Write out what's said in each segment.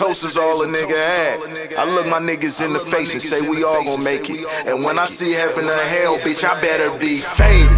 toast is all a nigga had. I look my niggas in the face and say we all gon' make it. And when I see heaven or hell, bitch, I better be faded.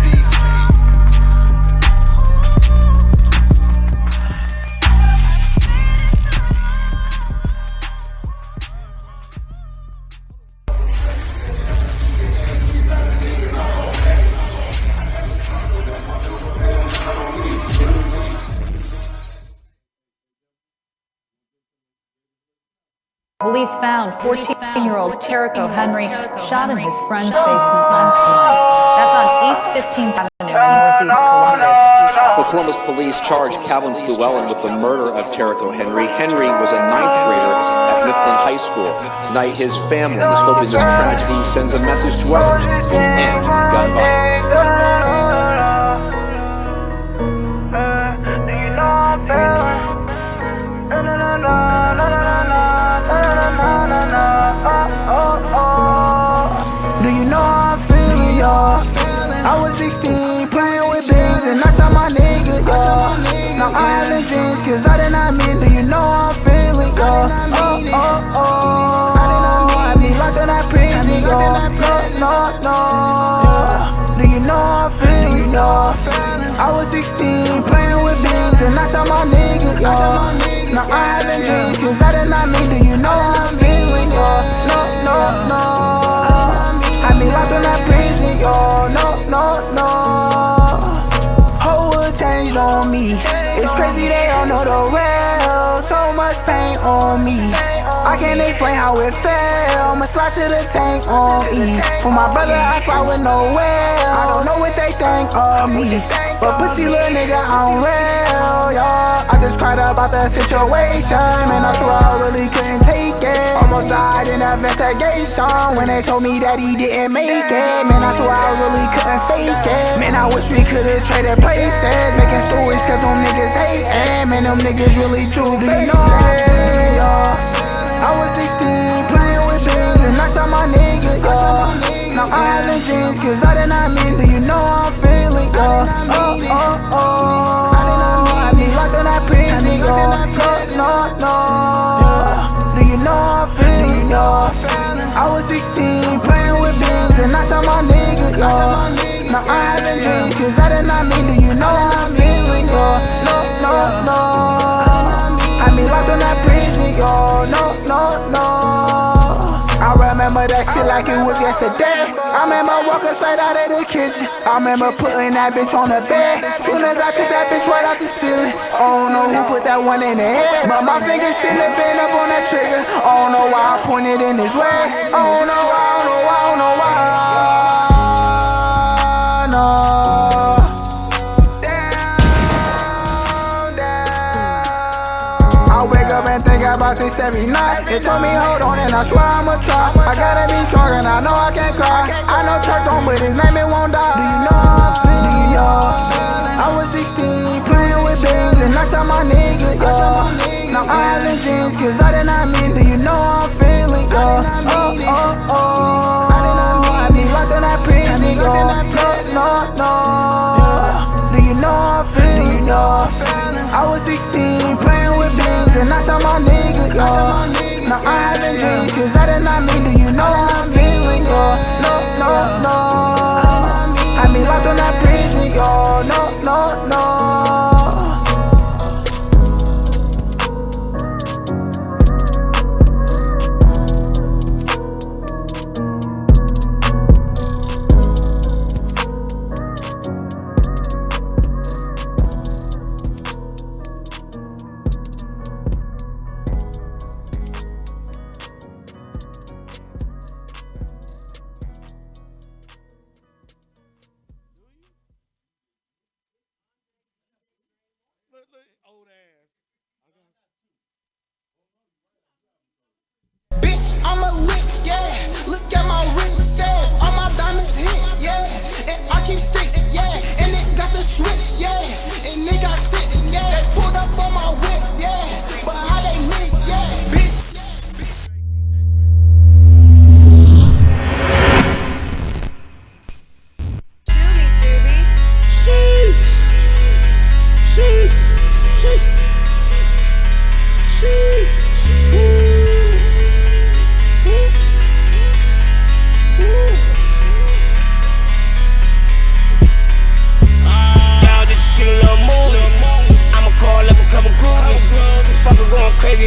Police found 14-year-old Terrico Henry shot in his friend's basement last week. That's on East 15th Avenue in Northeast Columbus. Well, Columbus police charged Calvin Fluellen with the murder of Terrico Henry. Henry was a ninth grader at Mifflin High School. Tonight, his family is hoping this tragedy sends a message to others to end gun violence. Do you know how I'm feeling, y'all? I was 16, playing with beans, and I saw my nigga, y'all. Now I having dreams, cause I did not mean. Do you know how I'm feeling, y'all? I be locked in that prison, y'all. No. Do you know how I'm feeling, y'all? I was 16, playing with beans, and I saw my nigga, y'all. Now I having dreams, cause I did not mean. Do you know how I'm feeling, y'all? No. I be locked in that prison, y'all. No. Whole world changed on me. It's crazy, they all know the real. So much pain on me. I can't explain how it felt. I'ma slide to the tank on E. For my brother, I slide with no well. I don't know what they think of me, but pussy little nigga, I'm real, y'all. I just cried about the situation. Man, I swear I really couldn't take it. Almost died in that investigation when they told me that he didn't make it. Man, I swear I really couldn't fake it. Man, I wish we could've traded places, making stories cause them niggas hatin'. Man, them niggas really true, do you know it, y'all? I was 16, playing with beans, and I saw my nigga, y'all. Now I having dreams, cause I did not mean. Do you know how I'm feeling, y'all? I be locked in that prison, y'all. No. Do you know how I'm feeling, y'all? I was 16, playing with beans, and I saw my nigga, y'all. Now I having dreams, cause I did not mean. Do you know how I'm feeling, y'all? No. I be locked in that prison, y'all. No. I remember that shit like it was yesterday. I remember walking straight out of the kitchen. I remember putting that bitch on the bed. Soon as I took that bitch right out the ceiling. I don't know who put that one in the head, but my fingers shouldn't have been up on that trigger. I don't know why I pointed in his way. I don't know why. No. I wake up and think about this every night. They told me hold on and I swear I'ma try. I gotta be strong and I know I can't cry. I know Chuck gon' but his name it won't die. Do you know how I'm feeling, y'all? I was 16, playing with beans, and I saw my nigga, y'all. Now I having dreams, cause I did not mean. Do you know how I'm feeling, y'all? I be locked in that prison, y'all. No. Do you know how I'm feeling, y'all? I was 16, playing with beans, and I saw my nigga, y'all. Now I having dreams, cause I did not mean. Do you know how I'm feeling, y'all? No. I be locked in that prison, y'all. No.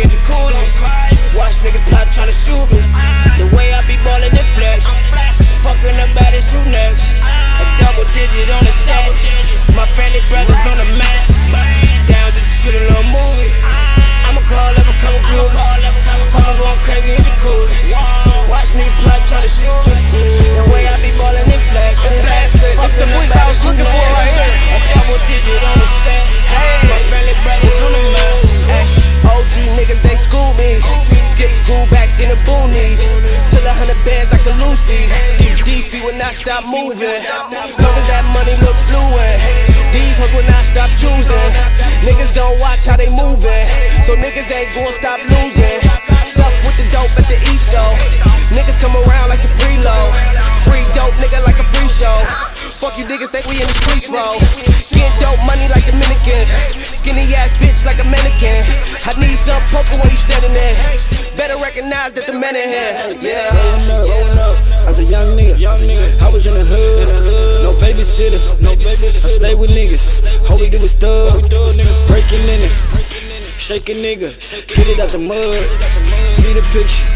in jacuzzi. Watch niggas plot tryna shoot me. The way I be ballin' in flex. Fucking the baddest, who next? A double digit on the set. My family brothers on the mat. Down to shoot a little movie. I'ma call up a couple groups. I'ma going crazy in jacuzzi. Watch niggas plot tryna shoot me. The way I be ballin' in flex. It's the voice I was looking for right here. A double digit on the set. My family brothers on the mat. OG niggas, they school me. Skip school back, skin the boonies. Till 100 bands like a Lucy. These feet will not stop moving. Long as that money look fluent. These hoes will not stop choosing. Niggas don't watch how they moving. So niggas ain't gon' stop losing. Stuck with the dope at the East though. Niggas come around like the preload. Free dope nigga like a free show. Fuck you niggas think we in the streets, bro. Get dope money like Dominicans. Skinny ass bitch like a mannequin. I need some poker when you standing there. Better recognize that the men in here. Yeah. Rolling up, I was a young nigga. I was in the hood, no babysitter. I stay with niggas. All we do is thug, breaking in it, shake a nigga, get it out the mud. See the picture,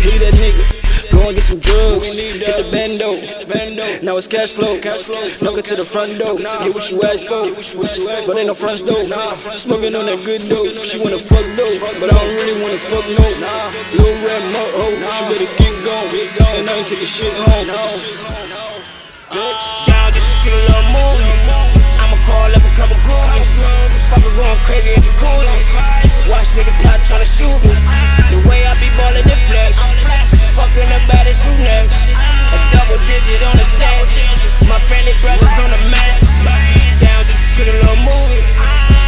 hear that nigga. Go and get some drugs, get the bando. Now it's cash flow. Knock it to the front door. Get what you ask for, but ain't no front door. Smoking on that good dope. She wanna fuck dope, but I don't really wanna fuck no. Little red mud hoe, she better get gone. And I ain't taking shit home. Down just to shoot a little movie. I'ma call up a couple groupies. Fuckers going crazy in jacuzzi. Watch niggas plot tryna shoot me. The way I be ballin' in flex. Fucking the baddest, who next? A double digit on the set. My family brothers on the mat. Down just to shoot a little movie.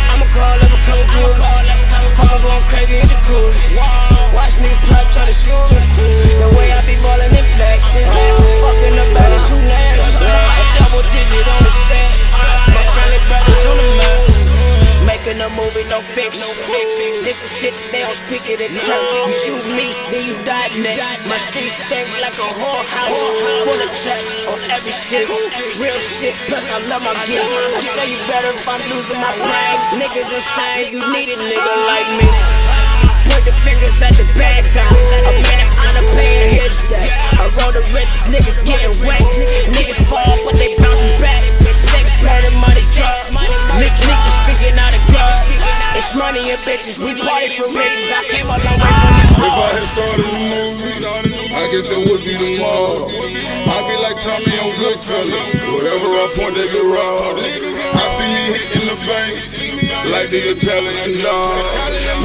I'ma call up a couple groups. I'ma going crazy in jacuzzi. Watch niggas plot tryna shoot me. The way I be ballin' in flex. Fucking the baddest, who next? A double digit on the set. My family brothers on the mat. Making a movie, no fiction. This is shit, they don't speak it in church. You shoot me, then you die next. My streets stink like a whorehouse. Full of traps on every stick. Real shit, plus I love my gifts. I show you better if I'm losing my brain. Niggas insane, you need a nigga like me. Point the fingers at the bad guys. A minute on a paying his debt. I roll the richest, niggas getting wet. Niggas fall, but they bouncing back. Sex, murder, money, drugs. Niggas speaking out of guts. It's money and bitches, we party for riches. I came a long way from the If I had started a movie, I guess it would be the mall. I be like Tommy on Goodfellas. Wherever I point, they get robbed. I see me hitting the bank like the Italian dog.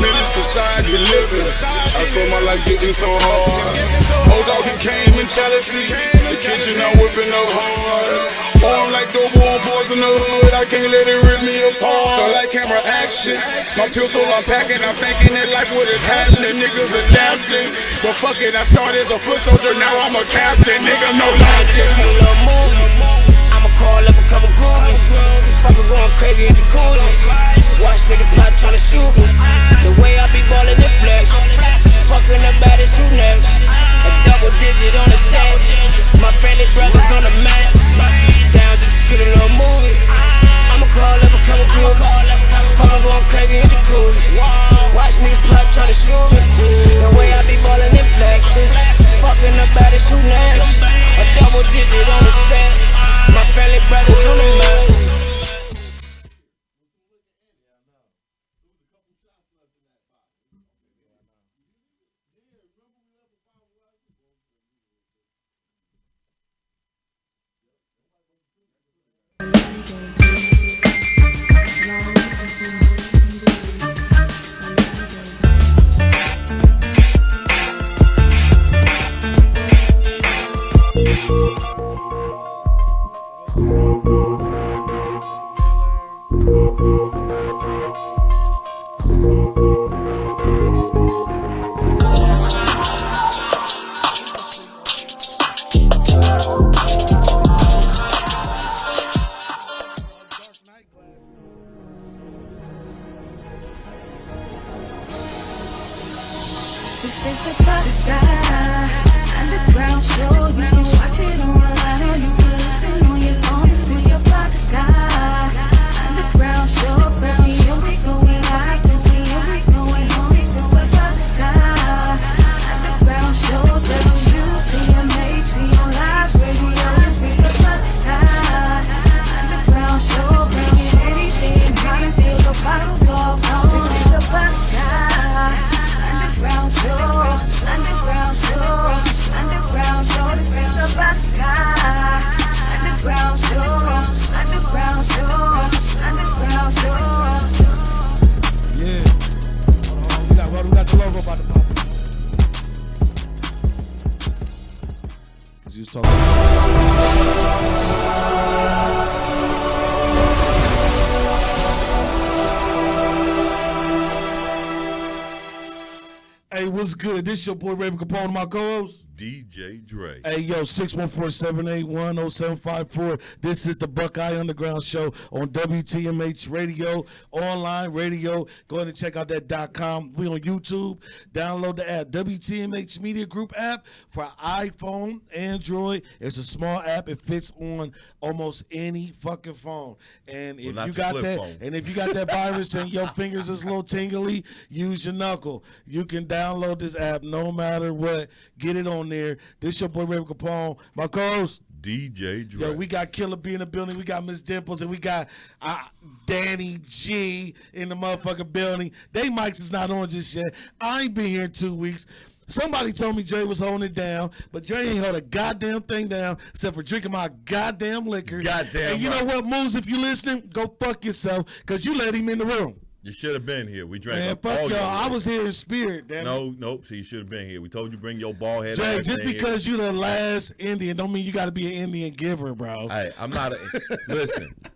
Minute society living. I spent my life getting so hard. Old dog became mentality. The kitchen I'm whipping up hard. I'm like dope on boys in the hood. I can't let it rip me apart. So like camera action. My pistol I'm packing. I'm thinking that life what is happening. Niggas adapting. But fuck it, I started as a foot soldier. Now I'm a captain. Nigga, no lie. I'ma call up a couple groupies. Fuckers going crazy in jacuzzi. Watch niggas plot tryna shoot me. The way I be ballin' in flex. Fucking the baddest, who next? A double digit on the set. My family brothers on the mat. Down just to shoot a little movie. I'ma call up a couple groups. Fuckers going crazy in jacuzzi. Watch niggas plot tryna shoot me. The way I be ballin' in flex. Fucking the baddest, who next? A double digit on the set. My family brothers on the mat. This is the dark side, underground show. You can watch it online or you can listen on your phone through your dark side. Underground show, baby, you'll be going high, you'll be going home. was talking about. Hey, what's good? This your boy Raven Capone, my co-host. DJ Dre. Hey, yo, 614-781-0754. This is the Buckeye Underground Show on WTMH Radio, online radio. Go ahead and check out that .com. We on YouTube. Download the app, WTMH Media Group app for iPhone, Android. It's a small app. It fits on almost any fucking phone. And if you got that, and if you got that virus and your fingers is a little tingly, use your knuckle. You can download this app no matter what. Get it on there. This your boy Raven Capone, my co-host DJ Dre. Yo, we got Killer B in the building. We got Miss Dimples, and we got Danny G in the motherfucking building. They mics is not on just yet. I ain't been here in 2 weeks. Somebody told me Dre was holding it down, but Dre ain't hold a goddamn thing down except for drinking my goddamn liquor. Goddamn. And you know what, Moose, if you listening, go fuck yourself, because you let him in the room. You should have been here. We drank Man, up fuck all y'all. your I was here in spirit, damn it. Nope. So you should have been here. We told you bring your bald head. Jay, just because you the last Indian don't mean you got to be an Indian giver, bro. Hey, I'm not.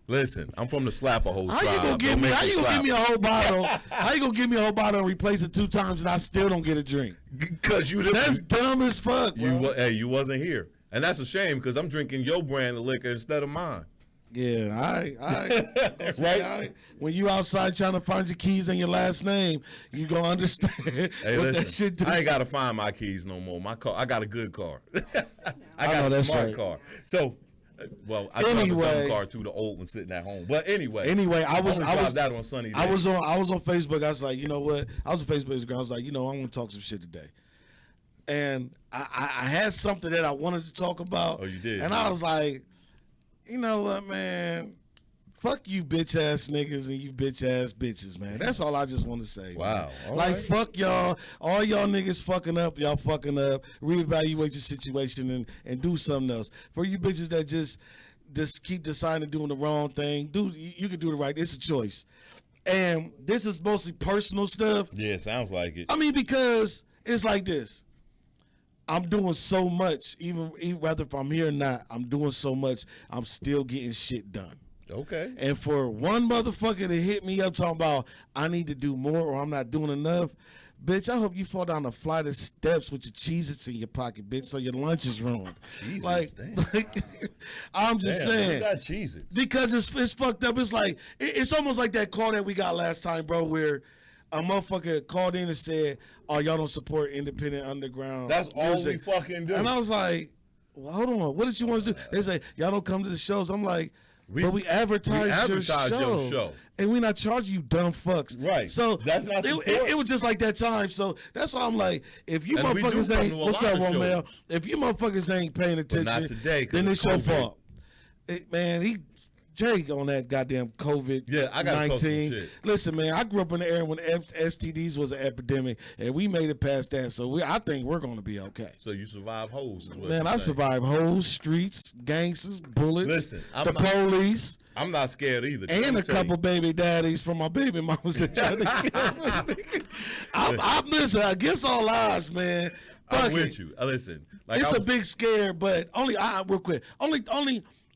Listen. I'm from the Slapper Hole tribe. How you gonna give me a whole bottle? How you gonna give me a whole bottle and replace it 2 times and I still don't get a drink? Because that's dumb as fuck, bro. You wasn't here, and that's a shame because I'm drinking your brand of liquor instead of mine. Yeah, all right. Right? All right. When you outside trying to find your keys and your last name, you gonna understand Hey, what listen, that shit do. I ain't gotta find my keys no more. My car, I got a good car. I got know a that's smart right. car. So, well, I drive a dumb car too, the old one sitting at home. But anyway, I was that on sunny days. I was on Facebook. I was like, you know what? I was on Facebook Instagram. I was like, you know, I'm gonna talk some shit today. And I had something that I wanted to talk about. Oh, you did? And I was like, you know what, man? Fuck you bitch ass niggas and you bitch ass bitches, man. That's all I just want to say. Wow. Like, fuck y'all. All y'all niggas fucking up. Y'all fucking up. Reevaluate your situation and do something else. For you bitches that just keep deciding doing the wrong thing, you can do the right. It's a choice. And this is mostly personal stuff. Yeah, sounds like it. I mean, because it's like this. I'm doing so much, even whether if I'm here or not, I'm doing so much, I'm still getting shit done. Okay. And for one motherfucker to hit me up talking about I need to do more or I'm not doing enough, bitch, I hope you fall down a flight of steps with your Cheez-Its in your pocket, bitch, so your lunch is ruined. Jesus, I'm just saying. You got Cheez-Its. Because it's fucked up. It's like, it's almost like that call that we got last time, bro, where a motherfucker called in and said, oh, y'all don't support independent underground That's music. all we fucking do. And I was like, well, hold on, what did you want to do? They say, y'all don't come to the shows. I'm like, but we advertise your show. And we not charging you dumb fucks. Right. So that's not it was just like that time. So that's why I'm like, if you motherfuckers ain't, what's up, Romeo? If you motherfuckers ain't paying attention, not today, then it's your COVID. fault. Man, Jay on that goddamn COVID-19. Yeah, I got to post some shit. Listen, man, I grew up in the era when STDs was an epidemic, and we made it past that. So I think we're going to be okay. So you survive hoes, is what man, I survived hoes, streets, gangsters, bullets, Listen, police. I'm not scared either. And a couple baby daddies from my baby mamas that tried to kill me. I'm listen, against all odds, man. I'm with you. Listen, like it's a big scare, but real quick.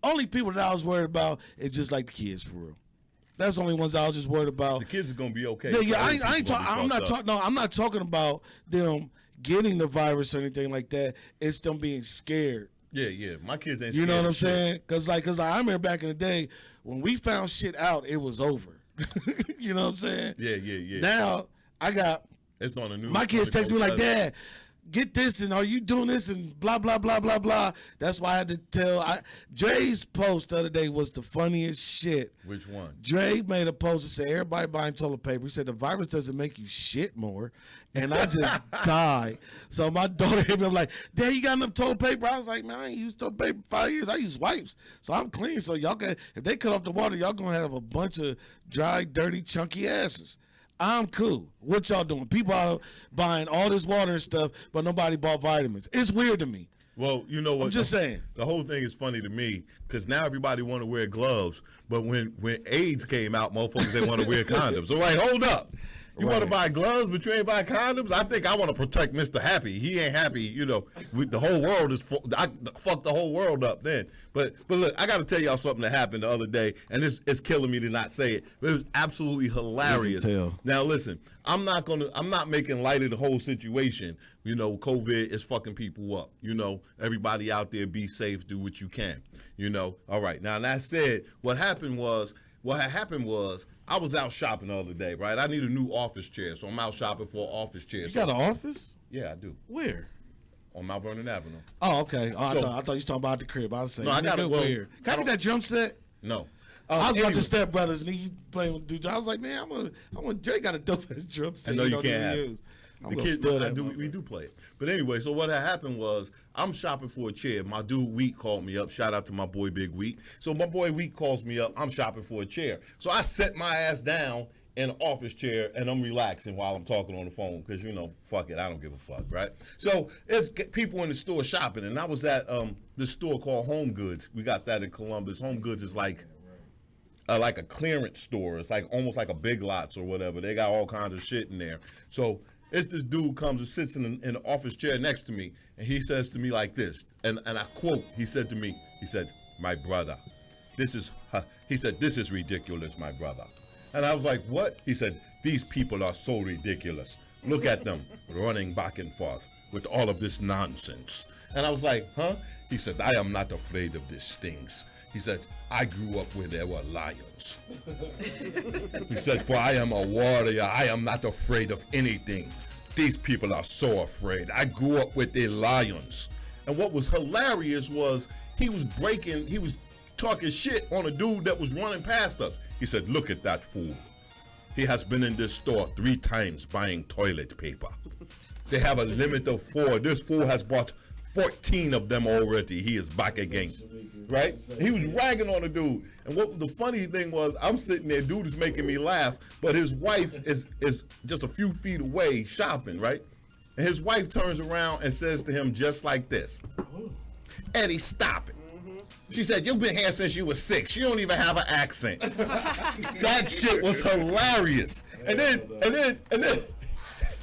Only people that I was worried about is just like the kids, for real. That's the only ones I was just worried about. The kids are gonna be okay. Yeah. I'm not talking about them getting the virus or anything like that. It's them being scared. Yeah. My kids ain't. You scared know what I'm of shit. saying? Cause I remember back in the day when we found shit out, it was over. You know what I'm saying? Yeah. Now it's on the news. My kids text me like, Dad, get this, and are you doing this, and blah blah blah blah blah. That's why I had to tell. Dre's post the other day was the funniest shit. Which one? Dre made a post that said everybody buying toilet paper. He said the virus doesn't make you shit more, and I just died. So my daughter hit me up like, Dad, you got enough toilet paper? I was like, man, I ain't used toilet paper 5 years. I use wipes, so I'm clean. So y'all can, if they cut off the water, y'all gonna have a bunch of dry, dirty, chunky asses. I'm cool. What y'all doing? People out buying all this water and stuff, but nobody bought vitamins. It's weird to me. Well, you know what? I'm just saying. The whole thing is funny to me because now everybody want to wear gloves, but when AIDS came out, motherfuckers didn't want to wear condoms. So like, hold up. You want to buy gloves, but you ain't buy condoms? I think I want to protect Mr. Happy. He ain't happy, you know. The whole world is I fucked the whole world up then. But look, I got to tell y'all something that happened the other day, and it's killing me to not say it. But it was absolutely hilarious. Now listen, I'm not making light of the whole situation. You know, COVID is fucking people up. You know, everybody out there, be safe, do what you can. You know, all right. Now that said, what had happened was I was out shopping the other day, right? I need a new office chair, so I'm out shopping for an office chair. You got an office? Yeah, I do. Where? On Mount Vernon Avenue. Oh, okay. I thought you was talking about the crib. I was saying, no, I got it. Where? Can I get that drum set? No. I was watching Step Brothers and he playing with dude. I was like, man, I want Drake got a dope ass drum set. I know you can't have it. I'm the kids, we do play it. But anyway, so what had happened was I'm shopping for a chair. My dude Wheat called me up. Shout out to my boy Big Wheat. So my boy Wheat calls me up. I'm shopping for a chair. So I set my ass down in an office chair and I'm relaxing while I'm talking on the phone because, you know, fuck it. I don't give a fuck, right? So there's people in the store shopping, and I was at this store called Home Goods. We got that in Columbus. Home Goods is like a clearance store. It's like almost like a Big Lots or whatever. They got all kinds of shit in there. So it's this dude comes and sits in the office chair next to me, and he says to me like this, and I quote, he said to me, he said, "My brother, this is ridiculous, my brother." And I was like, "What?" He said, "These people are so ridiculous. Look at them running back and forth with all of this nonsense." And I was like, "Huh?" He said, "I am not afraid of these things." He said, "I grew up where there were lions." He said, "For I am a warrior. I am not afraid of anything. These people are so afraid. I grew up with the lions." And what was hilarious was he was talking shit on a dude that was running past us. He said, "Look at that fool. He has been in this store 3 times buying toilet paper. They have a limit of 4. This fool has bought 14 of them already. He is back again." Right? He was ragging on the dude. And what the funny thing was, I'm sitting there, dude is making me laugh, but his wife is just a few feet away shopping, right? And his wife turns around and says to him just like this, "Eddie, stop it." She said, "You've been here since you were 6. You don't even have an accent." That shit was hilarious. And then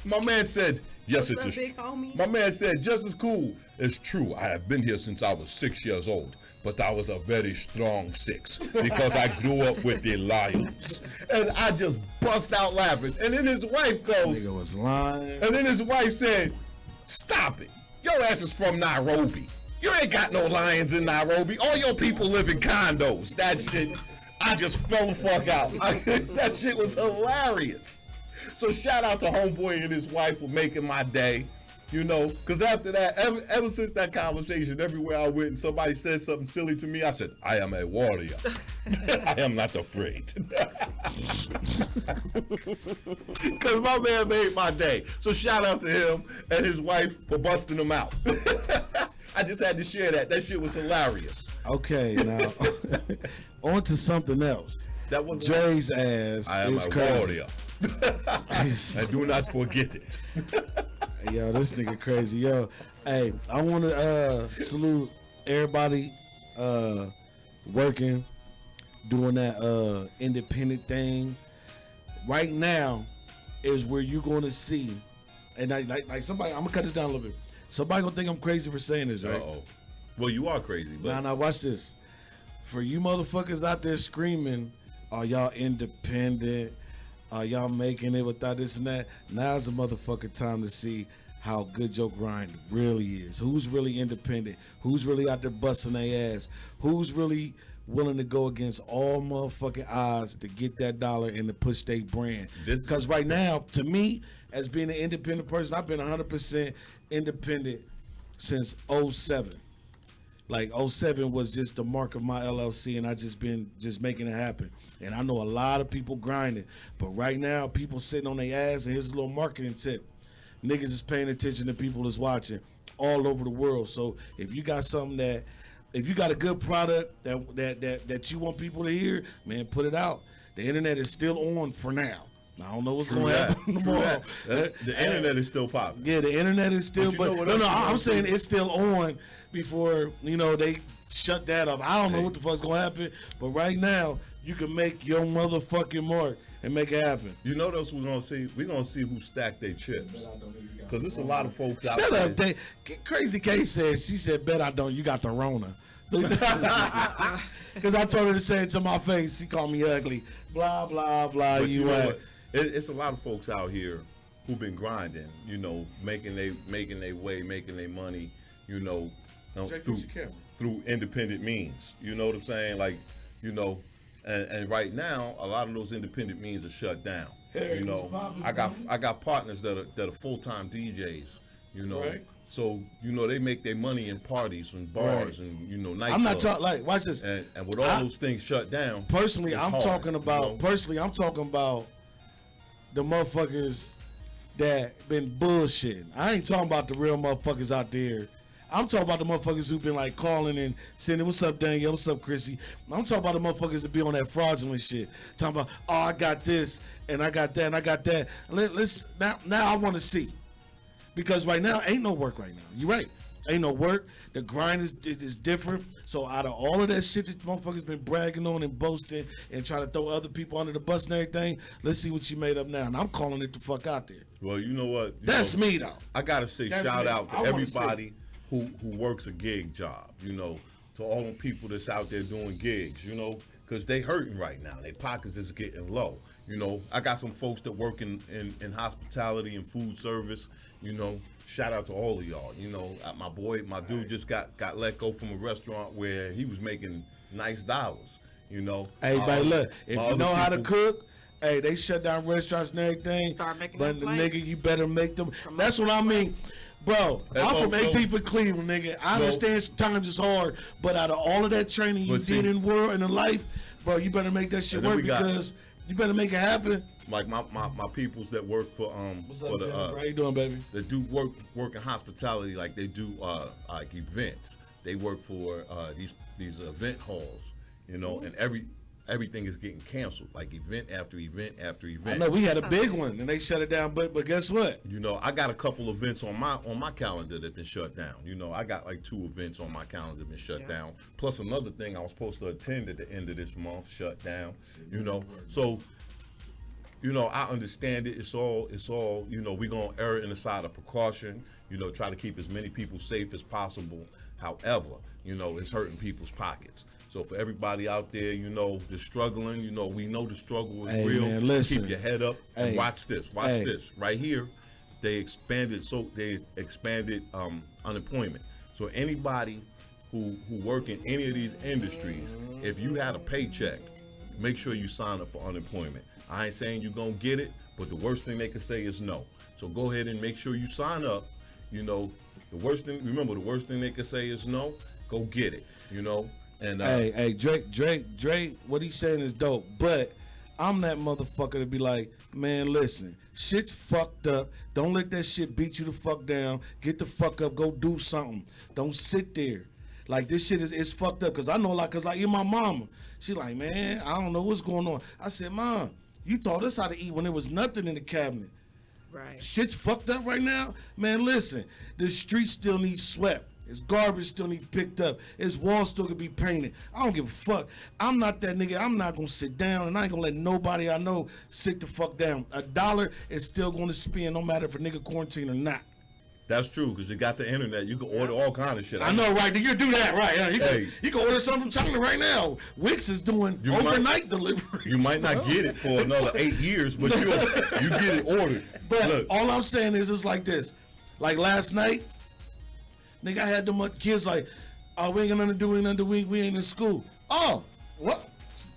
my man said, "Yes, it is." My man said, "Just as cool. It's true. I have been here since I was 6 years old, but I was a very strong 6 because I grew up with the lions." And I just bust out laughing. And then his wife goes, "Nigga was lying." And then his wife said, "Stop it. Your ass is from Nairobi. You ain't got no lions in Nairobi. All your people live in condos." That shit, I just fell the fuck out. That shit was hilarious. So shout out to homeboy and his wife for making my day, you know, because after that, ever since that conversation, everywhere I went and somebody said something silly to me, I said, "I am a warrior. I am not afraid." Because my man made my day. So shout out to him and his wife for busting him out. I just had to share that. That shit was hilarious. Okay, now on to something else. That was Jay's ass. I am a warrior. And do not forget it. Yo, this nigga crazy. Yo, hey, I want to salute everybody working, doing that independent thing. Right now is where you're going to see, and like somebody, I'm gonna cut this down a little bit. Somebody gonna think I'm crazy for saying this, right? Uh-oh. Well, you are crazy, but now watch this. For you motherfuckers out there screaming, "Are y'all independent? Are y'all making it without this and that?" Now's the motherfucking time to see how good your grind really is. Who's really independent? Who's really out there busting their ass? Who's really willing to go against all motherfucking odds to get that dollar and to push their brand? Because right now, to me, as being an independent person, I've been 100% independent since 07. Like 07 was just the mark of my LLC, and I just been making it happen. And I know a lot of people grinding, but right now people sitting on their ass. And here's a little marketing tip: niggas is paying attention to people that's watching all over the world. So if you got something if you got a good product that you want people to hear, man, put it out. The internet is still on for now. I don't know what's going to happen tomorrow. The internet is still popping. Yeah, the internet is still. But no, I'm saying it's still on before they shut that up. I don't know what the fuck's going to happen, but right now you can make your motherfucking mark. and make it happen. You know what we're gonna see? We're gonna see who stacked their chips. Because there's a lot of folks out Shut there. up, Dave. Crazy K said, she said, bet I don't, you got the Rona. Because I told her to say it to my face. She called me ugly. Blah, blah, blah. But you know what? what? It's a lot of folks out here who've been grinding, you know, making their way, making their money, you know, through independent means. You know what I'm saying? Like, you know, and right now, a lot of those independent means are shut down. You know, I got partners that are full-time DJs, you know. Right. So, you know, they make their money in parties and bars and, you know, nightclubs. I'm not talking, like, watch this. And with all those things shut down. Personally, I'm talking about the motherfuckers that been bullshitting. I ain't talking about the real motherfuckers out there. I'm talking about the motherfuckers who've been like calling and sending, what's up, Daniel? What's up, Chrissy? I'm talking about the motherfuckers that be on that fraudulent shit. Talking about, oh, I got this and I got that and I got that. Let's now I want to see. Because right now, ain't no work right now. You're right. Ain't no work. The grind is different. So out of all of that shit that motherfuckers been bragging on and boasting and trying to throw other people under the bus and everything, let's see what you made up now. And I'm calling it the fuck out there. Well, you know what? That's me, though. I got to say That's shout me. out to I wanna everybody who works a gig job, you know, to all the people that's out there doing gigs, you know, because they hurting right now. Their pockets is getting low. You know, I got some folks that work in hospitality and food service, you know. Shout out to all of y'all. You know, my dude just got let go from a restaurant where he was making nice dollars, you know. Hey, but look, if you know how to cook, hey, they shut down restaurants and everything. Start making but them the plates. nigga, you better make them. That's what I mean. Bro, I'm from 18th for Cleveland, nigga. I understand times is hard, but out of all of that training you did in world and in life, bro, you better make that shit work because you better make it happen. Like my peoples that work for What's up, how you doing, baby? That do work in hospitality, like they do like events. They work for these event halls, you know, and everything is getting canceled, like event after event after event. I know we had a big one and they shut it down, but guess what? You know, I got a couple events on my calendar that been shut down. You know, I got like 2 events on my calendar that been shut down. Plus another thing I was supposed to attend at the end of this month shut down. You know, so you know, I understand it. It's all, you know, we're going to err in the side of precaution, you know, try to keep as many people safe as possible. However, you know, it's hurting people's pockets. So for everybody out there, you know, that's struggling, you know, we know the struggle is real. Man, listen. Keep your head up and watch this. Watch this. Right here, they expanded unemployment. So anybody who work in any of these industries, if you had a paycheck, make sure you sign up for unemployment. I ain't saying you're going to get it, but the worst thing they can say is no. So go ahead and make sure you sign up. You know, the worst thing they can say is no. Go get it, you know. And hey, Drake, what he's saying is dope, but I'm that motherfucker to be like, man, listen, shit's fucked up. Don't let that shit beat you the fuck down. Get the fuck up, go do something. Don't sit there. Like, this shit is fucked up. Cause I know, like, you're my mama. She like, man, I don't know what's going on. I said, Mom, you taught us how to eat when there was nothing in the cabinet. Right. Shit's fucked up right now. Man, listen, the streets still need swept. It's garbage still need picked up. It's walls still can be painted. I don't give a fuck. I'm not that nigga. I'm not gonna sit down and I ain't gonna let nobody I know sit the fuck down. $1 is still gonna spend no matter if a nigga quarantine or not. That's true, because you got the internet. You can order all kind of shit. I know, right? You do that, right? You can order something from China right now. Wix is doing overnight delivery. You might not get it for another 8 years, but you get it ordered. But look, all I'm saying is it's like this. Like last night, nigga, I had them kids like, oh, we ain't got nothing to do, we ain't in school. Oh, what?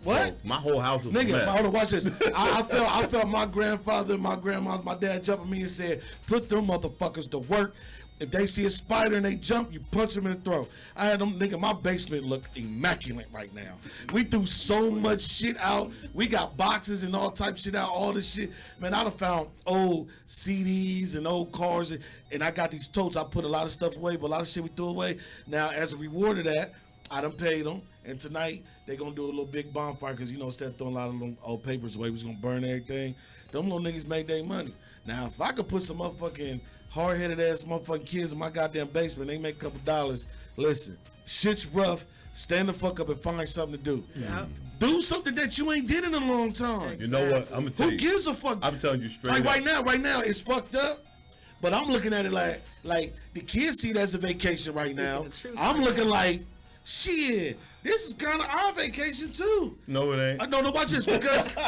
What? My whole house is nigga, a mess. Hold on, watch this. I felt my grandfather and my grandma, my dad jumping me and said, put them motherfuckers to work. If they see a spider and they jump, you punch them in the throat. I had them, nigga, my basement look immaculate right now. We threw so much shit out. We got boxes and all type shit out, all this shit. Man, I done found old CDs and old cars, and I got these totes. I put a lot of stuff away, but a lot of shit we threw away. Now, as a reward of that, I done paid them, and tonight they gonna do a little big bonfire because, you know, instead of throwing a lot of them old papers away, we was gonna burn everything. Them little niggas made their money. Now, if I could put some motherfucking hard-headed ass motherfucking kids in my goddamn basement, they make a couple dollars. Listen, shit's rough. Stand the fuck up and find something to do. Yeah. Do something that you ain't did in a long time. You know what? I'm gonna tell you. Who gives a fuck? I'm telling you straight like up. right now, it's fucked up. But I'm looking at it like the kids see it as a vacation right now. I'm looking like, shit, this is kind of our vacation too. No, it ain't. No, watch this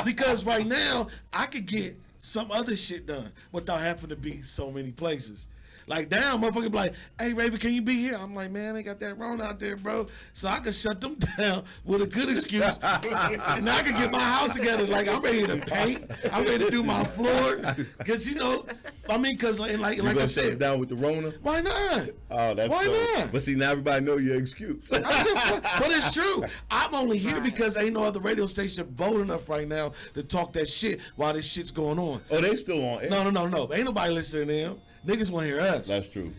because right now I could get some other shit done without having to be so many places. Like now, motherfucker be like, hey, Raven, can you be here? I'm like, man, they got that Rona out there, bro. So I can shut them down with a good excuse. And I can get my house together. Like, I'm ready to paint. I'm ready to do my floor. Because, you know, I mean, because like you gonna I shut it said, down with the Rona? why not? Oh, that's Why dope. not? But see, now everybody know your excuse. But it's true. I'm only here because ain't no other radio station bold enough right now to talk that shit while this shit's going on. Oh, they still on air? No. Ain't nobody listening to them. Niggas want to hear us. That's true.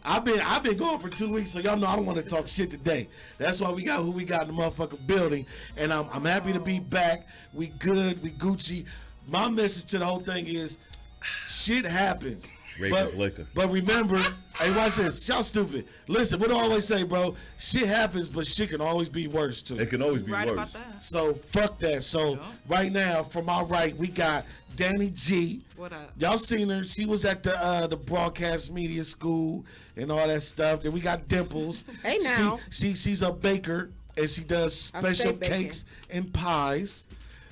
I've been gone for 2 weeks, so y'all know I don't want to talk shit today. That's why we got who we got in the motherfucking building, and I'm happy to be back. We good, we Gucci. My message to the whole thing is, shit happens. Raven's liquor. But remember, hey, watch this. Y'all stupid. Listen, what do I always say, bro? Shit happens, but shit can always be worse too. It can always be Right worse. about that. So fuck that. So right now, from our right, we got Danny G. What up? Y'all seen her? She was at the broadcast media school and all that stuff. Then we got Dimples. Hey now. She's a baker and she does special cakes and pies.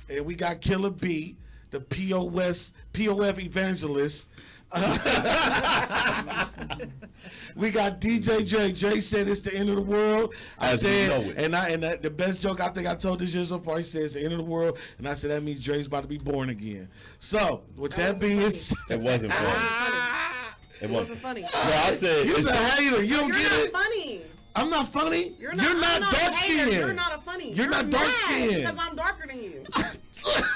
And we got Killer B, the POF evangelist. We got DJ Dre. Dre said it's the end of the world. I said, and the best joke I think I told this year so far, he said it's the end of the world, and I said that means Dre's about to be born again. So with that being said, it wasn't funny. It wasn't funny. No, I said you're a hater. You don't You're get not it. funny. I'm not funny. You're not dark skinned. You're not a funny. You're not dark skinned because I'm darker than you.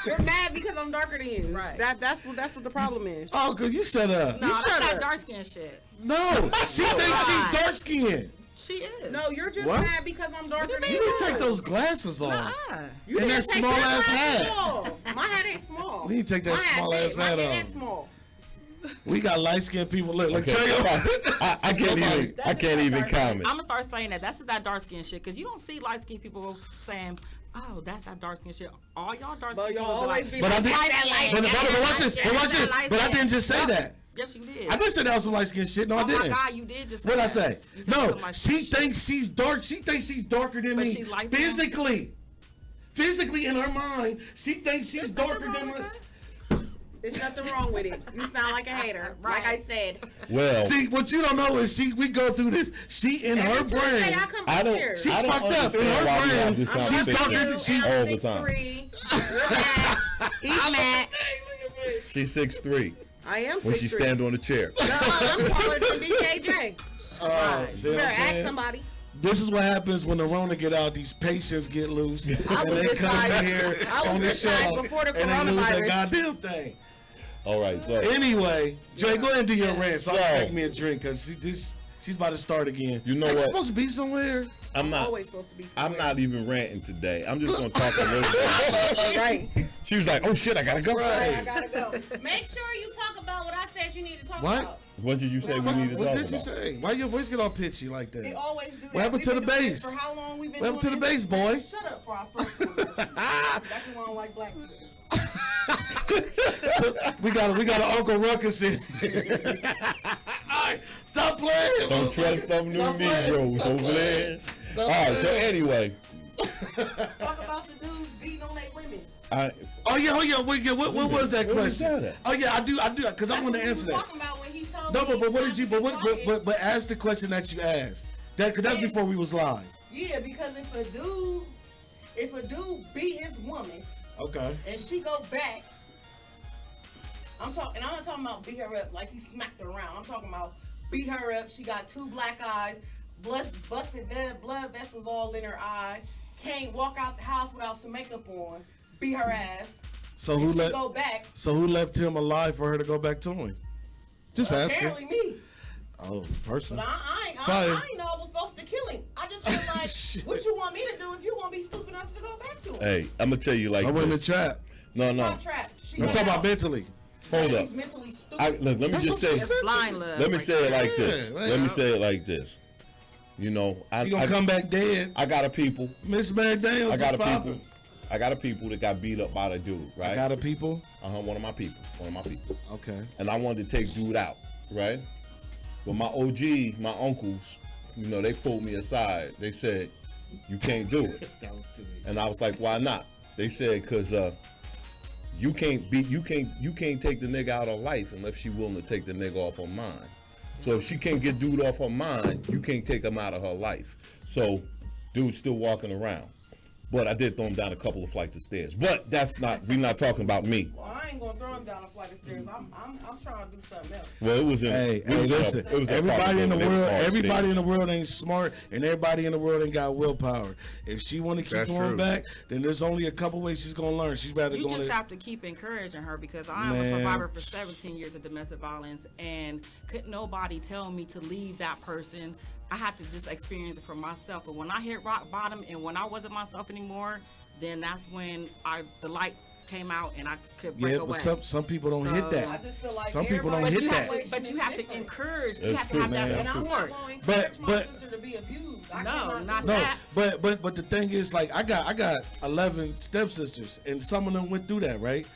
You're mad because I'm darker than you. Right. That's what the problem is. Oh, good. You shut up. No, that's shut that up. dark skin shit. No, she thinks she's dark skinned. She is. No, you're just What? mad because I'm darker than You you. need to take those glasses off. Nah. You And need that to take small your ass glasses hat. off. My hat ain't small. You need to take that My hat small big. ass My hat head off. ain't small. We got light skinned people. Look, Okay. Trey, I can't even comment. I'm gonna start saying that. That's just that dark skin shit. Cause you don't see light skinned people saying, "Oh, that's that dark skin shit." All y'all dark skin But people y'all always be But I like, did. But watch this. But watch this. But I didn't just say that. Yes, you did. I didn't say that was some light skin shit. No, I Oh didn't. my God, you did just say What did I that. say? You said No, some light she skin thinks she's dark. She thinks she's darker than But me. she's light skinned? Physically in her mind, she thinks she's darker than me. there's nothing wrong with it. You sound like a hater. Right. Like I said. Well, See, what you don't know is we go through this. She in her brain. I come I don't. here. She's I don't fucked up in understand why we her have brain. this She's conversation darker. She's all the time. 6'3". You're mad. He's mad. She's 6'3" I am 6'3". when she stand on the chair. No, I'm taller than DJ J. See You what better I'm ask saying? somebody. This is what happens when the Rona get out. These patients get loose, and was they this come size- in here I was on the this size show, before the and they lose that coronavirus. goddamn thing. All right, so Anyway, Dre, go ahead and do your rant. So I can So- take me a drink because she's about to start again. You know Ain't what? supposed to be somewhere. I'm not. Always supposed to be I'm somewhere. not even ranting today. I'm just gonna talk a little bit. Right. She was like, "Oh shit, I gotta go." I gotta go. Make sure you talk about what I said you need to talk What? about. What did you say we need to What talk did you about? say? Why your voice get all pitchy like They that? always do that. What happened We've to been the doing this bass? For how long we've been What happened to doing the this? bass, boy? Shut up for our first one. That's exactly why I don't like black people. we got an Uncle Ruckus in. Alright, stop playing. Don't trust them new Stop playing. Negroes over there. Stop All right, so playing. anyway, Talk about the dudes beating on their women. Oh yeah. What was that Where was question? that at? Oh yeah, I do, because I want to answer that. Talking about when he told No, me but what did you? not to be quiet. But ask the question that you asked. Because that's before we was live. Yeah, because if a dude beat his woman Okay. and she go back, I'm not talking about beat her up like he smacked her around. I'm talking about beat her up. She got 2 black eyes, busted blood vessels all in her eye. Can't walk out the house without some makeup on. Beat her ass. So And who she left? go back? So who left him alive for her to go back to him? Just asking. Apparently me. Oh, person. But I ain't know I was supposed to kill him. I just feel like, what you want me to do if you want to be stupid enough to go back to him? hey, I'm gonna tell you like Someone in the this. trap. No, Not trapped. She I'm got talking about out. mentally. hold up. He's mentally stupid. Look, let me just say. It's blind love. Let me right say it there. like this. Yeah, Let me man. say it like this. You know, You gonna come back dead? I got a people. Miss Mary Daniels. I got a is popping. people I got a people that got beat up by the dude, right? I got a people? One of my people. Okay. And I wanted to take dude out, right? But my OG, my uncles, you know, they pulled me aside. They said, you can't do it. That was to me. And I was like, why not? They said, cause you can't take the nigga out of life unless she willing to take the nigga off her mind. So if she can't get dude off her mind, you can't take him out of her life. So dude's still walking around. But I did throw him down a couple of flights of stairs. But we're not talking about me. Well, I ain't gonna throw him down a flight of stairs. I'm trying to do something else. Well, it was in. Listen. Everybody in the world ain't smart, and everybody in the world ain't got willpower. If she want to keep going back, then there's only a couple ways she's gonna learn. She's rather You just have to keep encouraging her because I am a survivor for 17 years of domestic violence, and couldn't nobody tell me to leave that person. I had to just experience it for myself. But when I hit rock bottom and when I wasn't myself anymore, then that's when the light came out and I could break away. But some people don't hit that. I just feel like some people don't hit that. But you have to encourage. That's You have to true, have man. that And I'm support. not going to encourage my sister to be abused. Not No, that. but the thing is, like, I got 11 stepsisters, and some of them went through that, right?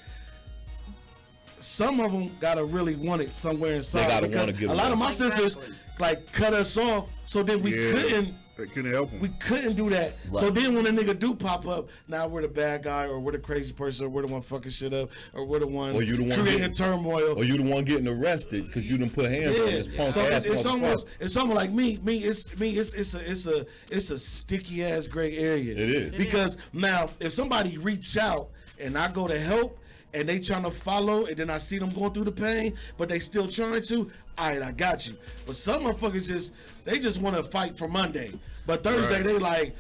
Some of them gotta really want it somewhere inside. They gotta because wanna give a it lot up. of my sisters like cut us off, so then we couldn't. They couldn't help him. We couldn't do that. Right. So then when a nigga do pop up, now we're the bad guy, or we're the crazy person, or we're the one fucking shit up, or we're the one Or you the one creating turmoil. Or you the one getting arrested because you done put hands on this punk So ass it's almost like me. It's a sticky ass gray area. It is. Because now if somebody reach out and I go to help and they trying to follow and then I see them going through the pain, but they still trying to, all right, I got you. But some motherfuckers just want to fight for Monday. But Thursday they like,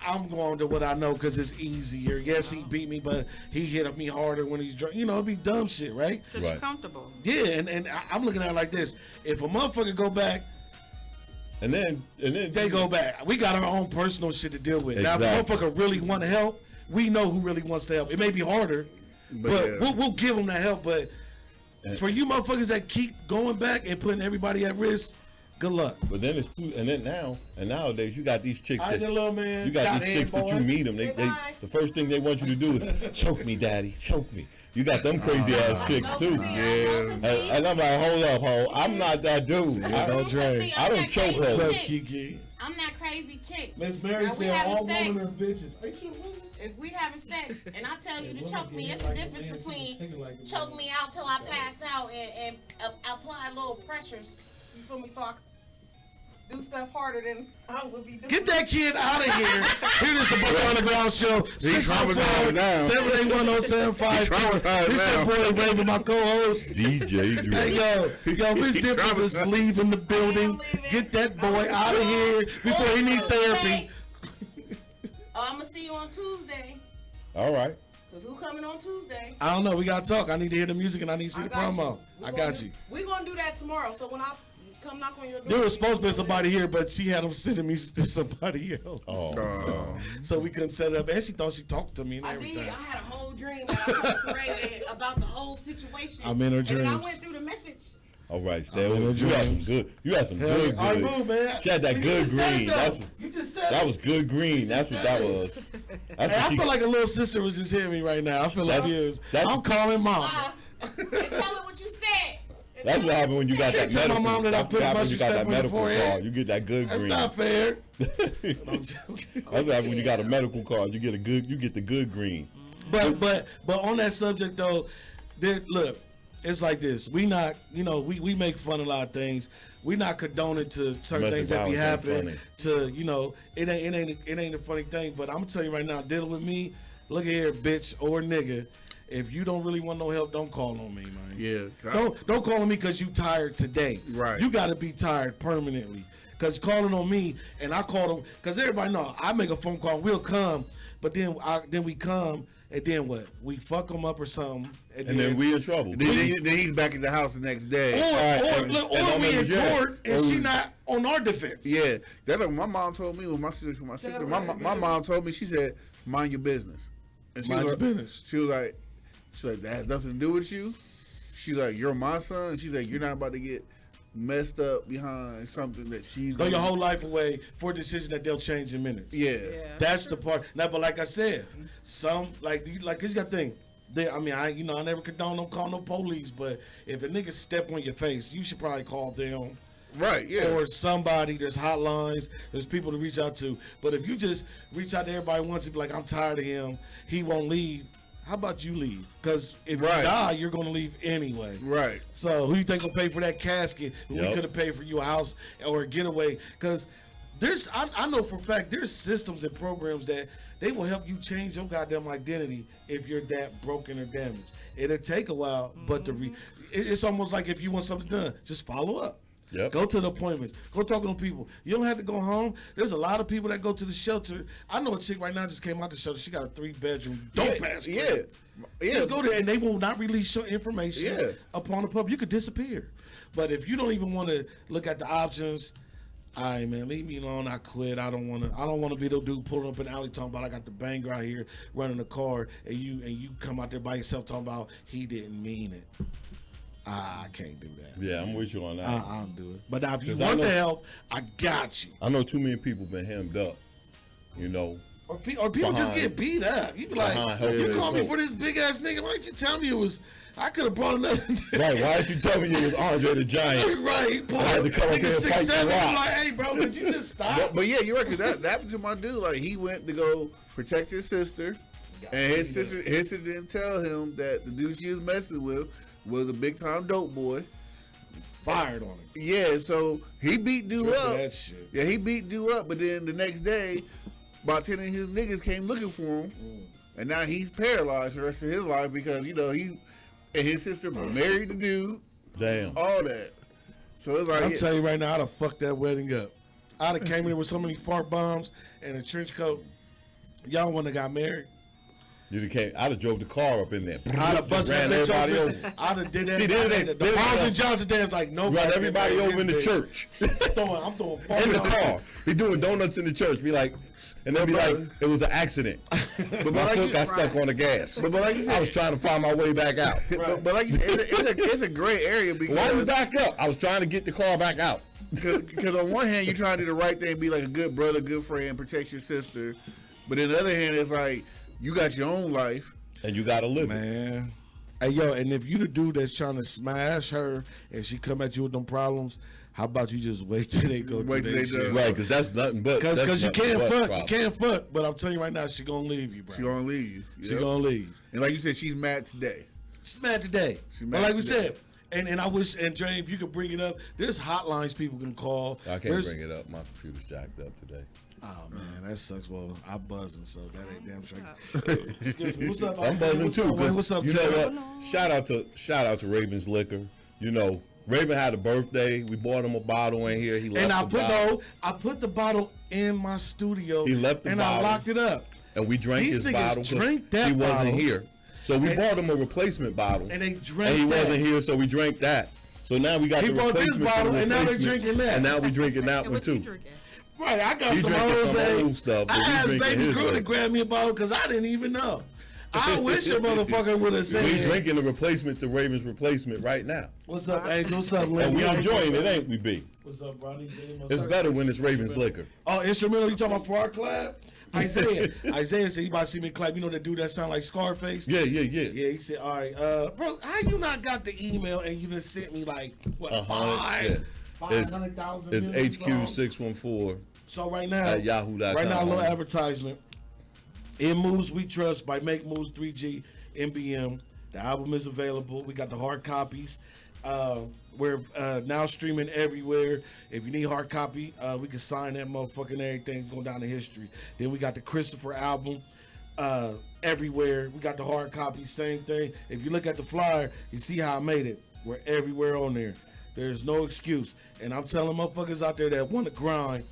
I'm going to what I know because it's easier. Yes, he beat me, but he hit me harder when he's drunk. You know, it'd be dumb shit, right? Because you're comfortable. Yeah, and I'm looking at it like this. If a motherfucker go back, and then they go back. We got our own personal shit to deal with. Exactly. Now, if a motherfucker really want to help, we know who really wants to help. It may be harder, but we'll give them the help. But for you motherfuckers that keep going back and putting everybody at risk, good luck. But then it's too, and nowadays you got these chicks that little man. you got these chicks that you meet them. They the first thing they want you to do is choke me, daddy, choke me. You got them crazy ass chicks too. Yeah. And I'm like, hold up, ho. I'm not that dude. I don't choke her. Kiki. I'm that crazy chick. Miss Mary said all women are bitches. If we having sex and I tell you to choke me, it's the difference between choke me out till I pass out and apply little pressures. You feel me? So I do stuff harder than I would be doing. Get that kid out of here. Here is the Buckeye Underground Show. 614-781-0754. This your boy Raven, my co-host. DJ Drew. Hey, yo, Miss Dimples is leaving the building. Get that boy out of here before he needs therapy. I'm going to see you on Tuesday. All right. Because who coming on Tuesday? I don't know. We got to talk. I need to hear the music and I need to see the promo. I got you. We're going to do that tomorrow. So when I come knock on your door. There was supposed to be somebody here, but she had them sending me to somebody else. Oh. So we couldn't set it up. And she thought she talked to me and everything. I had a whole dream that I talked to Ray about the whole situation. I'm in her dreams. And I went through the message. All right, stay with you. Got some good. You got some good. All right, move, man. She had that good green. You just said that was good green. That's what that was. Hey, I feel like a little sister was just hearing me right now. I feel like I'm calling mom. And tell her what you said. That's what happened when you got that medical. My mom that I put when you got that medical card. You get that good green. That's not fair. That's what happened when you got a medical card. You get the good green. But on that subject though, look. It's like this. We not, we make fun of a lot of things. We not condoning to certain things that be happening. It ain't a funny thing. But I'm gonna tell you right now, dealing with me, look at here, bitch or nigga. If you don't really want no help, don't call on me, man. Yeah. Don't call on me because you tired today. Right. You got to be tired permanently. Because calling on me and I call them, because everybody know I make a phone call, we'll come, but then we come. And then what? We fuck them up or something. And then we in trouble. Then he's back at the house the next day. Or we in court and she not on our defense. Yeah. That's what my mom told me. My sister, my mom told me, she said, mind your business. And mind your business. She was like, that has nothing to do with you. She's like, you're my son. She's like, you're not about to get messed up behind something that she's Throw your whole life away for a decision that they'll change in minutes. Yeah. That's the part. Now, but like I said, some cause you got to think. I never condone them calling no police, but if a nigga step on your face, you should probably call them. Right, yeah. Or somebody, there's hotlines, there's people to reach out to. But if you just reach out to everybody once and be like, I'm tired of him, he won't leave, how about you leave? Because if you die, you're going to leave anyway. Right. So who you think will pay for that casket when we could have paid for you a house or a getaway? Because I know for a fact there's systems and programs that they will help you change your goddamn identity if you're that broken or damaged. It'll take a while, but it's almost like if you want something done, just follow up. Yep. Go to the appointments. Go talk to them people. You don't have to go home. There's a lot of people that go to the shelter. I know a chick right now just came out the shelter. She got a 3-bedroom dope-ass crib. Just go there, and they will not release your information upon the public. You could disappear. But if you don't even want to look at the options, all right, man, leave me alone. I quit. I don't want to be the dude pulling up in the alley talking about I got the banger out here running a car, and you come out there by yourself talking about he didn't mean it. I can't do that. Yeah, I'm with you on that. I don't do it. But now if you want the help, I got you. I know too many people been hemmed up, Or people just get beat up. You be like, you called me for this big ass nigga. Why didn't you tell me it was? I could have brought another. Right? Why didn't you tell me it was Andre the Giant? Right? He pulled. I had to come up here and fight the rock. Like, hey, bro, could you just stop? But yeah, you're right. Cause that happened to my dude. Like he went to go protect his sister, and his sister didn't tell him that the dude she was messing with was a big time dope boy. Fired on him. Yeah, so he beat dude up. That shit. Yeah, he beat dude up. But then the next day, about 10 of his niggas came looking for him, and now he's paralyzed the rest of his life because he and his sister were married the dude. Damn. All that. So it's like I'm telling you right now, I'd have fucked that wedding up. I'd have came in with so many fart bombs and a trench coat. Y'all wouldn't have got married. I'd have drove the car up in there. I'd have busted everybody over. I'd have did that. See, the Pauls and Johnson dance like nobody. Run everybody over in the church. I'm throwing in the car. Be doing donuts in the church. Be like, and then be like, it was an accident. But my foot got stuck on the gas. But like you said, I was trying to find my way back out. But like you said, it's a gray area because why you back up? I was trying to get the car back out. Because on one hand, you're trying to do the right thing, be like a good brother, good friend, protect your sister. But on the other hand, it's like, you got your own life. And you got to live man. Hey, yo, and if you the dude that's trying to smash her and she come at you with them problems, how about you just wait till they go to their shit? Right, because that's nothing but. Because you can't fuck. You can't fuck. But I'm telling you right now, she going to leave you, bro. She going to leave you. Yep. She going to leave. And like you said, she's mad today. She's mad today. But like we said, and I wish, and Dre, if you could bring it up, there's hotlines people can call. I can't bring it up. My computer's jacked up today. Oh man, that sucks. Well, I'm buzzing, so that ain't damn straight. Excuse me. What's up? I'm buzzing too. What's up? You know what? Shout out to Raven's Liquor. Raven had a birthday. We bought him a bottle in here. He left I put the bottle in my studio. He left the bottle, I locked it up. And we drank his bottle. Drank that he wasn't bottle. here, so we bought him a replacement bottle. And they drank. And he that. wasn't here, so we drank that. So now we got he the bought this replacement bottle, for the and now they're replacement, drinking that. And now we drinking that one too. Right, I got He some drinking old stuff. I asked baby girl to grab me a bottle because I didn't even know. I wish a motherfucker would have said. We drinking the replacement to Raven's replacement right now. What's up, Angel? What's up, Lynn? And we enjoying it, ain't we, B? What's up, Ronnie? It's better when it's Raven's Liquor. Oh, instrumental? You talking about for our collab? Isaiah said he about to see me clap. You know that dude that sound like Scarface? Yeah. Yeah, he said, all right, bro, how you not got the email and you just sent me like, what, 500,000 It's HQ614. So right now, at yahoo.com. Right now, a little advertisement. In Moves We Trust by Make Moves 3G MBM. The album is available. We got the hard copies. We're now streaming everywhere. If you need hard copy, we can sign that motherfucker and everything's going down in history. Then we got the Christopher album everywhere. We got the hard copy, same thing. If you look at the flyer, you see how I made it. We're everywhere on there. There's no excuse. And I'm telling motherfuckers out there that want to grind,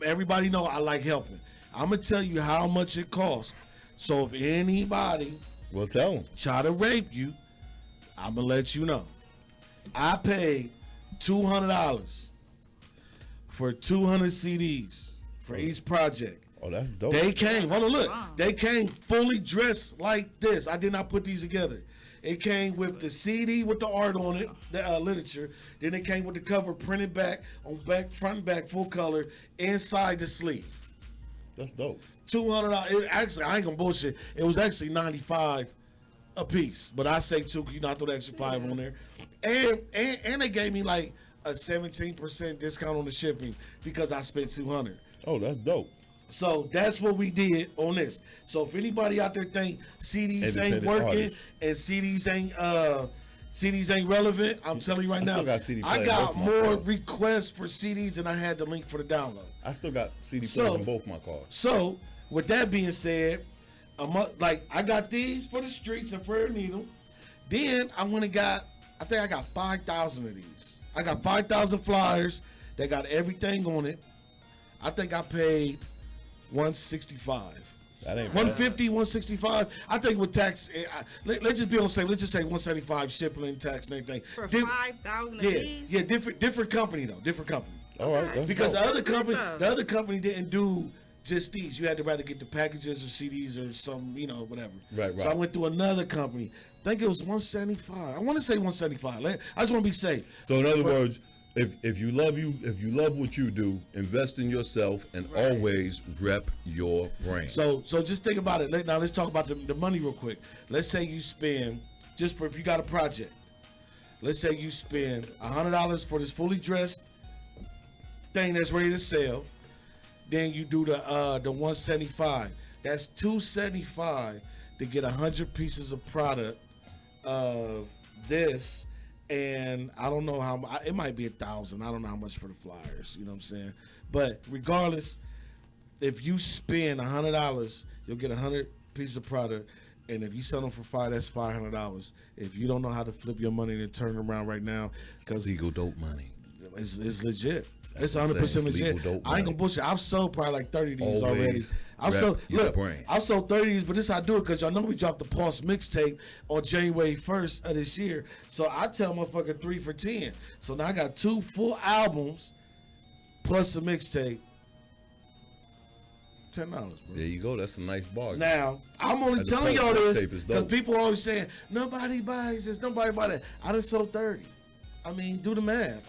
everybody know I like helping. I'm going to tell you how much it costs. So if anybody tell them. Try to rape you, I'm going to let you know. I paid $200 for 200 CDs for each project. Oh, that's dope. They came, hold on, look. They came fully dressed like this. I did not put these together. It came with the CD with the art on it, the literature. Then it came with the cover printed back on front and back, full color, inside the sleeve. That's dope. $200. Actually, I ain't gonna bullshit. It was actually $95 a piece, but I say two because I throw the extra $5 on there, and they gave me like a 17% discount on the shipping because I spent $200. Oh, that's dope. So that's what we did on this. So if anybody out there think CDs ain't working artists. and CDs ain't relevant, I'm telling you right now, I got my more cars. requests for CDs than I had the link for the download. I still got CD players in both my cars. So with that being said, I got these for the streets and for Needle. Then I went and got, I think I got 5,000 of these. I got 5,000 flyers that got everything on it. I think I paid $165. That ain't $150, $165. I think with tax, let's just be on safe. Let's just say $175 shipping and tax and everything. For 5,000 of these? Yeah, different company though, different company. All right, that's because dope. the other company didn't do just these. You had to rather get the packages or CDs or some, whatever. Right. So I went to another company. I think it was $175. I want to say $175. I just want to be safe. So in other words, if you love what you do, invest in yourself and always rep your brand. So just think about it. Now let's talk about the money real quick. Let's say you spend, just for if you got a project, let's say you spend $100 for this fully dressed thing that's ready to sell. Then you do the $175. That's $275 to get 100 pieces of product of this. And I don't know how, it might be $1,000. I don't know how much for the flyers. You know what I'm saying? But regardless, if you spend $100, you'll get 100 pieces of product. And if you sell them for $5, that's $500. If you don't know how to flip your money and turn it around right now, because legal dope money, it's legit. It's what I'm 100% saying. It's legit. legal dope I ain't money. gonna bullshit. I've sold probably like 30 of these Always already. I've rep sold your brand. I've sold 30 of these, but this how I do it because y'all know we dropped the Pulse mixtape on January 1st of this year. So I tell motherfucker 3 for 10. So now I got 2 full albums plus a mixtape. $10, bro. There you go. That's a nice bargain. Now, I'm only And the telling y'all Pulse this mixtape is because dope. people always saying, nobody buys this, nobody buys that. I done sold 30. I mean, do the math.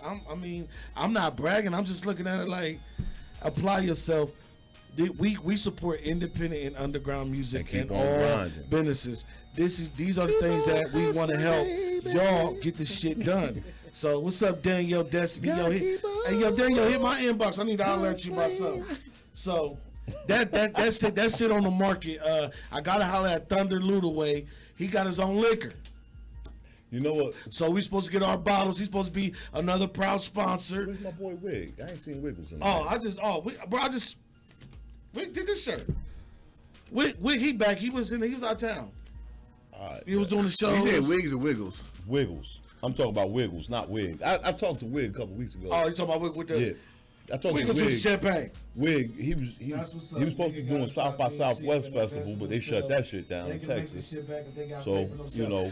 I'm not bragging. I'm just looking at it like, apply yourself. We support independent and underground music and all grinding. businesses. These are the things that we want to help y'all get the shit done. So what's up, Daniel Destiny? Daniel, hit my inbox. I need to holler at you about something. So that's it. That's it on the market. I gotta holler at Thunder Ludaway. He got his own liquor. You know what? So we supposed to get our bottles. He's supposed to be another proud sponsor. Where's my boy Wig? I ain't seen Wiggles in We did this shirt. He back. He was out of town. He was doing the show. He said Wigs or Wiggles? Wiggles. I'm talking about Wiggles, not Wig. I talked to Wig a couple weeks ago. Oh, you talking about Wig with the? Yeah. I talked Wiggles to with Wig. champagne. Wig, he was supposed to be doing South by Southwest Festival, but they shut that shit down in Texas. So,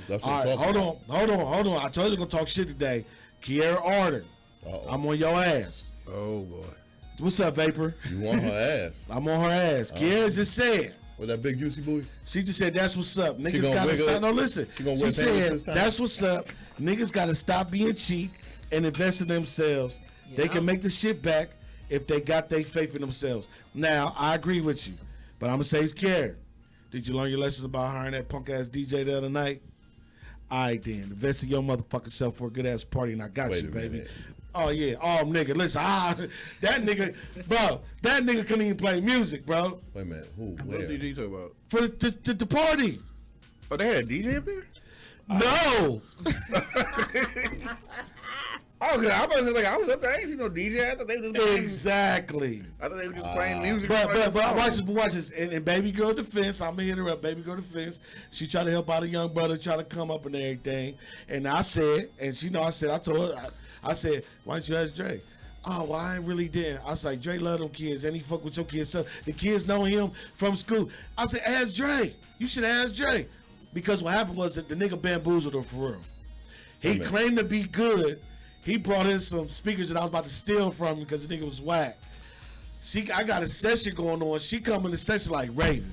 that's what I'm talking about. Hold on. I told you gonna talk shit today. Kiara Arden. I'm on your ass. Oh boy. What's up, Vapor? You on her ass. I'm on her ass. Kiara just said. With that big juicy booty? She just said that's what's up. Niggas gonna gotta wiggle stop. it? No, listen. She said that's what's up. Niggas gotta stop being cheap and invest in themselves. They can make the shit back if they got their faith in themselves. Now, I agree with you, but I'm gonna say it's care. Did you learn your lesson about hiring that punk ass DJ the other night? All right, then. Invest in your motherfucking self for a good ass party, and I got Wait you, a baby. minute. Oh yeah, nigga, listen, that nigga couldn't even play music, bro. Wait a minute, who? What Where? did you talk about? For the party. Oh, they had a DJ up there? No. Okay, I was like, I was up there. I ain't seen no DJ. I thought they was just playing. Exactly. I thought they were just playing music. But watch this. And baby girl defense, I'm gonna hit her up. Baby girl defense. She tried to help out a young brother, trying to come up and everything. And I said, and she know, I told her, I said, why don't you ask Dre? Oh, well, I ain't really did. I was like, Dre love them kids, and he fuck with your kids. So the kids know him from school. I said, ask Dre. You should ask Dre. Because what happened was that the nigga bamboozled her for real. He claimed to be good. He brought in some speakers that I was about to steal from him because the nigga was whack. I got a session going on. She come in the session like, Raven,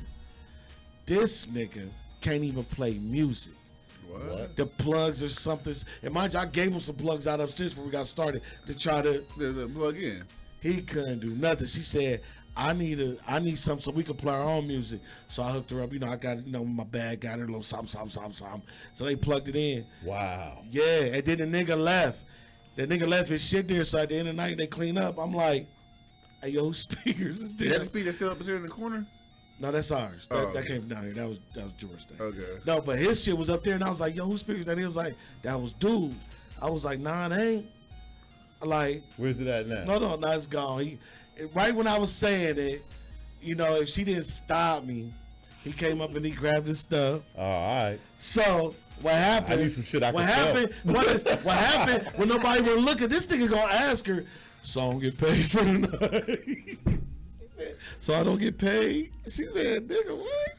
this nigga can't even play music. What? The plugs or something. And mind you, I gave him some plugs out upstairs before we got started to try to plug in. He couldn't do nothing. She said, I need something so we can play our own music. So I hooked her up. I got, my bag, got her a little something. So they plugged it in. Wow. Yeah, and then the nigga left. The nigga left his shit there, so at the end of the night, they clean up. I'm like, hey, yo, whose speakers is there? That speaker still up there in the corner? No, that's ours. That came down here. That was George's thing. Okay. No, but his shit was up there, and I was like, yo, whose speakers that? He was like, that was dude. I was like, nah, it ain't. Like, where's it at now? No, it's gone. Right when I was saying it, if she didn't stop me, he came up and he grabbed his stuff. All right. So what happened? I need some shit I what can happened? sell. What happened when nobody would look at this nigga? Gonna ask her, so I don't get paid for the night. So I don't get paid. She said, "Nigga, what?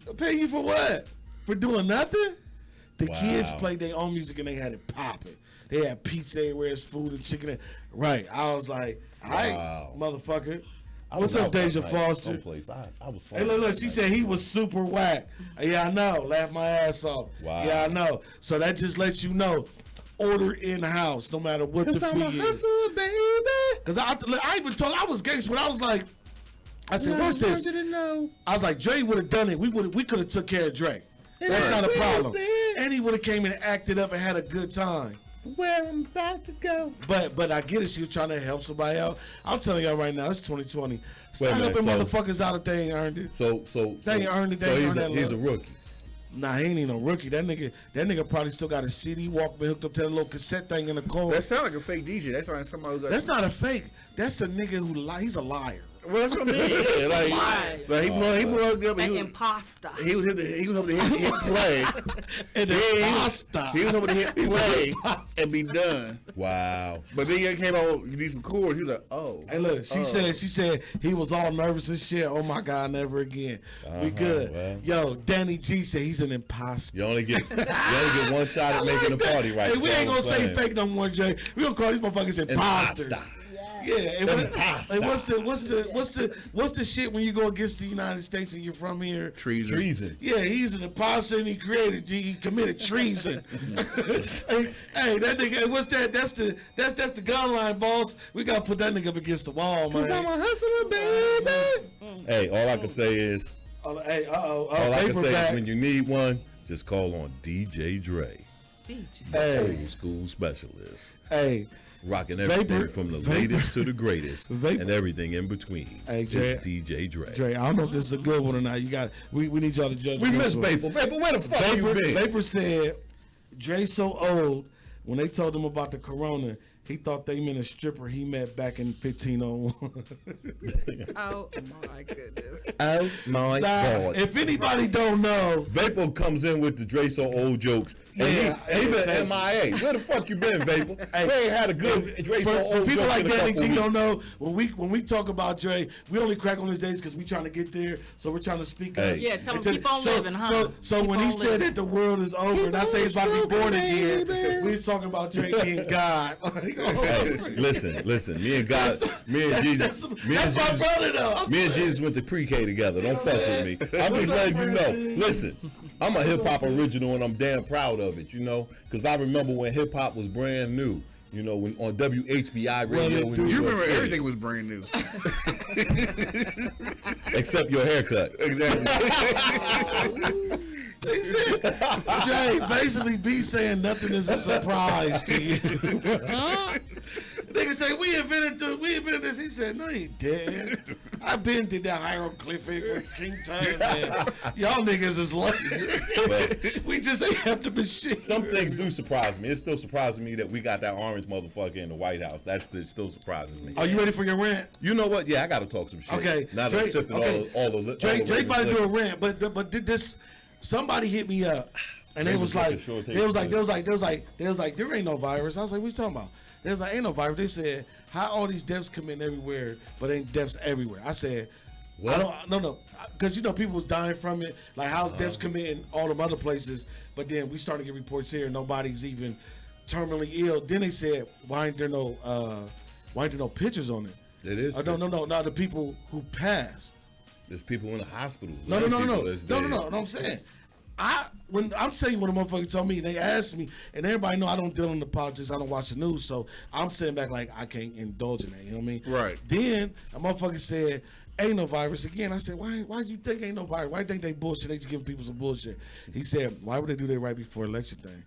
I pay you for what? For doing nothing?" The kids played their own music and they had it popping. They had pizza everywhere, food and chicken. Right. I was like, all right, motherfucker. What's up, Deja Foster? I was Hey, look, she said he was super whack. Yeah, I know. Laugh my ass off. Wow. Yeah, I know. So that just lets you know, order in-house, no matter what the fee is. Hustler, baby. Because I even told, I was gangster, but I was like, I said, watch this. I was like, Dre would have done it. We could have took care of Dre. That's not a problem. And he would have came and acted up and had a good time. Where I'm about to go. But I get it. She was trying to help somebody out. I'm telling y'all right now, it's 2020. Stop minute, helping motherfuckers out if they ain't earned it. So they ain't earned it. They ain't earned that he's a love. rookie. Nah, he ain't even no rookie. That nigga probably still got a CD Walkman hooked up to that little cassette thing in the corner. That sound like a fake DJ. That sound like somebody who got. That's not a fake. That's a nigga who he's a liar. Well, that's what I mean. Like he plugged up. An imposter. He was hoping to hit play. An imposter. He was hoping to hit play and be done. Wow. But then he came out. You need some chords. He was like, oh. Hey, look. She said he was all nervous and shit. Oh my God, never again. We good. Well. Yo, Danny G said he's an imposter. You only get one shot at making a party, right? Hey, we ain't gonna say fake no more, Jay. We gonna call these motherfuckers imposters. Yeah, and what's the shit when you go against the United States and you're from here? Treason. Yeah, he's an imposter and he committed treason. hey, that nigga, what's that? That's the gun line, boss. We gotta put that nigga up against the wall, man. 'Cause I'm a hustler, baby. Hey, all I can say is, all I can say is when you need one, just call on DJ Dre. Hey. Old school specialist. Hey. Rocking everything from the latest to the greatest and everything in between. Hey, Dre, it's DJ Dre. Dre, I don't know if this is a good one or not. We need y'all to judge. We miss Vapor. Vapor, where the fuck you been? Vapor said, Dre so old, when they told him about the corona, he thought they meant a stripper he met back in 1501. Oh my goodness. Oh my God. If anybody don't know, Vapor comes in with the Dre so old jokes. And he been MIA. Where the fuck you been, Vapor? Hey, they ain't had a good Dre so old people joke like in a Danny couple G don't weeks. know, when we talk about Dre, we only crack on his age because we trying to get there. So we're trying to speak us. Yeah, tell him keep on living, huh? So when he said that the world is over, and I say he's about to be born again, we talking about Dre being God. Hey, listen. Me and Jesus. That's my brother, though. Me and Jesus went to pre-K together. Don't fuck with me. I'm just letting you know. Listen, I'm a hip hop original and I'm damn proud of it. Because I remember when hip hop was brand new. When on WHBI radio. You remember everything was brand new. Except your haircut. Exactly. Jay, basically be saying nothing is a surprise to you. Nigga say we invented this. He said, no, he didn't. I been did that hieroglyphic with King Tut, man. Y'all niggas is late. We just ain't have to be shit. Some things do surprise me. It still surprises me that we got that orange motherfucker in the White House. That still surprises me. Are you ready for your rant? You know what? Yeah, I got to talk some shit. Okay. Now that I'm sipping all the Drake about to do a rant, but did this? Somebody hit me up, and they was like, there ain't no virus. I was like, what you talking about? They was like, ain't no virus. They said, how all these deaths committing everywhere, but ain't deaths everywhere? I said, what? No, because people was dying from it. Like how's deaths committing all them other places, but then we started to get reports here, nobody's even terminally ill. Then they said, why ain't there no pictures on it? It is. No, the people who passed. There's people in the hospitals. No. I'm saying, when I'm telling you what a motherfucker told me, they asked me, and everybody know I don't deal in the politics, I don't watch the news, so I'm sitting back like I can't indulge in that. You know what I mean? Right. Then a motherfucker said, "Ain't no virus." Again, I said, "Why do you think ain't no virus? Why you think they bullshit? They just giving people some bullshit." He said, "Why would they do that right before election thing?"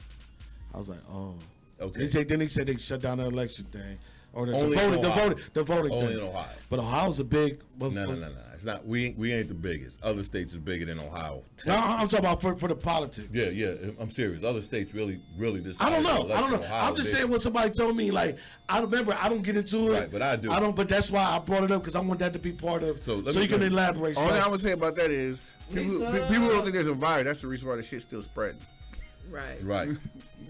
I was like, "Oh." Okay. Then he said they shut down the election thing. Or the Only in Ohio. voting Only thing. in Ohio. But Ohio's a big. No. It's not. We ain't the biggest. Other states is bigger than Ohio. No, I'm talking about for the politics. Yeah. I'm serious. Other states really just. I don't know. I'm just saying what somebody told me. Like I remember, I don't get into it. Right, but I do. I don't. But that's why I brought it up because I want that to be part of. So you can elaborate. All I would say about that is people don't think there's a virus. That's the reason why the shit's still spreading. Right. Right. You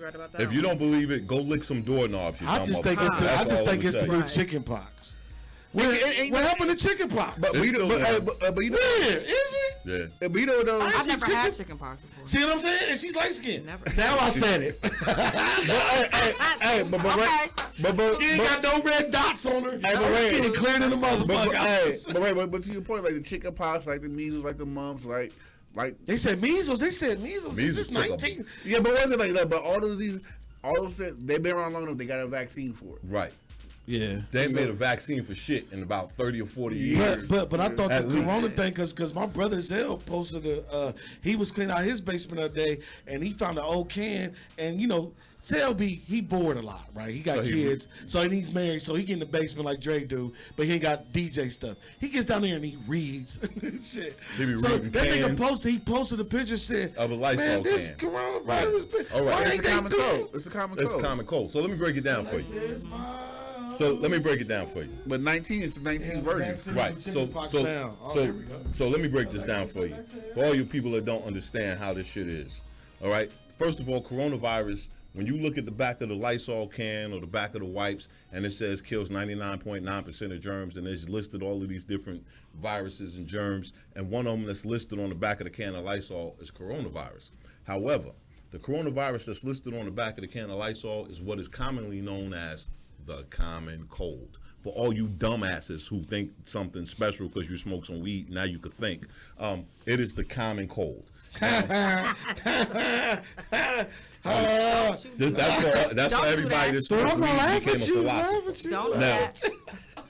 right about that. If you don't believe it, go lick some doorknobs. I just think it's the new chicken pox. What happened to chicken pox? But you know, where is it? Yeah. But you know though, I've never had chicken pox before. See what I'm saying? And she's light skinned. Never. Now I said it. She ain't got no red dots on her. Skin clear than the motherfucker. But to your point, like the chicken pox, like the measles, like the mumps, like they said measles. Measles 19. Yeah, but wasn't like that. But all those they've been around long enough. They got a vaccine for it. Right. Yeah. They made a vaccine for shit in about 30 or 40 years. But I thought the corona thing, because my brother Zell posted he was cleaning out his basement the other day and he found an old can, and you know, Zell he bored a lot, right? He got kids, so he's married, so he get in the basement like Dre do, but he ain't got DJ stuff. He gets down there and he reads shit. He be so reading that cans. nigga he posted a picture, said of a Lysol man, this can. coronavirus, all right. It's a common cold. It's a common cold. So let me break it down for you. So let me break it down for you. But 19 is the 19th version. Right. So let me break this down for you. For all you people that don't understand how this shit is. All right. First of all, coronavirus, when you look at the back of the Lysol can or the back of the wipes and it says kills 99.9% of germs, and it's listed all of these different viruses and germs, and one of them that's listed on the back of the can of Lysol is coronavirus. However, the coronavirus that's listed on the back of the can of Lysol is what is commonly known as the common cold. For all you dumbasses who think something special because you smoke some weed, now you could think. It is the common cold. That's for everybody that smokes weed became a philosopher. Now,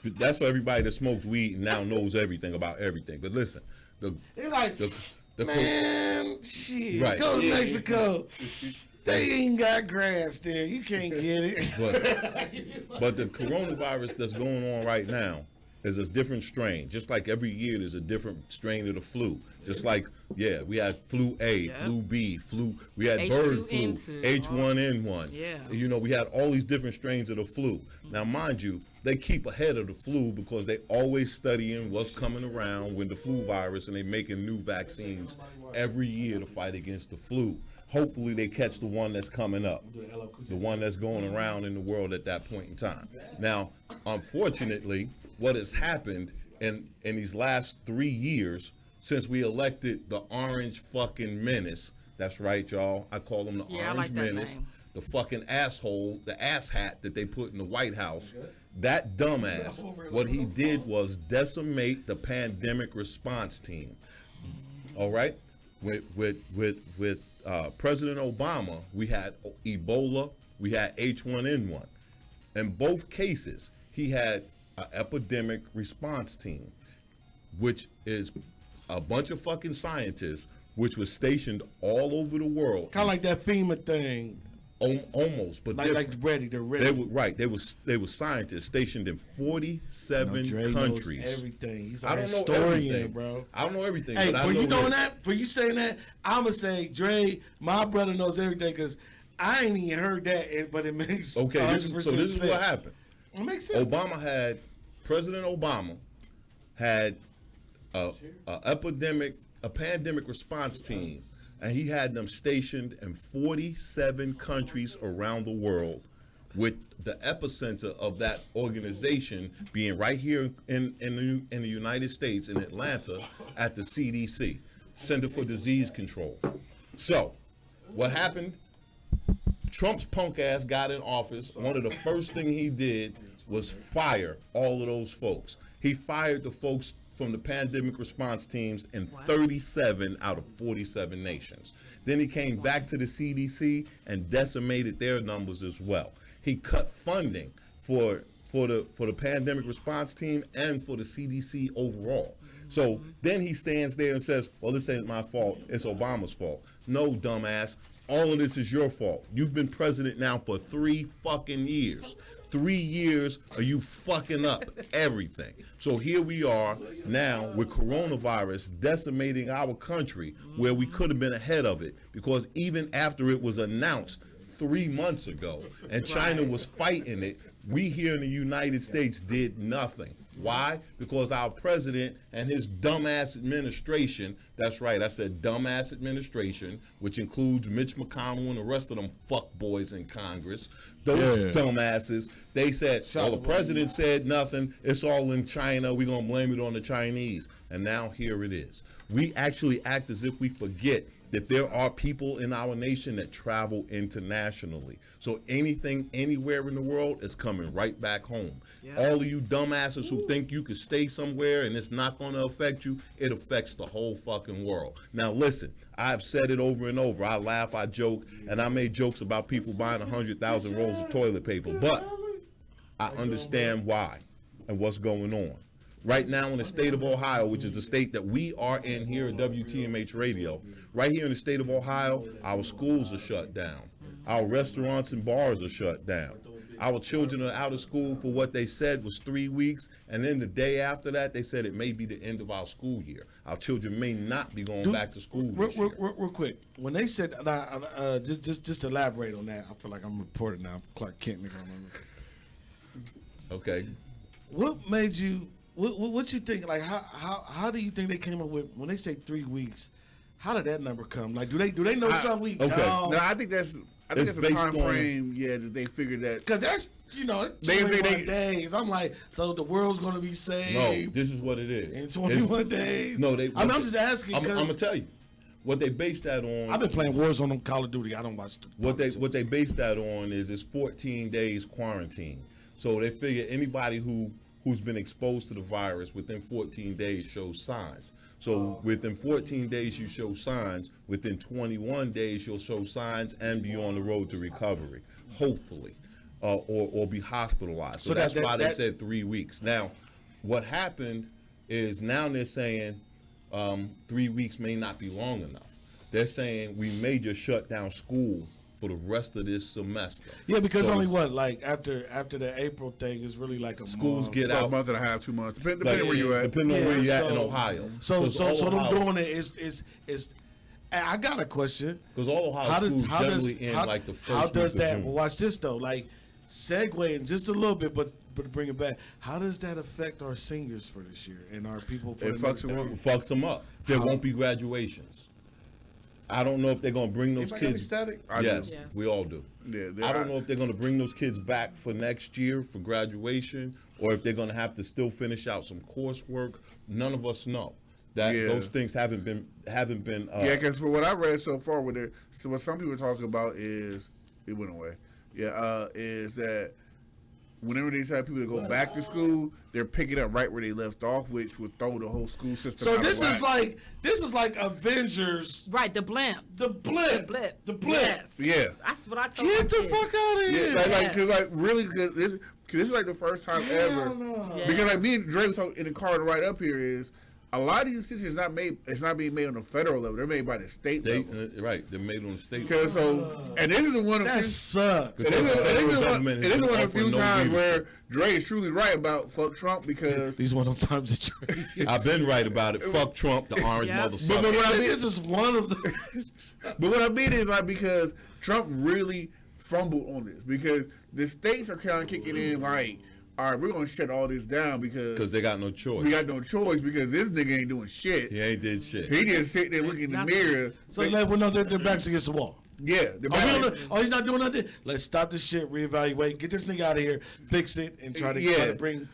that's for everybody that smokes weed and now knows everything about everything. But listen, shit, right. Go to Mexico. They ain't got grass there. You can't get it. But the coronavirus that's going on right now is a different strain. Just like every year there's a different strain of the flu. Just like, we had flu A, flu B, we had bird flu, H1N1. Yeah. You know, we had all these different strains of the flu. Now, mind you, they keep ahead of the flu because they always studying what's coming around with the flu virus, and they making new vaccines every year to fight against the flu. Hopefully they catch the one that's coming up, the one that's going around in the world at that point in time. Now, unfortunately, what has happened in these last 3 years since we elected the orange fucking menace, that's right, y'all, I call him the orange menace, the fucking asshole, the asshat that they put in the White House, that dumbass, what he did was decimate the pandemic response team, all right? With President Obama, we had Ebola, we had H1N1. In both cases, he had an epidemic response team, which is a bunch of fucking scientists, which was stationed all over the world. Kind of like that FEMA thing. Almost, but they're ready. They were scientists stationed in 47 countries. Knows everything. He's a I don't historian, know everything, bro. I don't know everything. Hey, but for you know doing that, for you saying that, I'ma say Dre, my brother knows everything because I ain't even heard that, but it makes okay. This is what happened. It makes sense. President Obama had a pandemic response team. And he had them stationed in 47 countries around the world, with the epicenter of that organization being right here in the United States, in Atlanta, at the CDC, Center for Disease Control. So, what happened? Trump's punk ass got in office. One of the first thing he did was fire all of those folks. He fired the folks from the pandemic response teams in 37 out of 47 nations. Then he came back to the CDC and decimated their numbers as well. He cut funding for the pandemic response team and for the CDC overall. So then he stands there and says, well, this ain't my fault, it's Obama's fault. No, dumbass, all of this is your fault. You've been president now for 3 fucking years. 3 years of you fucking up everything. So here we are now with coronavirus decimating our country where we could have been ahead of it, because even after it was announced 3 months ago and China was fighting it, we here in the United States did nothing. Why? Because our president and his dumbass administration, that's right, I said dumbass administration, which includes Mitch McConnell and the rest of them fuckboys in Congress, those dumbasses, they said, well, the president said nothing, it's all in China, we're going to blame it on the Chinese. And now here it is. We actually act as if we forget that there are people in our nation that travel internationally. So anything, anywhere in the world is coming right back home. All of you dumbasses who think you could stay somewhere and it's not going to affect you, it affects the whole fucking world. Now listen, I've said it over and over. I laugh, I joke, and I made jokes about people buying 100,000 rolls of toilet paper. But I understand why and what's going on. Right now in the state of Ohio, which is the state that we are in here at WTMH Radio, right here in the state of Ohio, our schools are shut down. Our restaurants and bars are shut down. Our children are out of school for what they said was 3 weeks, and then the day after that, they said it may be the end of our school year. Our children may not be going back to school this year. Real quick, when they said, just elaborate on that. I feel like I'm reporting now. Clark Kent, nigga. Okay. What made you? What you think? Like, how do you think they came up with when they say 3 weeks? How did that number come? Like, do they know some week? Okay. No, I think that's a time frame. Yeah, that they figured that because that's 21 days. I'm like, so the world's gonna be saved. No, this is what it is. In 21 days. No, I'm just asking. I'm gonna tell you what they based that on. I've been playing Warzone on Call of Duty. I don't watch what they based that on is it's 14 days quarantine. So they figure anybody who's been exposed to the virus within 14 days shows signs. So within 14 days you show signs, within 21 days you'll show signs and be on the road to recovery, hopefully, or be hospitalized. So that's why they said 3 weeks. Now, what happened is now they're saying 3 weeks may not be long enough. They're saying we may just shut down school for the rest of this semester. Yeah, because only what, like after the April thing is really like a schools get out a month and a half, 2 months, depending where you at. Depending on where you at in Ohio. So them doing it is. I got a question. Because all Ohio schools generally end like the first. How does week of that? June. Well, watch this though. Like segueing just a little bit, but bring it back. How does that affect our seniors for this year and our people? For it fucks them up. There won't be graduations. I don't know if they're going to bring those kids. Yes, we all do. Yeah, I don't know if they're going to bring those kids back for next year for graduation, or if they're going to have to still finish out some coursework. None of us know. Those things haven't been. Because for what I read so far, what some people talk about is it went away. Is that whenever they have people that go back to school, they're picking up right where they left off, which would throw the whole school system. So this is like Avengers, right? The blimp. Yes. Yeah, that's what I told. Get the fuck out of here! This is like the first time ever. Because like me and Dre was talking in the car right up here is. A lot of these decisions it's not being made on the federal level. They're made by the state level. Right, they're made on the state level. And this is one of that sucks. It is one of the few times where Dre is truly right about fuck Trump because these one of the times that Dre. I've been right about it. Fuck Trump, the orange motherfucker. But what I mean, this is one of the. But what I mean is like because Trump really fumbled on this because the states are kind of kicking in like. All right, we're going to shut all this down because they got no choice. We got no choice because this nigga ain't doing shit. He ain't did shit. He just sitting there looking in the mirror. So their backs against the wall. Yeah. He's not doing nothing. Let's stop this shit, reevaluate, get this nigga out of here, fix it, and try to bring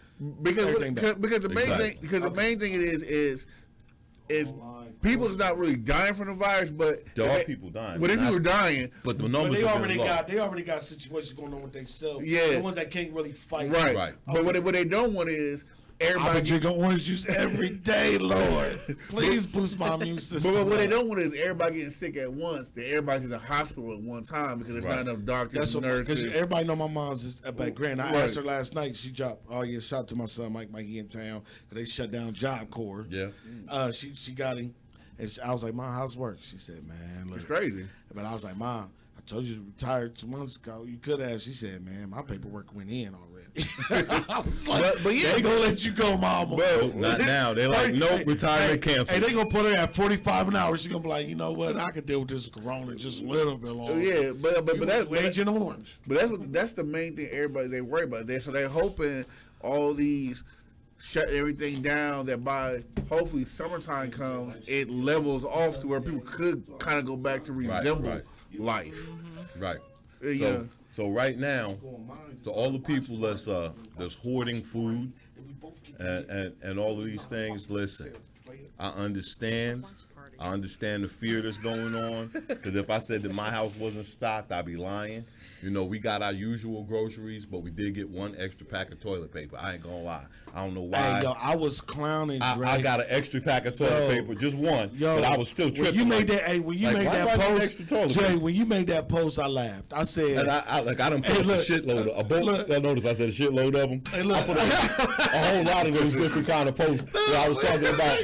everything back. Because the main thing it is people is not really dying from the virus, but there are people dying. But if you were dying, but the numbers they already got situations going on with themselves. Yeah, the ones that can't really fight. Right. But what they don't want is I've been drinking orange juice every day, Lord. Please boost my immune system. But what they don't want is everybody getting sick at once. That everybody's in the hospital at one time because there's not enough doctors and nurses. Because everybody know my mom's at back grand. I asked her last night. She dropped. Oh yeah, shout out to my son Mike. He in town because they shut down Job Corps. Yeah. She got him, and I was like, Mom, how's work? She said, Man, look. It's crazy. But I was like, Mom, I told you to retire 2 months ago. You could have. She said, Man, my paperwork went in already. I was like, but yeah, they gonna let you go, Mama. Well, not now. They're like, nope, retirement canceled. Hey, they gonna put her at 45 an hour. She gonna be like, you know what? I could deal with this corona just a little bit longer. Yeah, but that's Agent Orange. But that's the main thing everybody they worry about. So they're hoping all these shut everything down. That by hopefully summertime comes, it levels off to where people could kind of go back to resemble life. Right. Yeah. So right now, to all the people that's hoarding food and all of these things, listen, I understand the fear that's going on. Because if I said that my house wasn't stocked, I'd be lying. You know, we got our usual groceries, but we did get one extra pack of toilet paper. I ain't gonna lie. I don't know why. Hey, yo, I was clowning. I got an extra pack of toilet paper, just one. but I was still tripping. When you made that post, Jay, when you made that post, I laughed. I said, and I done put a shitload of a boat. Notice I said a shitload of them. Hey, look, I put a whole lot of those different kind of posts. Where I was talking about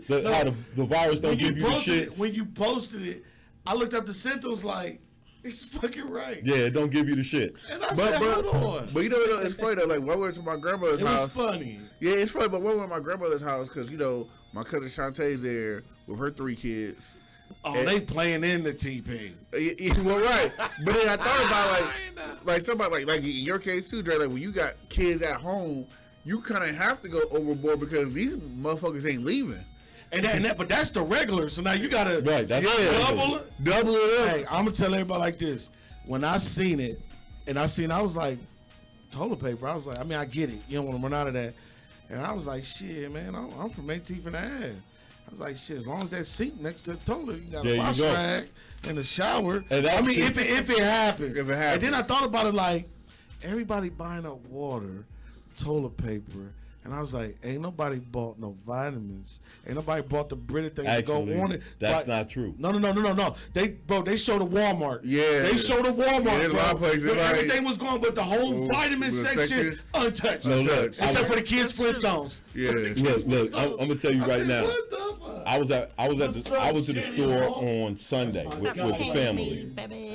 how the virus don't give you the shits. When you posted it, I looked up the symptoms like. It's fucking right. Yeah, it don't give you the shits. And I said, hold on. But you know, it's funny though. Like, when I went to my grandmother's house. It was funny. Yeah, it's funny. But when I went to my grandmother's house, because, you know, my cousin Shantae's there with her 3 kids. Oh, and they playing in the TP. Well, right. But then I thought about, like somebody, like in your case too, Dre, like when you got kids at home, you kind of have to go overboard because these motherfuckers ain't leaving. But that's the regular. So now you gotta double it up. Hey, I'm gonna tell everybody like this. When I seen it, I was like, toilet paper. I was like, I mean, I get it. You don't want to run out of that. And I was like, shit, man, I'm from 18th and a half. I was like, shit, as long as that sink next to the toilet, you got a wash rag and a shower. And I mean, if it happens. If it happens. And then I thought about it like, everybody buying up water, toilet paper. And I was like, ain't nobody bought no vitamins. Ain't nobody bought the Brita thing to go on it. That's not true. No. They showed a Walmart. Yeah. They showed a Walmart, a lot of places, everything was gone, but the whole vitamin section untouched. Except for the kids' Flintstones. Yeah. Look, I'm gonna tell you right now. I was to the store on Sunday with the family,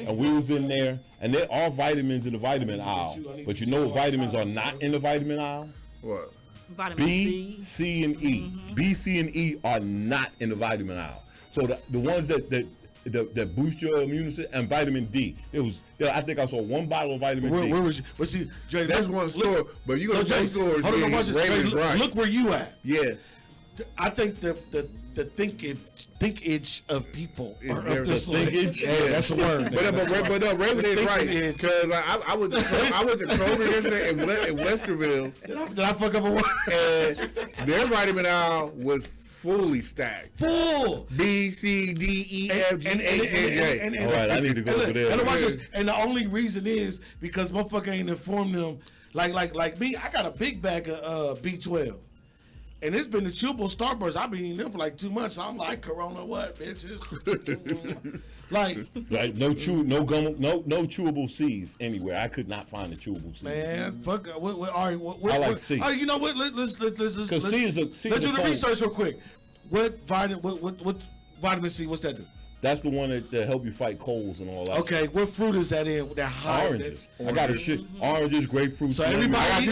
and we was in there, and there are vitamins in the vitamin aisle. But you know what vitamins are not in the vitamin aisle? What? Vitamin B, C, and E. B, C, and E are not in the vitamin aisle. So the ones that boost your immune system and vitamin D. I think I saw one bottle of vitamin D. Where was you? But see, Jay, that's one store. But you go to those stores. Look where you at. Yeah. I think the thinkage of people is are up this way. Thinkage? Yeah, that's the word. But no, Raven is right because I went to Kroger yesterday in Westerville. Did I fuck up a word? And their vitamin aisle was fully stacked. Full. B, C, D, E, F, G, H, and J. All right, I need to go over there. And watch this. And the only reason is because motherfucker ain't informed them. Like me, I got a big bag of B12. And it's been the chewable Starburst. I've been eating them for like 2 months. So I'm like, Corona, what, bitches? like no chewable C's anywhere. I could not find the chewable C's. Man, fuck. All right, I like C. All right, you know what? Let's do the research real quick. What vitamin C? What's that do? That's the one that help you fight colds and all that. Okay, what fruit is that in? That oranges. I got a shit. Oranges, grapefruit. So everybody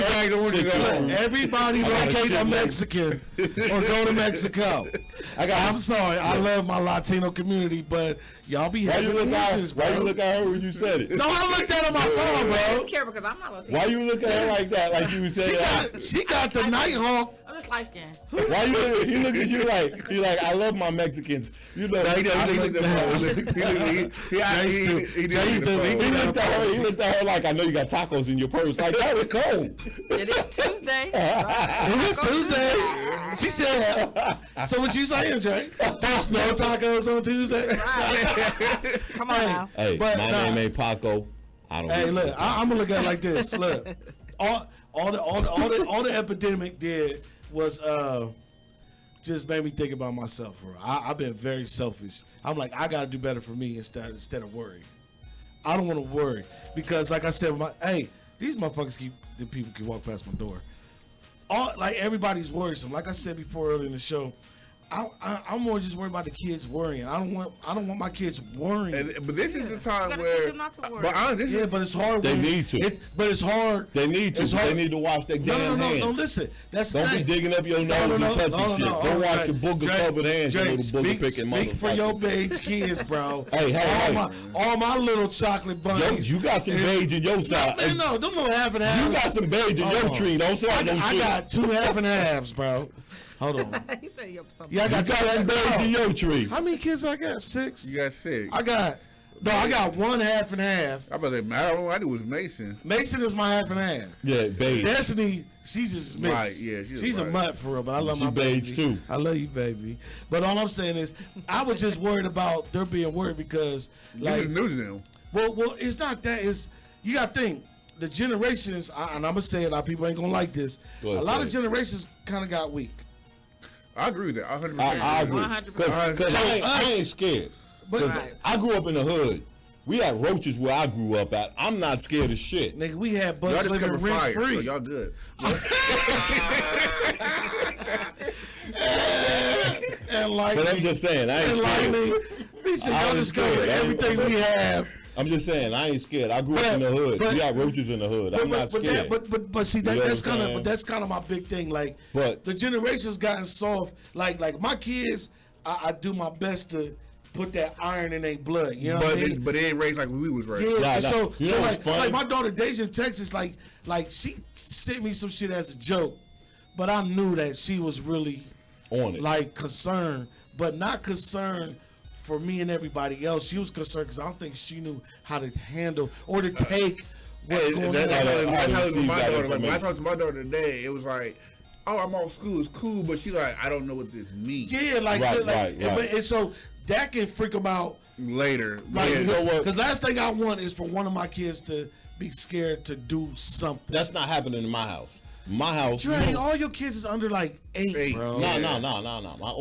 locate a Mexican or go to Mexico. I'm sorry, I love my Latino community, but y'all be having oranges, bro. Why you look at her when you said it? No, I looked at her on my phone, bro. I care because I'm not Latino. Why you look at her like that? Like you said she got the Nighthawk. I'm just light skinned. Why he look at you like I love my Mexicans. You know, he looked at her like I know you got tacos in your purse. Like that was cold. It is Tuesday. It is Tuesday. She said. So what you saying, Jay? There's no tacos on Tuesday. Come on now. Hey, my name ain't Paco. I don't. Hey, look, I'm gonna look at it like this. Look, all the epidemic did was just made me think about myself. I've been very selfish. I'm like, I gotta do better for me instead of worry. I don't want to worry because, like I said, these motherfuckers the people can walk past my door. Like everybody's worrisome. Like I said before earlier in the show, I'm more just worried about the kids worrying. I don't want my kids worrying. But this is the time You gotta where. teach them not to worry. But it's hard. They need to. But it's hard. They need to. It's hard. They need to wash their damn hands. No, listen. That's the Don't be thing. digging up your nose and touching shit. Don't wash your booger covered hands, you little booger picking motherfucker. Speak for your beige kids, bro. Hey. All my little chocolate bunnies. You got some beige in your side. No, don't know half and half. You got some beige in your tree. Don't say no shit. I got 2 half and halves, bro. Hold on. He said something. Yeah, I got that beige in your tree. How many kids I got? 6. You got 6. I got 1 half and half. I about to say, all I knew was Mason. Mason is my half and half. Yeah, beige. Destiny, she's just mixed. Right, yeah, she's a mutt for real, but I love my beige baby too. I love you, baby. But all I'm saying is, I was just worried about their being worried because, like, this is new to them. Well, it's not that. It's you got to think the generations, and I'm gonna say it. A lot of people ain't gonna like this. A lot of generations kind of got weak. I agree with that. 100%. I agree. 100%. Because I ain't scared. Because I grew up in the hood. We had roaches where I grew up at. I'm not scared of shit. Nigga, we had bugs Y'all just living cover rent fire, free. so y'all good. And like, But I'm just saying, I ain't scared. He said, y'all discovered everything we have. I'm just saying, I ain't scared. I grew up in the hood. We got roaches in the hood. I'm not scared. But see, that's kind of my big thing. Like, the generation's gotten soft. Like my kids, I do my best to put that iron in their blood. You know what I mean? But they ain't raised like we was raised. Yeah. So like my daughter Deja in Texas, like she sent me some shit as a joke, but I knew that she was really on it, like concerned, but not concerned for me and everybody else. She was concerned because I don't think she knew how to handle or to take what's going on. When I talked to my daughter today, it was like, oh, I'm off school. It's cool, but she like, I don't know what this means. Yeah, right. And so that can freak them out later. Because last thing I want is for one of my kids to be scared to do something. That's not happening in my house. My house. Dre, all your kids is under like 8, bro. No. My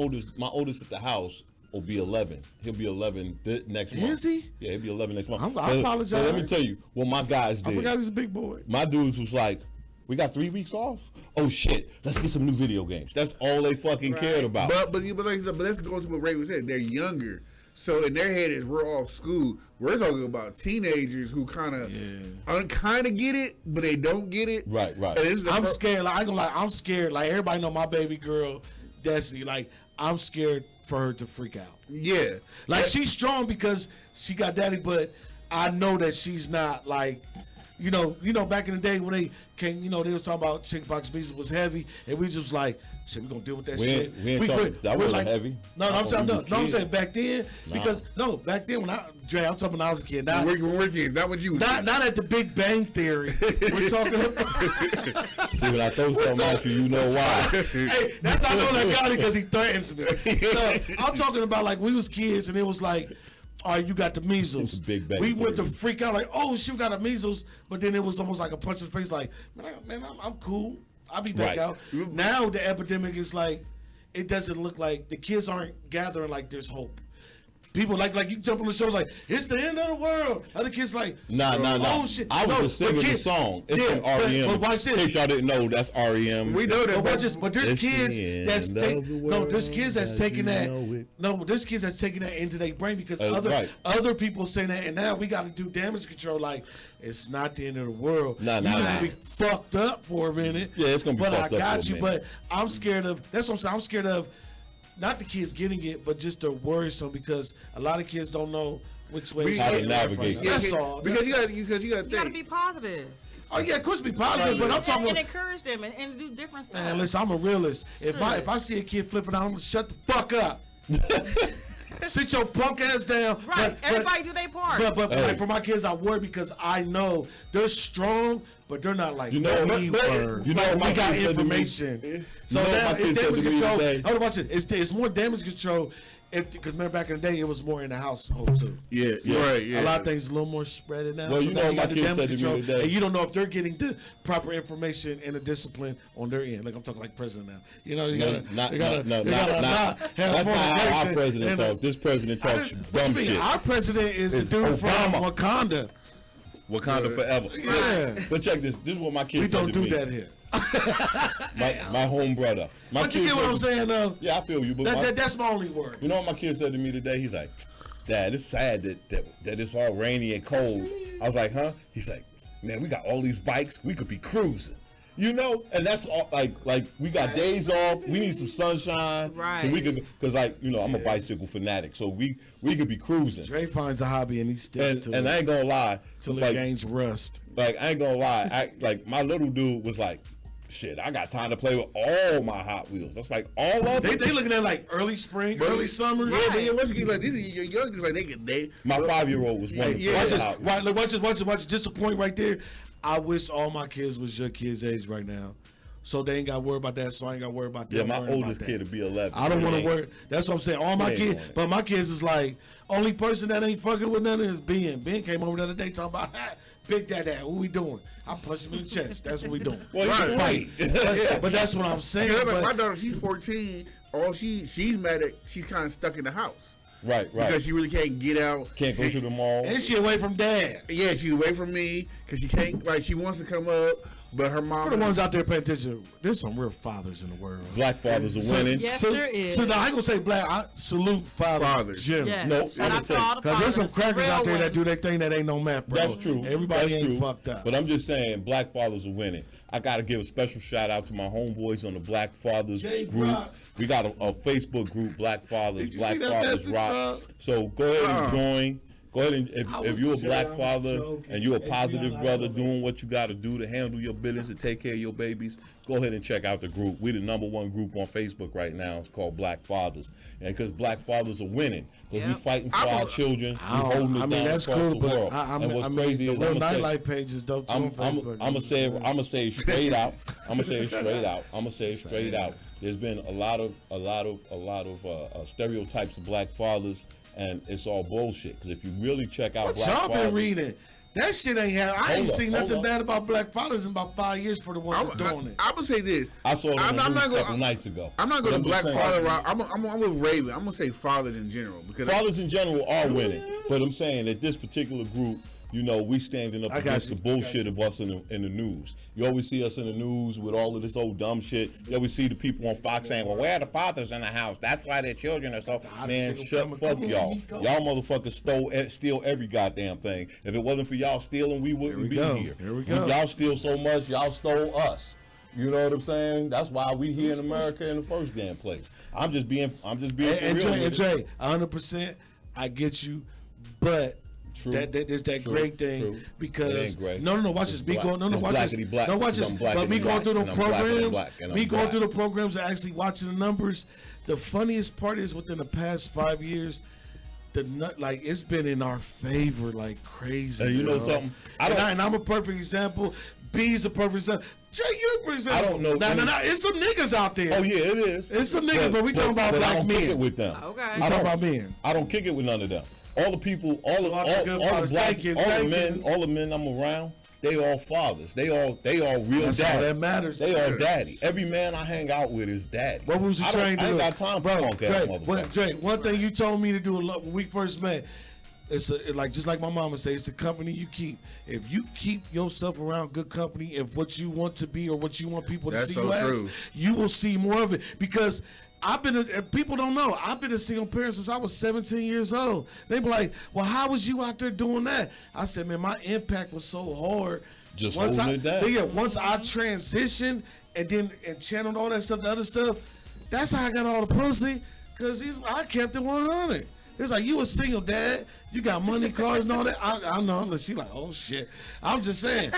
oldest at the house will be 11. He'll be 11 next month. Is he? Yeah, he'll be 11 next month. I apologize. So let me tell you what my guys did. I forgot he's a big boy. My dudes was like, we got 3 weeks off? Oh shit, let's get some new video games. That's all they fucking cared about. But let's go to what Raven said. They're younger. So in their head is we're off school. We're talking about teenagers who kind of get it, but they don't get it. Right. I'm scared. Like, I ain't gonna lie, I'm scared. Like, everybody know my baby girl, Destiny. Like, I'm scared for her to freak out. Yeah. Like, she's strong because she got daddy, but I know that she's not like, you know, back in the day when they came, they was talking about chickenpox, measles was heavy, and we just like, shit, we gonna deal with that shit. That wasn't like, heavy. I'm saying back then, because back then when I'm talking when I was a kid. Not you. Not at the Big Bang Theory. We're talking about. See, when I throw something at you know why. Hey, that's how I know that got it because he threatens me. I'm talking about like we was kids and it was like, all right, you got the measles. We went to freak out like, oh, she got the measles, but then it was almost like a punch in the face. Like, man, I'm cool. I'll be back out. Now the epidemic is like, it doesn't look like the kids aren't gathering like there's hope. People like you jump on the show like it's the end of the world. Other kids like oh shit. I was just singing the song. It's from REM. But watch this. In case y'all didn't know, that's REM. We know that. But watch this. But there's kids that's there's kids that's taking that. There's kids that's taking that into their brain because other people say that, and now we got to do damage control. Like it's not the end of the world. You're gonna be fucked up for a minute. Yeah, it's gonna be fucked up. But I got you. But I'm scared of. That's what I'm saying. I'm scared of. Not the kids getting it, but just they're worrisome because a lot of kids don't know which way to navigate. That's all. Because you got You gotta be positive. Oh yeah, of course be positive, but I'm talking and encourage them and do different stuff. Man, listen, I'm a realist. If I see a kid flipping out, I'm gonna shut the fuck up. Sit your punk ass down. Right, everybody do their part. But like for my kids, I worry because I know they're strong, but they're not like we got information. So You know now my it's kid said damage to me control. today? Hold on, watch it. It's more damage control. Because remember back in the day, it was more in the household too. Yeah, right. Yeah, a lot of things a little more spread out now. Well, so you now know you my got the kid damage said to me control, today. and you don't know if they're getting the proper information and the discipline on their end. Like I'm talking like president now. You know, you gotta Not have that's not how our motivation president and, talks. This president talks what dumb you mean? shit. Our president is the It's dude from Obama. Wakanda. Wakanda forever. Yeah. But check this. This is what my kid We said don't to do me. that here. My home brother. My But you kid get what said I'm to- saying, though? Yeah, I feel you. But That's my only word. you know what my kid said to me today? He's like, Dad, it's sad that it's all rainy and cold. I was like, huh? He's like, man, we got all these bikes. We could be cruising. You know, and that's all, like we got days off. We need some sunshine, Right. So we could, because I'm a bicycle fanatic, so we could be cruising. Dre finds a hobby and he sticks to And it I ain't gonna lie, till like, it gains rust. Like I ain't gonna lie, like my little dude was like, shit, I got time to play with all my Hot Wheels. That's like all of them. They looking at like early spring, early summer. Yeah, they once you get like these, your youngsters like they. My 5-year-old was one of the Watch first this. Hot Wheels. Watch this. Just a point right there. I wish all my kids was your kids' age right now. So they ain't got to worry about that. So I ain't got to worry about that. Yeah, my worrying oldest about kid that. will be 11. I don't want to worry. That's what I'm saying. All my He ain't kids, doing it. but my kids is like, only person that ain't fucking with nothing is Ben. Ben came over the other day talking about, Big Dad, what we doing? I punched him in the chest. That's what we doing. Well, he's Fight. right. But that's what I'm saying. Like But my daughter, she's 14. All she's mad at. She's kind of stuck in the house. Right. Because she really can't get out. Can't go to the mall. And she away from dad. Yeah, she's away from me because she can't. Like she wants to come up, but her mom. For the ones out there paying attention, there's some real fathers in the world. Black fathers are winning. Yes, there is. So now I ain't gonna say black. I salute fathers. Jim. Yes. No, Shout out to all the Because there's some fathers, the crackers real out there that do ones. their thing that ain't no math, bro. That's true. Everybody That's ain't true. fucked up. But I'm just saying, black fathers are winning. I got to give a special shout out to my homeboys on the Black Fathers Jay group. Rock. We got a Facebook group, Black Fathers, Did you Black see that Fathers message, Rock. bro? So go ahead and join. Go ahead and I if was you're a joking, black I was father joking. and you're a Hey, positive Brianna, I brother love doing what you got to do to handle your business and take care of your babies, go ahead and check out the group. We're the #1 group on Facebook right now. It's called Black Fathers, and because black fathers are winning, because we fighting for our children, we holding it down that's across cool, the but world. and what's crazy the is real I'm gonna say, nightlife page is dope too on Facebook. I'm gonna say it straight out. I'm gonna say it straight out. I'm gonna say it straight out. There's been a lot of stereotypes of black fathers, and it's all bullshit. Because if you really check out What black y'all fathers, been reading? That shit ain't happening. I ain't Hold up, seen hold nothing up. bad about black fathers in about 5 years for the ones that's doing it. I'm gonna say this. I saw it on the I'm news not a couple gonna. nights ago. I'm not But going to just black saying, father route. I'm with Raven. I'm gonna say fathers in general because fathers in general are winning, but I'm saying that this particular group, you know, we standing up I got against you. the bullshit of us in the news. You always see us in the news with all of this old dumb shit. You always see the people on Fox saying, well, where are the fathers in the house? That's why their children are so... Man, fuck y'all. Y'all motherfuckers steal every goddamn thing. If it wasn't for y'all stealing, we wouldn't be here. Here we go. Y'all steal so much, y'all stole us. You know what I'm saying? That's why we here in America in the first damn place. I'm just being for And real. Jay, with it. 100%, I get you, but True. there's that True. great thing True. It because ain't gray. no, watch It's this. Me black. going, no, It's watch this. blackity black, No, watch 'cause this. I'm But me blackity going through black, the and I'm black and I'm programs, black and I'm me going black. through the programs and actually watching the numbers. The funniest part is within the past 5 years, it's been in our favor like crazy. And you know bro. something? And I'm a perfect example. B's a perfect example. Jay, you're a perfect example. I don't know. Nah, it's some niggas out there. Oh yeah, it is. It's some niggas, but we talking about I black don't men. kick it with them. Okay. We talking about men. I don't kick it with none of them. All the people, all the black, all the men I'm around, they all fathers. They all real That's daddy. all that matters. They all daddy. Every man I hang out with is daddy. What was you I trying to do? ain't got time for punk ass motherfuckers. Jay, one thing you told me to do a lot when we first met, it's just like my mama says, it's the company you keep. If you keep yourself around good company, if what you want to be or what you want people to That's see so you as, true. you will see more of it. Because people don't know, I've been a single parent since I was 17 years old. They be like, well, how was you out there doing that? I said, man, my impact was so hard. Just once holding it down. Yeah, once I transitioned and channeled all that stuff, the other stuff, that's how I got all the pussy. Because I kept it 100. It's like, you a single dad, you got money, cars, and all that. I know. She like, oh shit. I'm just saying,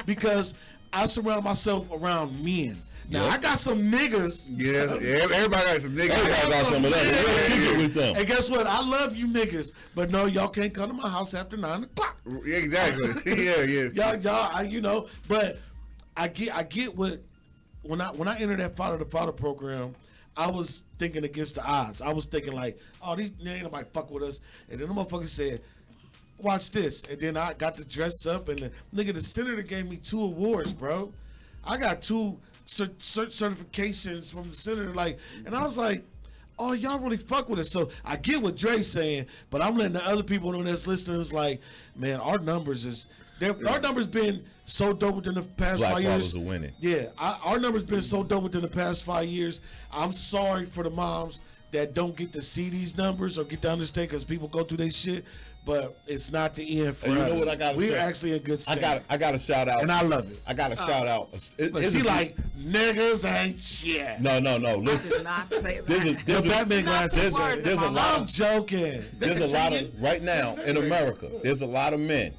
because I surround myself around men. Now I got some niggas. Yeah, everybody got some niggas. Everybody got some of that. You don't kick it with them. And guess what? I love you niggas, but no, y'all can't come to my house after 9 o'clock. Exactly. Yeah. Y'all, but I get what when I entered that Father to Father program, I was thinking against the odds. I was thinking like, oh, these ain't nobody fuck with us. And then the motherfucker said, watch this. And then I got to dress up, and the senator gave me 2 awards, bro. I got 2 certifications from the senator, like, and I was like, oh, y'all really fuck with us. So I get what Dre's saying, but I'm letting the other people know that's listening is like, man, our numbers our numbers been so dope within the past Black 5 years. fathers are winning. Yeah, our numbers been so dope within the past 5 years. I'm sorry for the moms that don't get to see these numbers or get to understand, because people go through their shit, but it's not the end for And us. you know what I got? We're actually in good state. I got to shout out, and I love it. I got to shout out. But she like, niggas ain't shit. No. Listen, I did not say that. The Batman glasses. There's a lot. I'm joking. There's a lot of right now in America. There's a lot of men,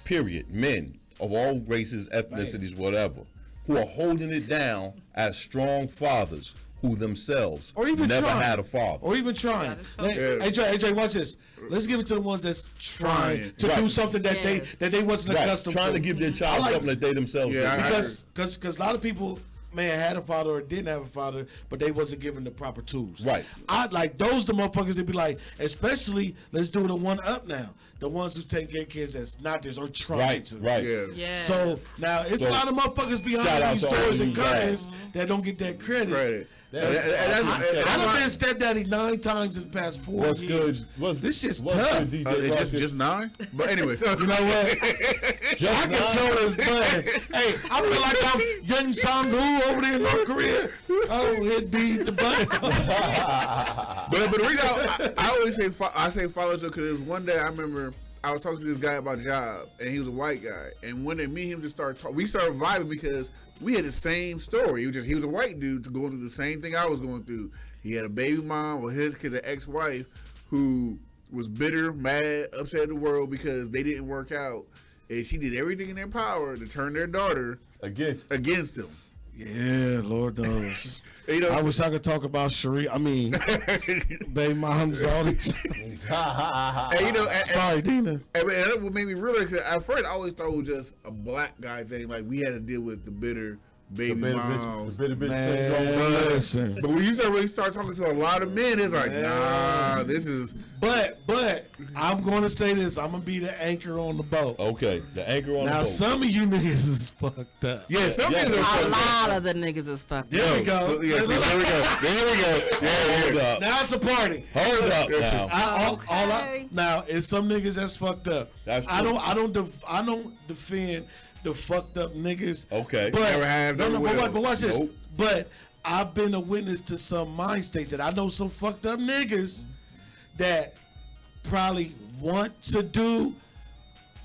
period, men of all races, ethnicities, whatever, who are holding it down as strong fathers who themselves or even never trying. had a father, or even trying. AJ, watch this. Let's give it to the ones that's trying to do something that they wasn't accustomed to. Trying to give their child something that they themselves did. Because a lot of people had a father or didn't have a father, but they wasn't given the proper tools. Right. I like those the motherfuckers that be like, especially let's do the one up now. The ones who take care of kids that's not theirs or trying to. Right. Yeah. So now it's a lot of motherfuckers behind these doors and curtains that don't get that credit. I done been stepdaddy 9 times in the past 4 years. This shit's tough. Just 9? But anyway, so you know what? I control this button. Hey, I feel like I'm young Sang-woo over there in North Korea. Oh, it beat the button. but the reason I always say follow because there was one day I remember I was talking to this guy about a job, and he was a white guy. And when me and him just started talking, we started vibing because we had the same story. He was a white dude going through the same thing I was going through. He had a baby mom with his kid, an ex-wife, who was bitter, mad, upset at the world because they didn't work out. And she did everything in their power to turn their daughter against him. Yeah, Lord knows. I wish I could talk about Sharia. I mean, baby moms all the time. Sorry, Dina. And that what made me realize that at first I always thought it was just a black guy thing. Like we had to deal with the bitter baby moms. The bitter bitch listen. But when you really start talking to a lot of men, it's like, nah, this is. But I'm going to say this. I'm going to be the anchor on the boat. Okay, the anchor on the boat. Now, some of you niggas is fucked up. Yeah, some niggas are fucked up. A lot of the niggas is fucked up. There we go. There we go. Hold up. Now it's a party. Hold up now. Now, it's some niggas that's fucked up. That's true. I don't defend the fucked up niggas. Okay. But, never have, never will. But watch this. Nope. But I've been a witness to some mind states that I know some fucked up niggas that probably want to do,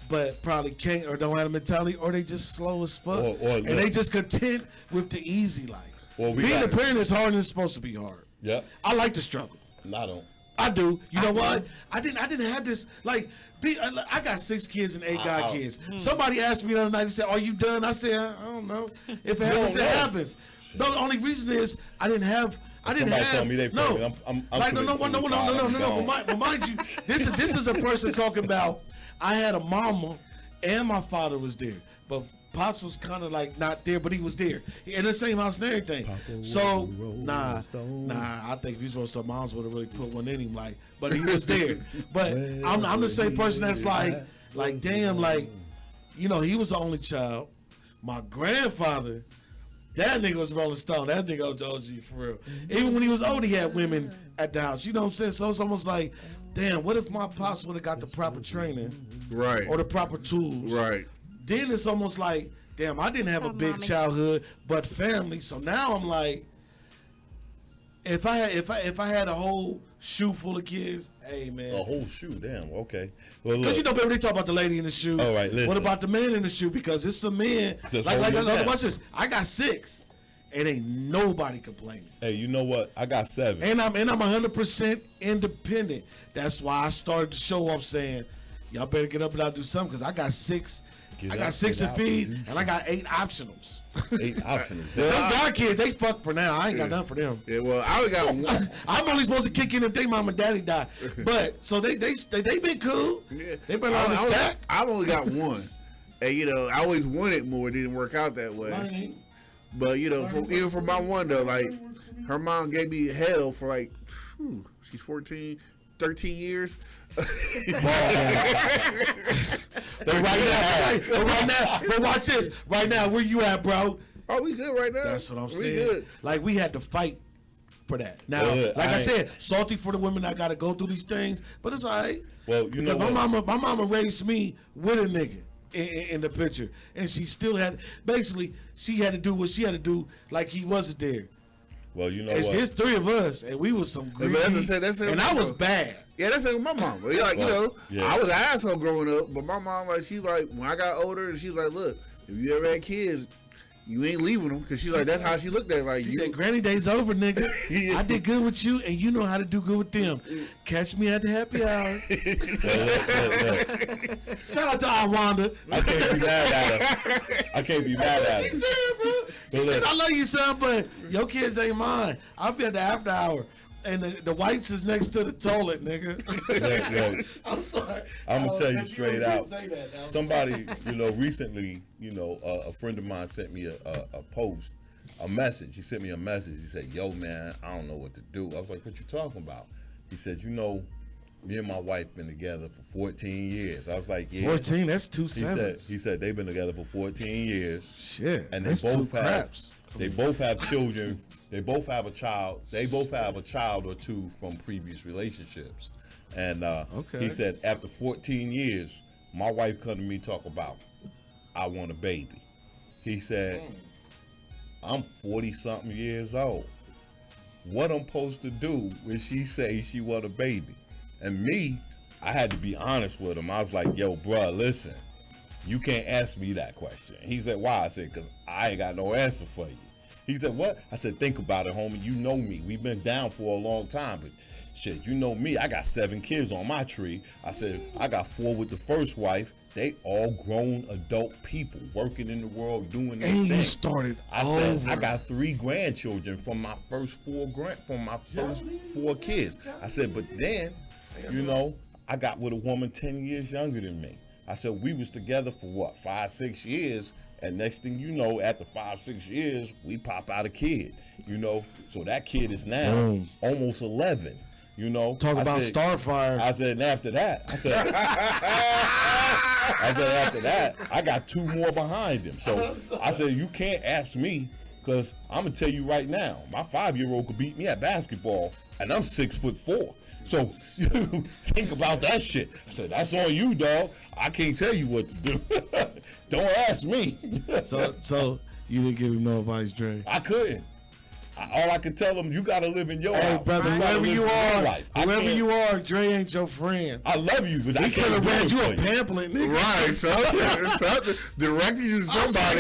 but probably can't or don't have a mentality, or they just slow as fuck, and they just content with the easy life. Being a parent is hard and it's supposed to be hard. Yeah. I like the struggle. I don't. I do. You know what? I didn't have this like. I got 6 kids and 8 kids. Somebody asked me the other night. They said, "Are you done?" I said, "I don't know. If it happens, it happens." No, the only reason is I didn't have. Somebody told me they no. I'm Like no. But mind you, this is a person talking about. I had a mama, and my father was there, but Pops was kind of like not there, but he was there in the same house and everything. So nah, I think if he was some moms would have really put one in him, like, but he was there. But I'm the same person that's like damn, like, you know, he was the only child. My grandfather, that nigga was Rolling Stone. That nigga was OG for real. Even when he was old, he had women at the house. You know what I'm saying? So it's almost like, damn, what if my pops would have got the proper training, right, or the proper tools, right? Then it's almost like, damn, I didn't have a big childhood, but family. So now I'm like, if I had a whole shoe full of kids, hey man, a whole shoe, damn, okay. Well, because you know, baby, they talk about the lady in the shoe. All right, listen. What about the man in the shoe? Because it's some men. Watch this. I got 6, and ain't nobody complaining. Hey, you know what? I got 7, and I'm 100% independent. That's why I started the show off saying, y'all better get up and I'll do something, because I got 6. I got 6 to feed, and I got 8 optionals. 8 optionals. Them God kids, they fuck for now. I ain't got nothing for them. Yeah, well, I only got 1. I'm only supposed to kick in if they mom and daddy die. But so they been cool. Yeah. They been on the stack. I've only got 1, and you know, I always wanted more. It didn't work out that way. Right. But even for my one though, like her mom gave me hell for like, she's 14, 13 years. But watch this. Right now, where you at, bro? Oh, we good right now. That's what I'm saying. Good. Like we had to fight for that. Now, I said, salty for the women that got to go through these things, but it's all right. Well, you know what? My mama raised me with a nigga in the picture, and she still had, basically, she had to do what she had to do like he wasn't there. Well, you know it's what? It's three of us, and we was some greedy, and I was bad. Yeah, that's like my mom. Like, I was an asshole growing up, but my mom, like, she like, when I got older, she's like, look, if you ever had kids, you ain't leaving them, because she's like, that's how she looked at it. Like, she said, granny days over, nigga. I did good with you, and you know how to do good with them. Catch me at the happy hour. Shout out to Awanda. I can't be mad at her. I can't be mad at her. She said, bro. She said, I love you, son, but your kids ain't mine. I'll be at the after hour. And the wipes is next to the toilet, nigga. Look, I'm sorry. I'm gonna tell you straight out. That, somebody, recently, a friend of mine sent me a post, a message. He sent me a message. He said, "Yo, man, I don't know what to do." I was like, "What you talking about?" He said, me and my wife been together for 14 years. I was like, yeah. 14? That's 2 sevens. He said they've been together for 14 years. Shit. And that's they both two craps. They both have children. They both have a child. They both have a child or two from previous relationships. And he said after 14 years, my wife come to me talk about, I want a baby. He said, I'm 40-something years old. What I'm supposed to do when she say she want a baby? And me, I had to be honest with him. I was like, yo, bruh, listen, you can't ask me that question. He said, why? I said, because I ain't got no answer for you. He said, what? I said, think about it, homie. You know me. We've been down for a long time, but shit, you know me. I got 7 kids on my tree. I said, I got 4 with the first wife. They all grown adult people working in the world doing their thing. And you started I said, I got 3 grandchildren from my first 4 kids. I said, but then, I got with a woman 10 years younger than me. I said, we was together for what, 5-6 years. And next thing you know, after 5-6 years, we pop out a kid, So that kid is now almost 11, Talk about Starfire. I said, and after that, after that, I got 2 more behind him. So I said, you can't ask me, because I'm going to tell you right now, my 5-year-old could beat me at basketball, and I'm 6'4". So you think about that shit. I said, that's on you, dog. I can't tell you what to do. Don't ask me. So you didn't give him no advice, Dre? I couldn't. All I could tell him, you got to live in your hey, house. brother, whoever you are, Dre ain't your friend. I love you, but I could have read you a pamphlet, nigga. Right, something directed you to somebody.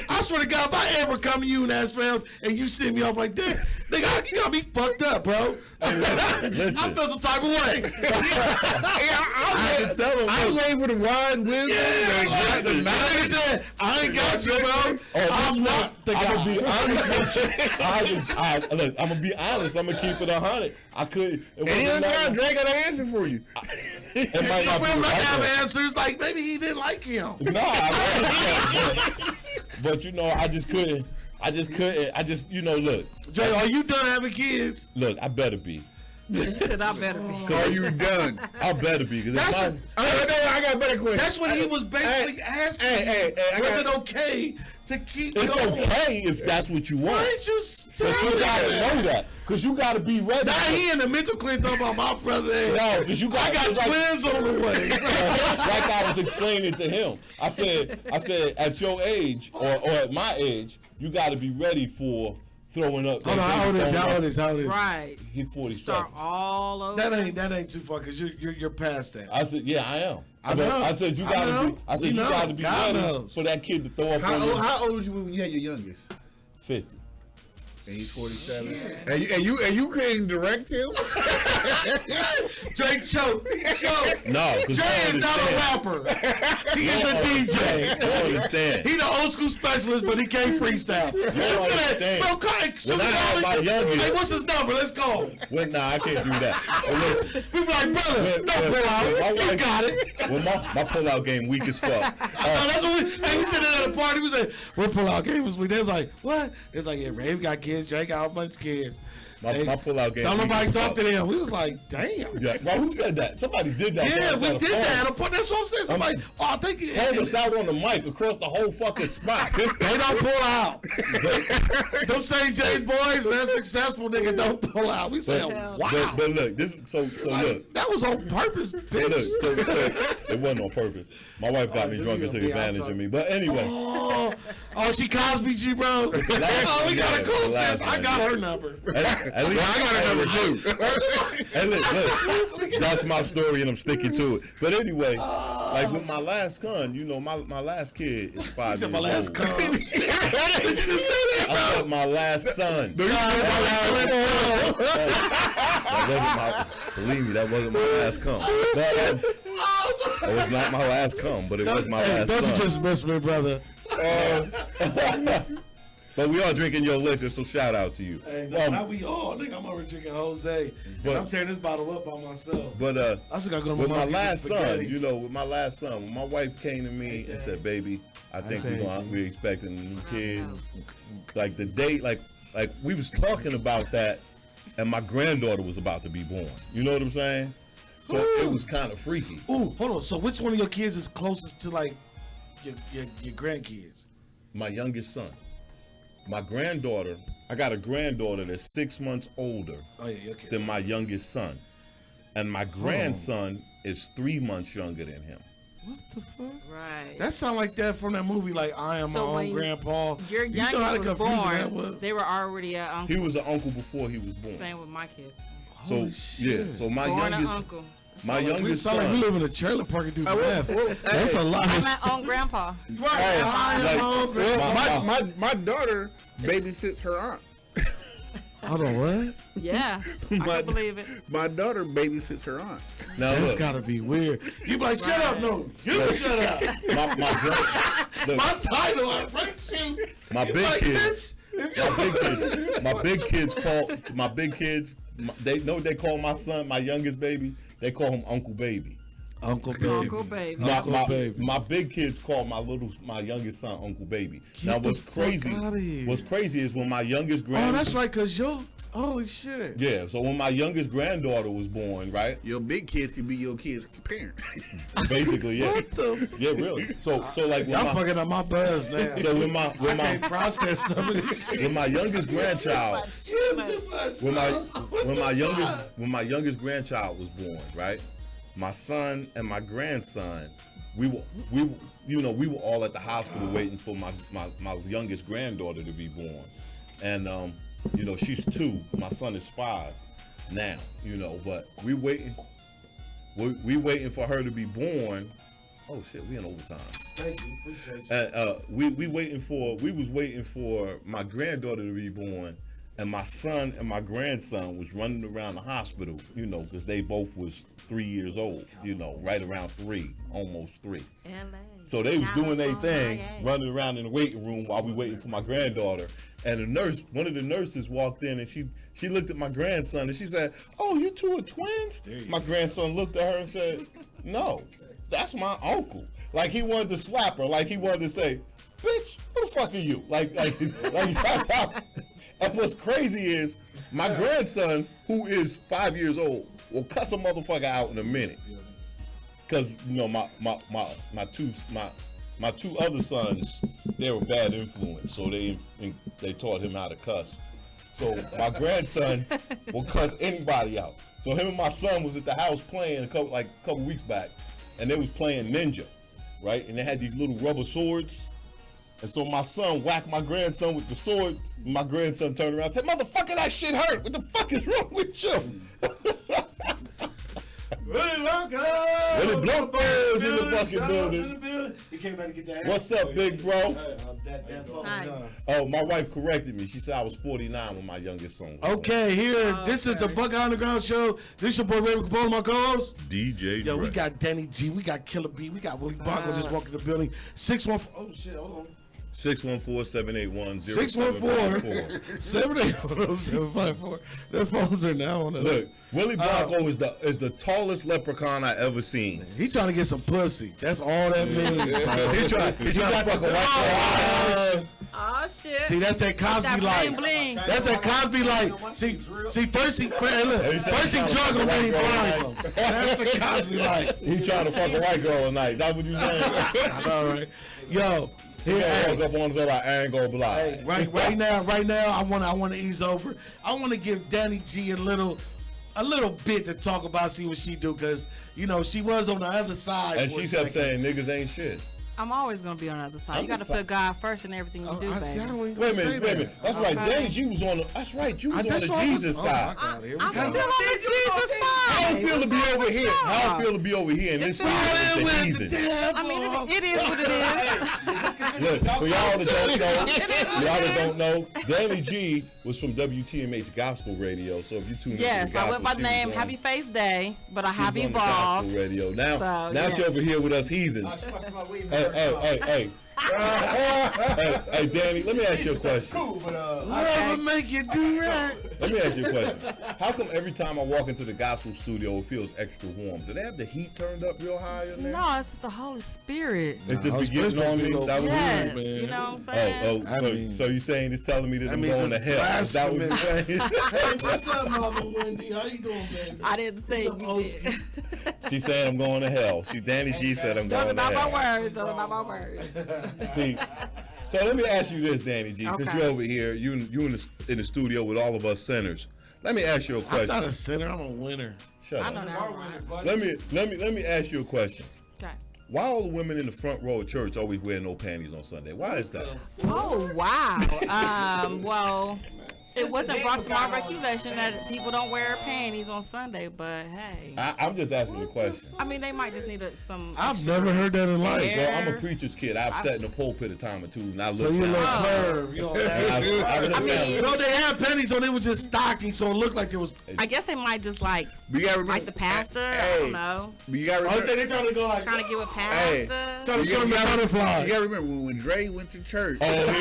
I swear to God, if I ever come to you and ask for help and you send me off like that, nigga, you got me fucked up, bro. Listen. I feel some type of way. I can tell him. I wait for the wine wisdom. I ain't got you, bro. I'm not the guy. I'm gonna be honest with you. Look, I'm gonna be honest. I'm gonna keep it 100. I could. Any other time, Dre got an answer for you. It might not be have answers. Like maybe he didn't like him. No, but I just couldn't. Look. Jay, are you done having kids? Look, I better be. He said, I better be. Are you done? I better be. I got a better question. That's what he was basically asking. Hey, was it okay to keep It's going? okay if that's what you want. Why ain't you but you gotta know that. Because you gotta be ready. Now he in the mental clinic talking about my brother. No, because I got twins on the way. Like I was explaining to him. I said, at your age or at my age, you gotta be ready for throwing up. Hold on, how old is? Right. He's 47. Start all over. That ain't too far because you're past that. I said, yeah, I am. I know. I said you gotta be. I said you gotta be ready for that kid to throw up. How old was you when you had your youngest? 50. And he's 47. And you couldn't direct him? Drake choked. No, Dre is not a rapper. He is a DJ. You understand? He the old school specialist, but he can't freestyle. You don't understand. Bro, When I had my youngest, hey, what's his number? Let's go. Nah, I can't do that. But listen, People like, brother, don't pull out. You got it. When my pull-out game weak as fuck. That's what we sitting at a party. We said, what pull-out game was weak? They was like, what? It's like, yeah, Ray got kids. Drake got a bunch of kids. My pull-out game. Don't nobody talk to them. We was like, damn. Yeah, well, who said that? Somebody did that. Yeah, we did that. That's what I'm saying. Somebody, I think it told us out on the mic across the whole fucking spot. They don't pull out. Them St. James boys, they're successful, nigga. Don't pull out. We said, wow. But look, this so look. That was on purpose, bitch. Look, so it wasn't on purpose. My wife got me drunk and took advantage of me. But anyway. Oh, she Cosby G, bro. We got a cool sis. I got her number. At least I got a number too. And look, that's my story, and I'm sticking to it. But anyway, like with my last son, you know, my last kid is 5 years old. My last son. I said my last son. Believe me, that wasn't my last come. It was not my last come, but it was my last son. Don't you just miss me, brother. But we all drinking your liquor, so shout out to you. Hey, no, how we all? Nigga, I'm over drinking Jose. But I'm tearing this bottle up by myself. But I still gotta go to with my my last son, you know, with my last son, when my wife came to me and said, "Baby, I think we're expecting a new kid." Like the date, like we was talking about that, and my granddaughter was about to be born. You know what I'm saying? So it was kind of freaky. Ooh, hold on. So which one of your kids is closest to like your grandkids? My youngest son. My granddaughter, I got a granddaughter that's 6 months older than my youngest son. And my grandson is 3 months younger than him. What the fuck? Right. That sound like that from that movie, like I Am My Own Grandpa. Your youngest was born, they were already an uncle. He was an uncle before he was born. Same with my kids. So yeah, so my youngest uncle. My youngest son. Like we live in a trailer park and do math. That's a lot. I'm my own grandpa. Right. My daughter babysits her aunt. Hold on, what? Yeah, I can believe it. My daughter babysits her aunt. Now that's gotta be weird. You be like, shut up, no. You shut up. My title, I break you. My big kids. My big kids. They know they call my son, my youngest baby. They call him Uncle Baby. Uncle Baby. My big kids call my youngest son Uncle Baby. Now what's crazy is when my youngest Oh, that's right, cause holy shit. Yeah, so when my youngest granddaughter was born, right? Your big kids could be your kids' parents. Basically, yeah. What the? Yeah, really. So like when y'all fucking up my buzz now. So when I can't process some of this shit. When my youngest grandchild when my youngest grandchild was born, right? My son and my grandson, we were all at the hospital waiting for my youngest granddaughter to be born. And she's 2, my son is 5 now, but we waiting for her to be born. Oh shit, we in overtime. Thank you, appreciate you. And we was waiting for my granddaughter to be born, and my son and my grandson was running around the hospital, because they both was 3 years old, right around 3, almost 3. So they was doing their thing, running around in the waiting room while we waiting for my granddaughter. And one of the nurses walked in, and she looked at my grandson and she said, "Oh, you two are twins?" My grandson looked at her and said, "No, that's my uncle." Like he wanted to slap her, like he wanted to say, "Bitch, who the fuck are you?" Like that's how. And what's crazy is my grandson, who is 5 years old, will cuss a motherfucker out in a minute. Cause my two other sons, they were bad influence, so they taught him how to cuss. So my grandson will cuss anybody out. So him and my son was at the house playing a couple weeks back, and they was playing ninja, right? And they had these little rubber swords. And so my son whacked my grandson with the sword. And my grandson turned around and said, "Motherfucker, that shit hurt. What the fuck is wrong with you?" Willie Blancos in the fucking building. He came back to get that. What's up, big bro? Hi. Oh, my wife corrected me. She said I was 49 when my youngest son was Okay, this is the Buckeye Underground Show. This your boy Ray Capone, my co-host. DJ Yo, we Dre. got Danny G, we got Killer B, we got Willie Bronco just walking the building. 614. Oh shit, hold on. 614-781-0754. 614-781-0754. Their phones are now on the Look, Willie Bronco is the tallest leprechaun I ever seen. He trying to get some pussy. That's all that means. Bro. He trying to fuck a white girl. Oh shit. See, that's that Cosby light. Bling. That's that Cosby light. See, first he drug him, then he blinds him. That's the Cosby light. He trying to fuck a white girl tonight. That's what you saying? All right, yo. He woke up on the I ain't gonna lie. Hey, right now, I want to ease over. I want to give Danny G a little bit to talk about, see what she do, because she was on the other side. And she kept saying niggas ain't shit. I'm always gonna be on the other side. You gotta put God first in everything you do, baby. Wait a minute. That's right. Danny G was on the. That's right. You was on the Jesus side. I'm still on the Jesus side. How it feel to be over here? How it feel to be over here in this studio with the heathens? I mean, it is what it is. Look, for y'all that don't know, Danny G was from WTMH Gospel Radio. So if you tune into yes, the I gospel, went by the name Happy Face Day, but I have she's on the evolved. Gospel Radio. Now So, she over here with us heathens. Hey, Danny, let me ask you a question. Love will make you do right. Let me ask you a question. How come every time I walk into the gospel studio, it feels extra warm? Do they have the heat turned up real high in there? No, it's just the Holy Spirit. It's just be getting on me. Yes, you know what I'm saying? So you saying it's telling me that I'm going to hell? Is that what you're saying? Hey, what's up, Mama Wendy? How you doing, baby? I didn't say you did. She's saying I'm going to hell. Danny G said I'm going to hell. Those are not my words. See, so let me ask you this, Danny G. Since you're over here, you in the studio with all of us sinners. Let me ask you a question. I'm not a sinner. I'm a winner. Shut up. I know that. Let me ask you a question. Okay. Why all the women in the front row of church always wear no panties on Sunday? Why is that? Oh wow. Well, it wasn't brought to my recollection that people don't wear panties on Sunday, but hey. I'm just asking the question. I mean, they might just need some. I've never heard that in life. Well, I'm a preacher's kid. I've sat in the pulpit a time or two, and I looked. So you look curved. They had panties on. It was just stockings, so it looked like it was. I guess they might just like the pastor. I don't know. You gotta remember, they trying to go like trying to get with pastor. Trying to show me butterfly. You gotta remember when Dre went to church. Oh, here we go.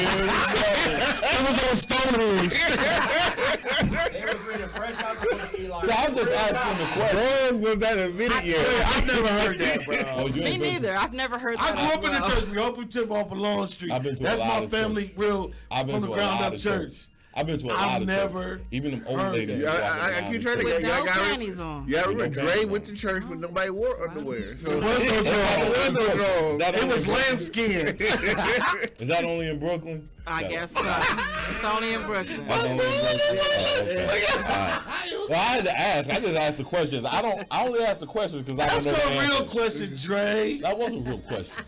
It was on Stonehenge. They was reading fresh out the Eli. So I'm just asking the question. Was that a video? I've never heard that, bro. Me neither. I've never heard that. I grew up in the church. We opened Tip off of Long Street. That's my family, real from the ground up church. I've been to a lot I've of never churches. Even them old ladies. I keep trying to With get no panties on. Yeah, I remember Dre went to church when nobody wore underwear. So There was no drawers. It was lambskin. Is that only in Brooklyn? I guess so. It's only in Brooklyn. That's only in Brooklyn. Okay. All right. Well, I had to ask. I just asked the questions. I only asked the questions because I don't know the That's a real answers. question, Dre. That was a real question.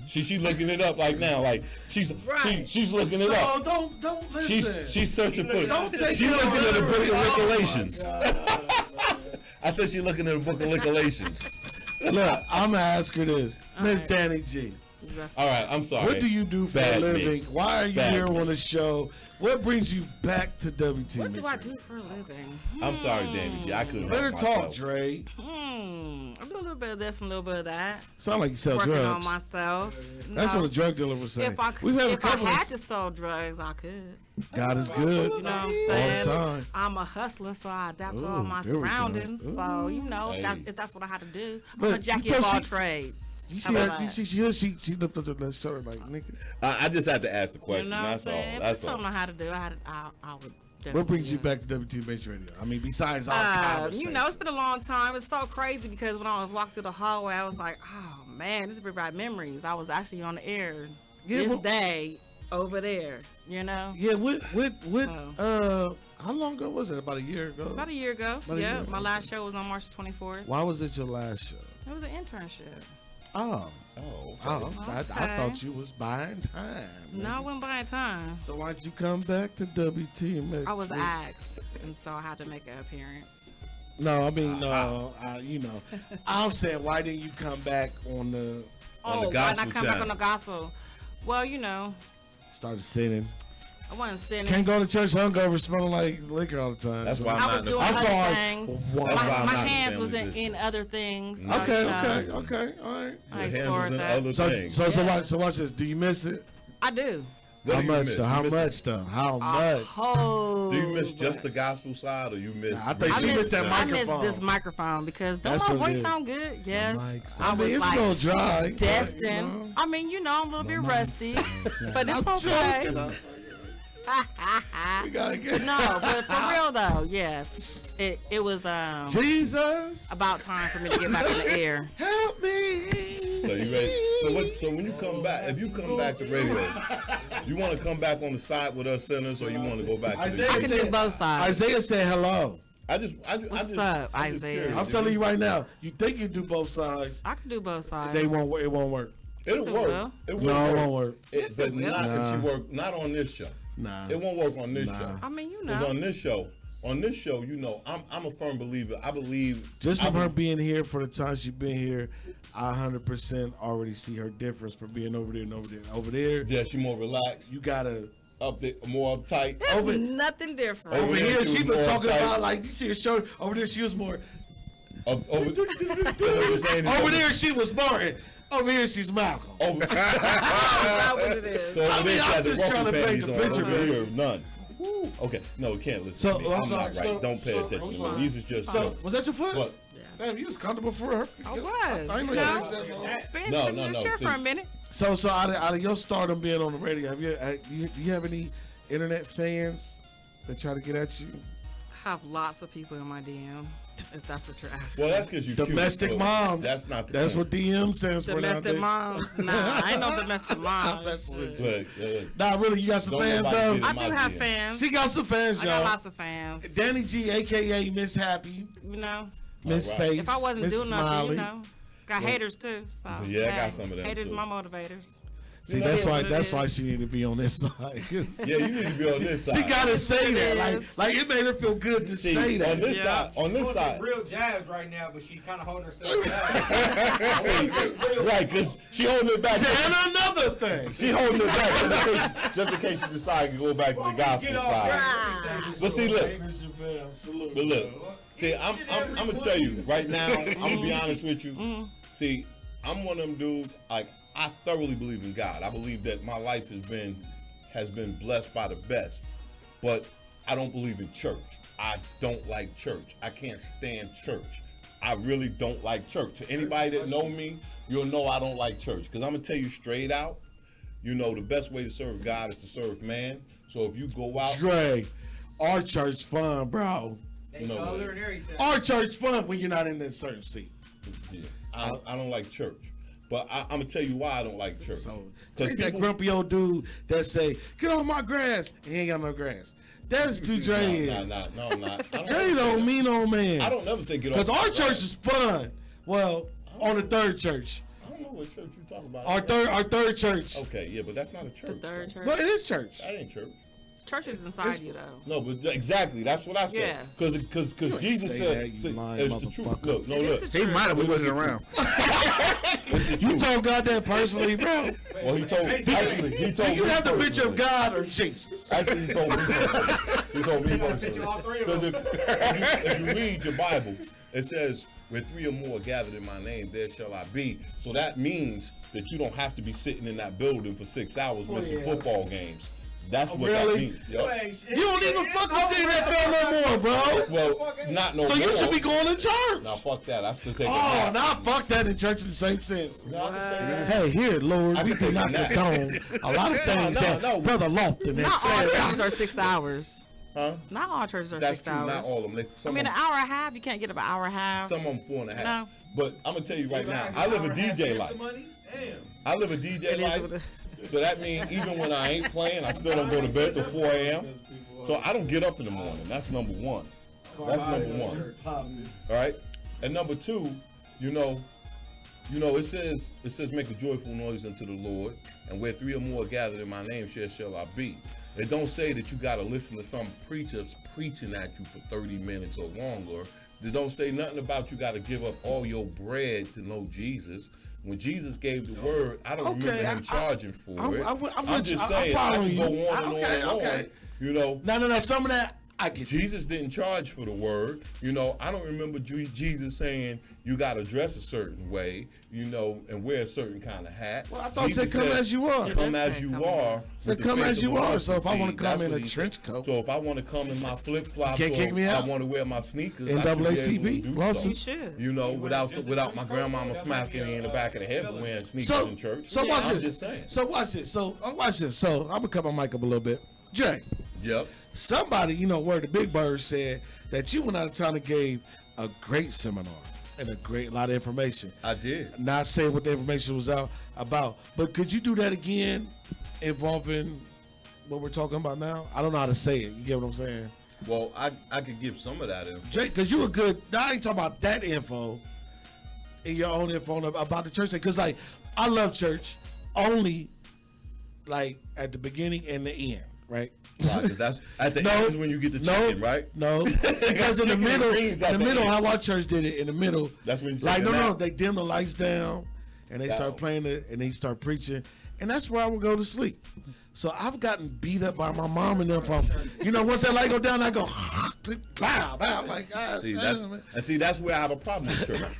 She looking it up like now, like she's looking it up. No, don't listen. She's searching for. Don't take She's looking at the book of Lickalations. Oh, I said she's looking at the book of Lickalations. Look, I'm gonna ask her this, Miss Danny G. All right, I'm sorry. What do you do for a living? Why are you here on the show? What brings you back to WTMH? What do I do for a living? I'm sorry, Danny G. I couldn't. Better help talk, myself. Dre. I do a little bit of this and a little bit of that. Sound like you sell Working drugs. on myself. That's No. what a drug dealer would say. If I had to sell drugs, I could. God is good. You know what I'm saying? All the time. I'm a hustler, so I adapt to all my there we go. surroundings. So, you know, Hey. if that's what I had to do. But I'm a Jackie you of tell all she- trades. You How see about that? She lifted up that shirt like, nigga. I just had to ask the question. You know what I'm That's all. saying? If That's it's all. something I had to do, I would definitely. What brings you do back to WTMH Radio? I mean, besides our conversation. You know, it's been a long time. It's so crazy because when I was walking through the hallway, I was like, oh man, this brings back memories. I was actually on the air this day over there, you know? Yeah, how long ago was it? About a year ago? About a year ago. Yeah, my last show was on March 24th. Why was it your last show? It was an internship. Oh. Okay. I thought you was buying time. No, I wasn't buying time. So why'd you come back to WTMX? I was asked, and so I had to make an appearance. No, I mean, I'm saying, why didn't you come back on on the why gospel not come back on channel? the gospel? Well, you know, Started sinning. I wasn't sinning. Can't go to church hungover, smelling like liquor all the time. That's why I was doing I'm other sorry. things. Wow. That's why I'm My not in hands family was in business. other things. So, Okay, you know, okay, all right. I Your hands explored was in that. other So, things. so watch this. Do you miss it? I do. What How do you much? miss? Though? You How miss much though? How much? Oh, Do you miss just the gospel side, or you miss? I think she missed that I miss microphone. this microphone because don't That's my what it voice is. sound good? Yes. I mean, was it's like a little dry. destined. but, you know. I mean, you know, I'm a little bit rusty, but it's I'm okay. joking. We gotta get No, but for real though, yes, it was Jesus. about time for me to get back in the air. Help me. So you ready? So when you come back, if you come back to radio, you want to come back on the side with us sinners, or you want to go back to the? I can do both sides. Isaiah said hello. What's up, Isaiah? I'm telling you right now. You think you do both sides? I can do both sides. They won't. It won't work. It'll Yes, it work. will. It will No, it work. won't work. But not Nah. if she work. Not on this show. Nah. It won't work on this show. I mean, you Because know. on this show, you know, I'm a firm believer. I believe Just I from her be- being here for the time she's been here, I 100% already see her difference from being over there and over there. Over there, Yeah, she more relaxed. you gotta. Up there, more uptight. There's nothing different. Over there, here, she she was was more talking uptight. about like you see her show. Over there, she was more. So what you're saying is Over there, she was Martin. Over here, she's Malcolm. Over, That's what it is. so over I mean, there, she I'm has the just trying to ruffle paint panties the on. picture, Over man. here, none. Okay, no, we can't listen So, to me. I'm I'm sorry, not right. so- Don't pay so- attention I'm to sorry. me. These is just So was that your foot? What? Damn, you was comfortable for her. I was. I ain't know you you know? was that long. Been No, sitting no, in the no, chair see. for a minute. So out of your stardom being on the radio, do you have any internet fans that try to get at you? I have lots of people in my DM, if that's what you're asking. Well, that's because you Domestic cute, moms. That's not. The That's point. what DM stands for Domestic nowadays. moms. Nah, I ain't no domestic moms. That's what. Look, Nah, really, you got some Don't fans nobody though. get I in do my have DM. fans. She got some fans, I y'all. got lots of fans. Danny G, aka Miss Happy, You know, Miss All right. Space, if I wasn't Miss doing nothing, Smiley. you know, got haters too. So Yeah, I got some of them, Haters, too. my motivators. See, You know, that's yeah, why. what it That's is. why she need to be on this side. Yeah, you need to be on this side. She gotta say It that, is. like it made her feel good to See, say that. on this Yeah. side. On this side. Real jabs right now, but she kind of holding herself back. Right, because she holding it back. And another thing. She holding it back just in case you decide to go back to the gospel side. But see, look. But look, see, I'm gonna tell you right now. I'm gonna be honest with you. See, I'm one of them dudes. Like, I thoroughly believe in God. I believe that my life has been blessed by the best. But I don't believe in church. I don't like church. I can't stand church. I really don't like church. To anybody that know me, you'll know I don't like church. Because I'm gonna tell you straight out. You know, the best way to serve God is to serve man. So if you go out, Dre, our church fun, bro. no way. and everything. Our church fun when you're not in that certain seat. Yeah, I don't like church. But I'm gonna tell you why I don't like church. So Because that grumpy old dude that say, "Get off my grass," and he ain't got no grass. That's too Dre is. No, I'm not. Dre don't mean no man. I don't never say get off. Because our the church grass. is fun. Well, on the third church, I don't know what church you talking about. our third church. Okay, yeah, but that's not a church. The third church. No, it is church. That ain't church. Church is inside you though. No, but exactly, that's what I said. Yes. Because ain't Jesus say said, that, you say, lying it's the truth. motherfucker. Look, no, It is look. the He truth. might have, we wasn't around. You told God that personally, bro. Well, he told actually he Do told you me have the picture personally. of God or Jesus? Actually, he told me. He told me personally. all three of Because if you read your Bible, it says, "Where three or more are gathered in my name, there shall I be." So that means that you don't have to be sitting in that building for 6 hours missing football games. That's what that really? means. Yep. You don't even fuck with the NFL no more, bro. Well, not no So more. you should be going to church. Now fuck that. I still take a Oh, nap. now fuck that in church in the same sense. No, I can say that. Hey, here, Lord, I we can do take not a nap. condone a lot of things No, that no. Brother Lofton Not all had churches said. are 6 hours. Huh? Not all churches are That's 6 true. hours. Not all of them. I mean, an hour and a half. You can't get up an hour and a half. Some of them 4.5. No. But I'm gonna tell you right now, I live a DJ life. Damn. I live a DJ It is life. what it- So that means even when I ain't playing, I still don't go to bed till 4 a.m. So I don't get up in the morning. That's number one. That's number one. All right. And number two, you know, it says make a joyful noise unto the Lord, and where three or more are gathered in my name, shall I be. It don't say that you got to listen to some preachers preaching at you for 30 minutes or longer. They don't say nothing about you got to give up all your bread to know Jesus. When Jesus gave the word, I don't remember him charging for it. I'm just saying, I can go on and on. You know, no. Some of that I get. Jesus didn't charge for the word. You know, I don't remember Jesus saying you got to dress a certain way. You know, and wear a certain kind of hat. Well, I thought Jesus said, "Come as you are." Come as you are. Said, "Come as you are." So if I want to come in a trench coat, so if I want to come in my flip flops, can't kick me out. I want to wear my sneakers. NAACP lawsuit. You should. You know, without my grandmama smacking me in the back of the head for wearing sneakers in church. So watch I'm this. just saying. So watch this. So watch this. So I'm gonna cut my mic up a little bit. Jay. Yep. Somebody, where the Big Bird said that you went out of town and gave a great seminar and a great lot of information. I did. Not saying what the information was about, but could you do that again involving what we're talking about now? I don't know how to say it. You get what I'm saying? Well, I could give some of that info. Jay, because you were good. I ain't talking about that info and your own info about the church. Because, like, I love church only, like, at the beginning and the end, right? Right, that's at the end is when you get the chicken, right? No, because in the middle, how our church did it. In the middle, that's when you they dim the lights down and they start playing it and they start preaching, and that's where I would go to sleep. So I've gotten beat up by my mom and them from, once that light go down, I go, bow, like, see, that's where I have a problem with church.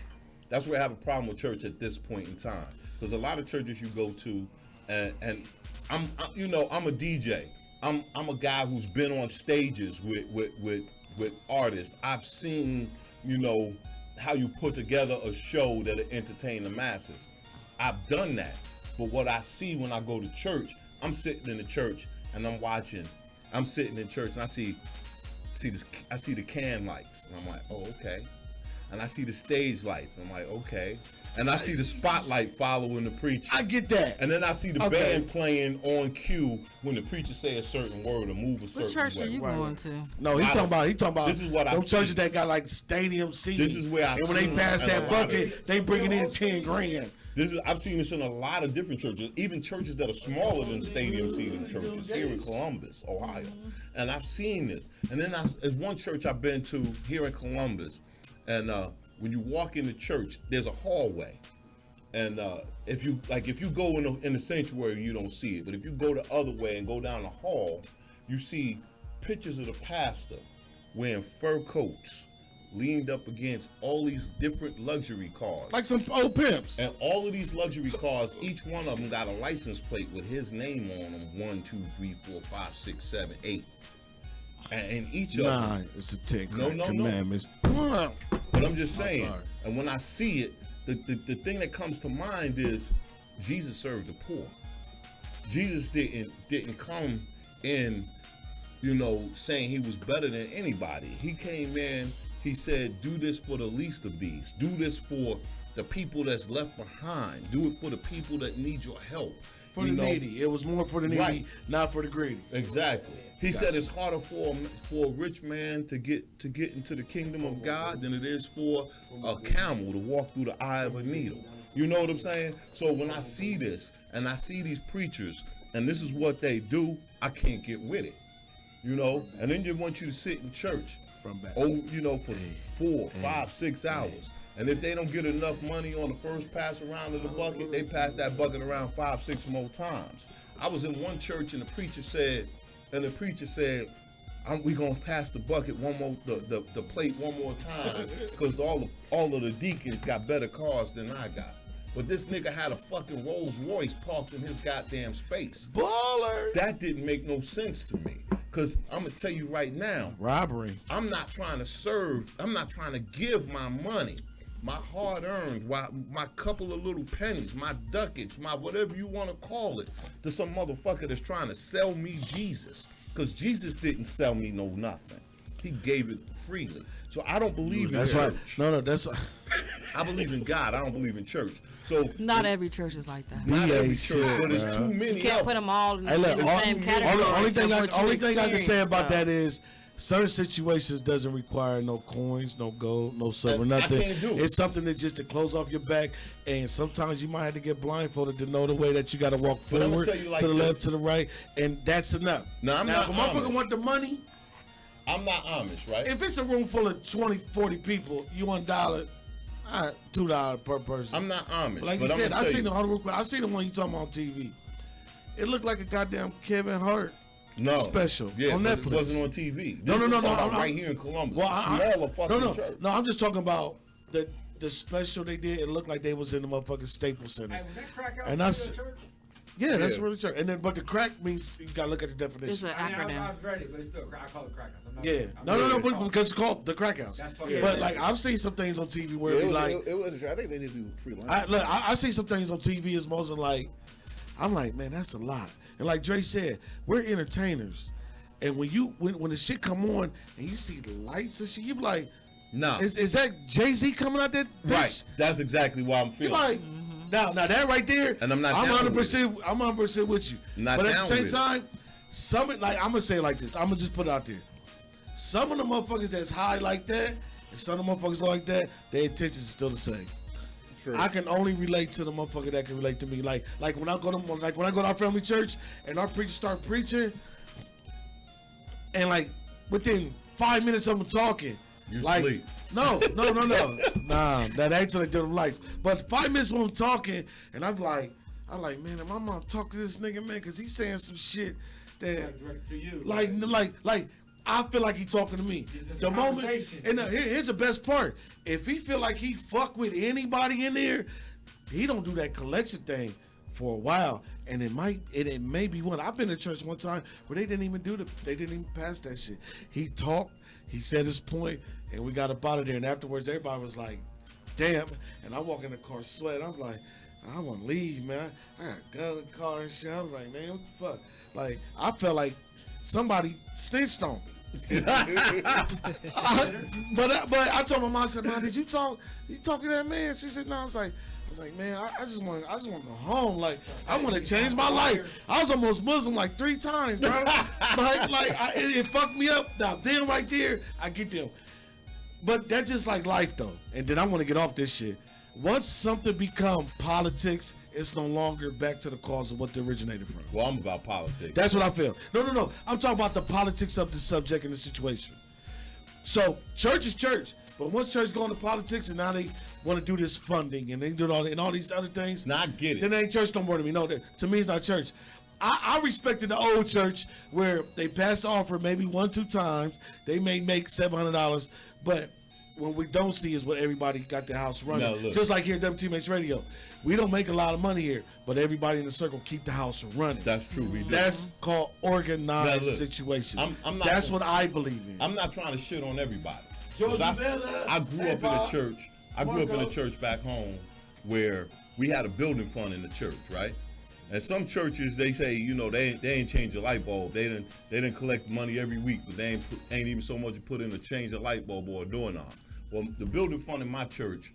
That's where I have a problem with church at this point in time, because a lot of churches you go to, and I'm a DJ. I'm a guy who's been on stages with artists. I've seen, how you put together a show that'll entertain the masses. I've done that. But what I see when I go to church, I'm sitting in the church and I'm sitting in church and I see the can lights. And I'm like, oh, okay. And I see the stage lights. I'm like, okay. And I see the spotlight following the preacher. I get that. And then I see the band playing on cue when the preacher say a certain word or move a certain way. What church are you going to? No, he talking about. This is what those churches that got like stadium seats. This is where and when they pass that bucket, they bringing in 10 grand. I've seen this in a lot of different churches, even churches that are smaller than stadium seating churches here in Columbus, Ohio. And I've seen this. And then there's one church I've been to here in Columbus, and when you walk in the church, there's a hallway, and if you go in the sanctuary, you don't see it. But if you go the other way and go down the hall, you see pictures of the pastor wearing fur coats, leaned up against all these different luxury cars, like some old pimps. And all of these luxury cars, each one of them got a license plate with his name on them: 1, 2, 3, 4, 5, 6, 7, 8. And each of them, it's a 10 commandments. No. But I'm just saying, and when I see it, the thing that comes to mind is Jesus served the poor. Jesus didn't come in, saying he was better than anybody. He came in, he said, do this for the least of these. Do this for the people that's left behind. Do it for the people that need your help. For the needy. It was more for the needy, not for the greedy. Exactly. He said it's harder for a rich man to get into the kingdom of God than it is for a camel to walk through the eye of a needle. You know what I'm saying? So when I see this and I see these preachers and this is what they do, I can't get with it. And then they want you to sit in church for 4, 5, 6 hours. And if they don't get enough money on the first pass around of the bucket, they pass that bucket around 5, 6 more times. I was in one church and the preacher said, we gonna pass the bucket the plate one more time because all of the deacons got better cars than I got. But this nigga had a fucking Rolls Royce parked in his goddamn space. Baller. That didn't make no sense to me. Because I'm going to tell you right now. Robbery. I'm not trying to serve. I'm not trying to give my money, my hard-earned, my couple of little pennies, my ducats, my whatever you want to call it, to some motherfucker that's trying to sell me Jesus. Because Jesus didn't sell me nothing. He gave it freely. So I don't believe in church. Right. No, that's right. I believe in God. I don't believe in church. So not every church is like that. Not every church, but there's too many. You can't put them all in the same category. Only thing I can say about that is certain situations doesn't require no coins, no gold, no silver, nothing. I can't do it. It's something that just to close off your back, and sometimes you might have to get blindfolded to know the way that you got to walk But I'ma forward, tell you like to the this. left, to the right, and that's enough. Now, I'm now not if a motherfucker Amish. want the money, I'm not Amish, right? if it's a room full of 20, 40 people, you want $1, all right, $2 per person. I'm not Amish. Like but you I'm said, gonna I tell seen you. I seen the one you talking about on TV. It looked like a goddamn Kevin Hart special on but Netflix. It wasn't on TV. No, This no, is no, about no. right here in Columbus. Well, Smaller fucking no, church. no. I'm just talking about the special they did. It looked like they was in the motherfucking Staples Center. Hey, was that crack out And in that's the church? yeah, that's really church. And then, but the crack means you gotta look at the definition. It's an acronym. I've read it, but it's still crack. I call it crack house. I'm not, Yeah, I'm no, not but because it's called the Crack House. That's fucking But like I've seen some things on TV where it be like, it was. I think they need to do free lunch. I see some things on TV as most of like, I'm like, man, that's a lot. And like Dre said, we're entertainers, and when the shit come on and you see the lights and shit, you be like, nah, is that Jay-Z coming out that bitch? Right. That's exactly why I'm You feeling. like now that right there, And I'm not I'm down with 100%. I'm 100% with you. Not but at the down same with it. time, some like I'm gonna say it like this. I'm gonna just put it out there. Some of the motherfuckers that's high like that, and some of the motherfuckers like that, their intentions is still the same. True. I can only relate to the motherfucker that can relate to me. Like when I go to our family church and our preacher start preaching, and like within 5 minutes of them talking, You like sleep. no, nah, that ain't till they do them lights. But 5 minutes when I'm talking, and I'm like, man, am my mom talking to this nigga, man, because he's saying some shit that, direct to you. like, I feel like he talking to me. Just The a moment, conversation. and here's the best part: if he feel like he fuck with anybody in there, he don't do that collection thing for a while, and it may be one. I've been to church one time where they didn't even pass that shit. He talked, he said his point, and we got up out of there. And afterwards, everybody was like, "Damn!" And I walk in the car sweating. I'm like, I want to leave, man. I got a gun in the car and shit. I was like, man, what the fuck? Like, I felt like somebody snitched on me. But I told my mom, I said, "Mom, did you talk to that man?" She said, "No." I was like, man, I just want to go home. Like, I want to change my life. I was almost Muslim like 3 times, bro. It fucked me up. Now, then right there, I get them. But that's just like life, though. And then I want to get off this shit. Once something become politics, it's no longer back to the cause of what they originated from. Well, I'm about politics. That's what I feel. No. I'm talking about the politics of the subject and the situation. So church is church, but once church go into politics and now they want to do this funding and they do all these other things. Now I get it. Then it ain't church no more to me. No, to me it's not church. I respected the old church where they passed the offer maybe 1-2 times. They may make $700, but what we don't see is what everybody got their house running. No, look. Just like here at WTMH Radio. We don't make a lot of money here, but everybody in the circle keep the house running. That's true, we do. That's called organized Now, look, situation. I'm not That's gonna- what I believe in. I'm not trying to shit on everybody. 'Cause Josie I Bella. grew Hey, up in a Bob. church. I grew up in a church back home where we had a building fund in the church, right? And some churches they say, you know, they ain't change a light bulb. They didn't collect money every week, but they ain't even so much to put in to change a light bulb or a doorknob. Well, the building fund in my church,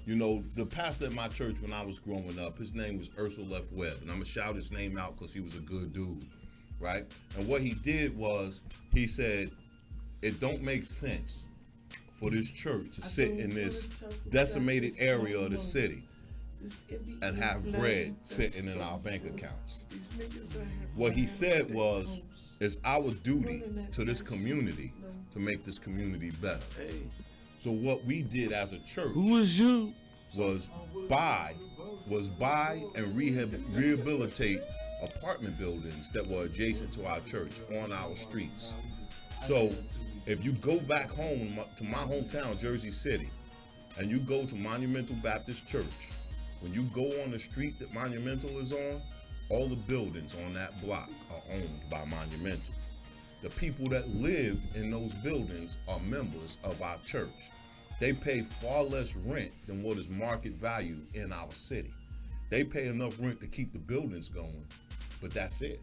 you know, the pastor at my church when I was growing up, his name was Ursel F. Webb, and I'm gonna shout his name out because he was a good dude, right? And what he did was he said, it don't make sense for this church to sit in this decimated area of the city and have bread sitting in our bank accounts. What he said was, it's our duty to this community to make this community better. So what we did as a church Who is you? was buy and rehabilitate apartment buildings that were adjacent to our church on our streets. So if you go back home to my hometown, Jersey City, and you go to Monumental Baptist Church, when you go on the street that Monumental is on, all the buildings on that block are owned by Monumental. The people that live in those buildings are members of our church. They pay far less rent than what is market value in our city. They pay enough rent to keep the buildings going, but that's it.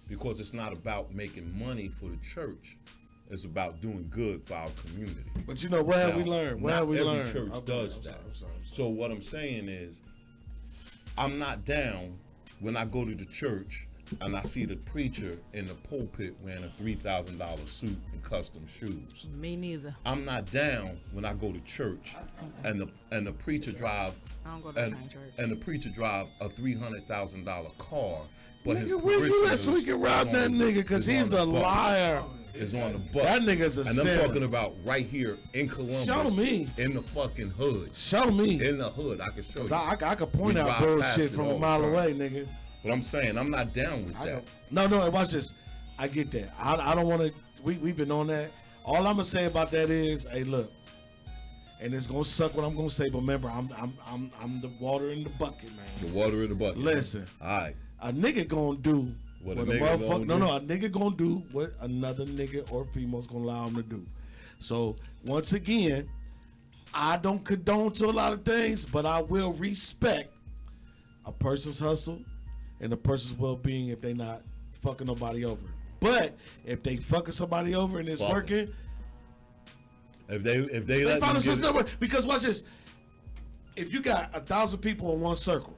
Because it's not about making money for the church. It's about doing good for our community. But you know, what have we learned? What have we every learned? church Okay, does I'm that. sorry. So what I'm saying is, I'm not down when I go to the church and I see the preacher in the pulpit wearing a $3,000 suit and custom shoes. Me neither. I'm not down when I go to church and the preacher drive I don't go to the church. and the preacher drive a $300,000 car. But his Nigga, where you at so we can rob that nigga? Because he's a liar. Is on the bus. That nigga's a And I'm sinner. talking about right here in Columbus. Show me. In the fucking hood. Show me. In the hood. I can show you. I could point We out drive past bullshit it from all a mile the time. away, nigga. But I'm saying, I'm not down with that. No, watch this. I get that. I don't want to. We've been on that. All I'm gonna say about that is, hey, look, and it's gonna suck what I'm gonna say, but remember, I'm the water in the bucket, man. The water in the bucket. Listen, all right. A nigga gonna do What what a a nigga motherfucker. gonna No, do? a nigga gonna do what another nigga or female's gonna allow him to do. So once again, I don't condone to a lot of things, but I will respect a person's hustle and a person's well-being if they not fucking nobody over. But if they fucking somebody over and it's Fuck 'em. working, If they they let found them us get number. Because watch this. If you got 1,000 people in one circle,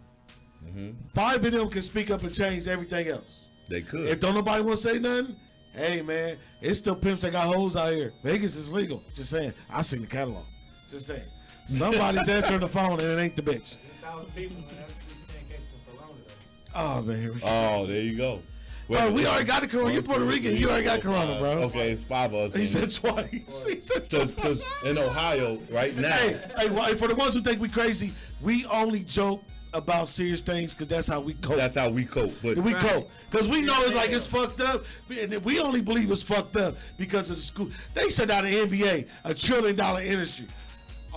5 of them can speak up and change everything else. They could. If don't nobody want to say nothing, hey man, it's still pimps that got hoes out here. Vegas is legal. Just saying. I seen the catalog. Just saying. Somebody's answering the phone and it ain't the bitch. 1,000 people, man. That's at least 10 cases of corona, though. Oh man. Here we go. Oh, there you go. Bro, we already got the corona. You Puerto Rican. You already got corona, bro. Okay, it's 5 of us. He said twice. He said twice. Because in Ohio right now, Hey, well, for the ones who think we crazy, we only joke about serious things because that's how we cope. that's how we cope. But We cope because we know it's like it's fucked up, and we only believe it's fucked up because of the school. They shut down the NBA, $1 trillion industry.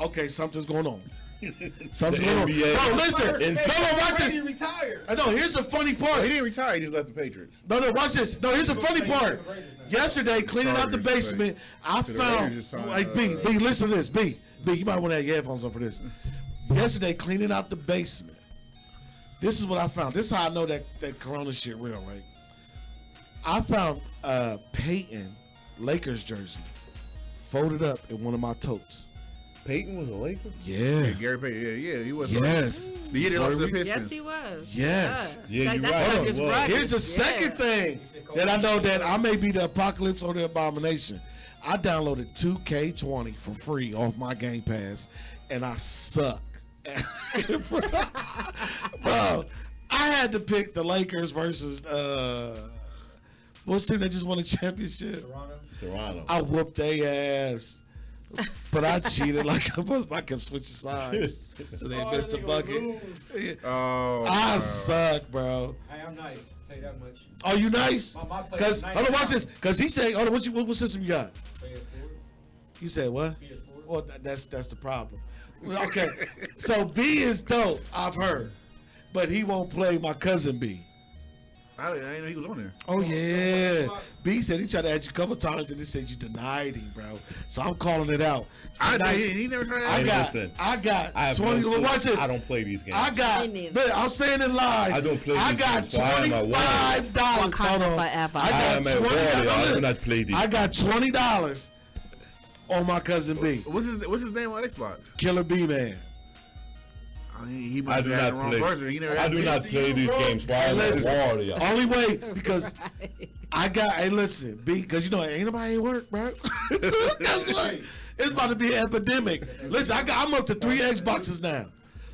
Okay, something's going on. Something's going on. NBA. Bro, listen. No, watch Brady this. retired. I know. Here's the funny part. He didn't retire. He just left the Patriots. No, watch this. No, here's the funny part. Yesterday, cleaning out the Chargers, basement, I So the found. Raiders just signed, Like B, listen to this. B, you might want to have your headphones on for this. Yesterday, cleaning out the basement. This is what I found. This is how I know that Corona shit real, right? I found Peyton Lakers jersey folded up in one of my totes. Peyton was a Laker? Yeah. Gary Payton. Yeah, he was. Yes. The year they lost to the Yes, Pistons. he was. Yes. Yeah, you're that's right. not Hold just on. rugged. Here's the second thing that I know that I may be the apocalypse or the abomination. I downloaded 2K20 for free off my Game Pass, and I suck. Bro, I had to pick the Lakers versus what's the team that just won a championship? Toronto. I whooped their ass. But I cheated like I kept switching sides. So they missed the bucket. Oh, I suck, bro. Hey, I'm nice. I'll tell you that much. Are you nice? My place Cause is hold on, watch this. Cause he said, hold on, what system you got? PS4. You said what? PS4. Well, that's the problem. Okay, so B is dope. I've heard, but he won't play my cousin B. I didn't know he was on there. Oh yeah, B said he tried to add you a couple times and he said you denied him, bro. So I'm calling it out. He never tried to I add got, Listen, I got I have 20. no clue. Watch this. I don't play these games. I got. Me neither. Look, I'm saying it live. I don't play I these got games, so I am a $25. Wakanda Hold on. forever. I I got am a warrior. I do $20. not play these. I got $20 on my cousin B. What's his name on Xbox? Killer B man. He I might do have had not the wrong play. person. He never I had do the- not play these games. So I am a Listen, warrior. only way because I got. Hey, listen, B, because you know ain't nobody at work, bro. Guess what? It's about to be an epidemic. Listen, I'm up to 3 Xboxes now.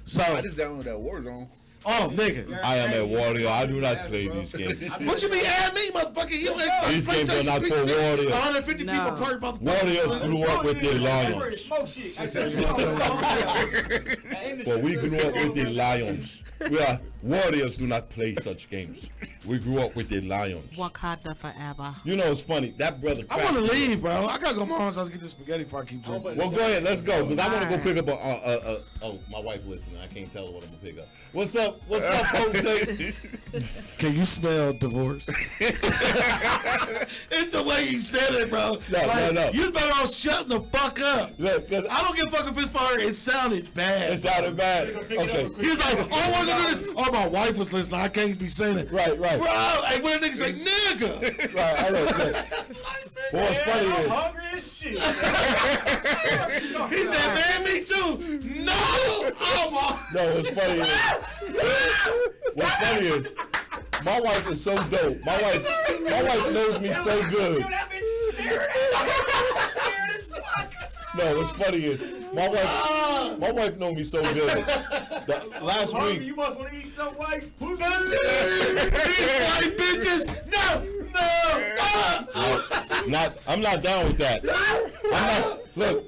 So, I just downloaded that Warzone. oh nigga, I am a warrior. I do not play these games. what you mean add me, motherfucker? You Xbox, These games are not for PlayStation, warriors. 150 No. people per motherfucker. Warriors grew up with their lions. Smoke shit. But we grew up with the lions. We are warriors. Do not play such games. We grew up with the lions. Wakanda forever. You know, it's funny. That brother. I want to leave, bro. I gotta go to my mom's house and get this spaghetti before I keep drinking. Well, go ahead. Let's go. Because I want to go pick up oh, my wife listening. I can't tell her what I'm going to pick up. What's up? What's up, folks? Can you smell divorce? It's the way he said it, bro. No. You better all shut the fuck up. Look, I don't give a fuck if it's fire. It sounded bad. it sounded bad. Okay. He was like, oh, I want to do this. Oh, my wife was listening. I can't be saying it. Right. Bro, hey, when a nigga say nigga. Right. I know. What's funny I'm is. hungry as shit. He said, man, me too. No. Oh, my. No, what's funny is. My wife is so dope. My wife knows me so good. Yo, that bitch staring at me. Scared as fuck. No, what's funny is my wife know me so good. Last week, You must want to eat some white pussy. These white bitches. No. I'm not down with that.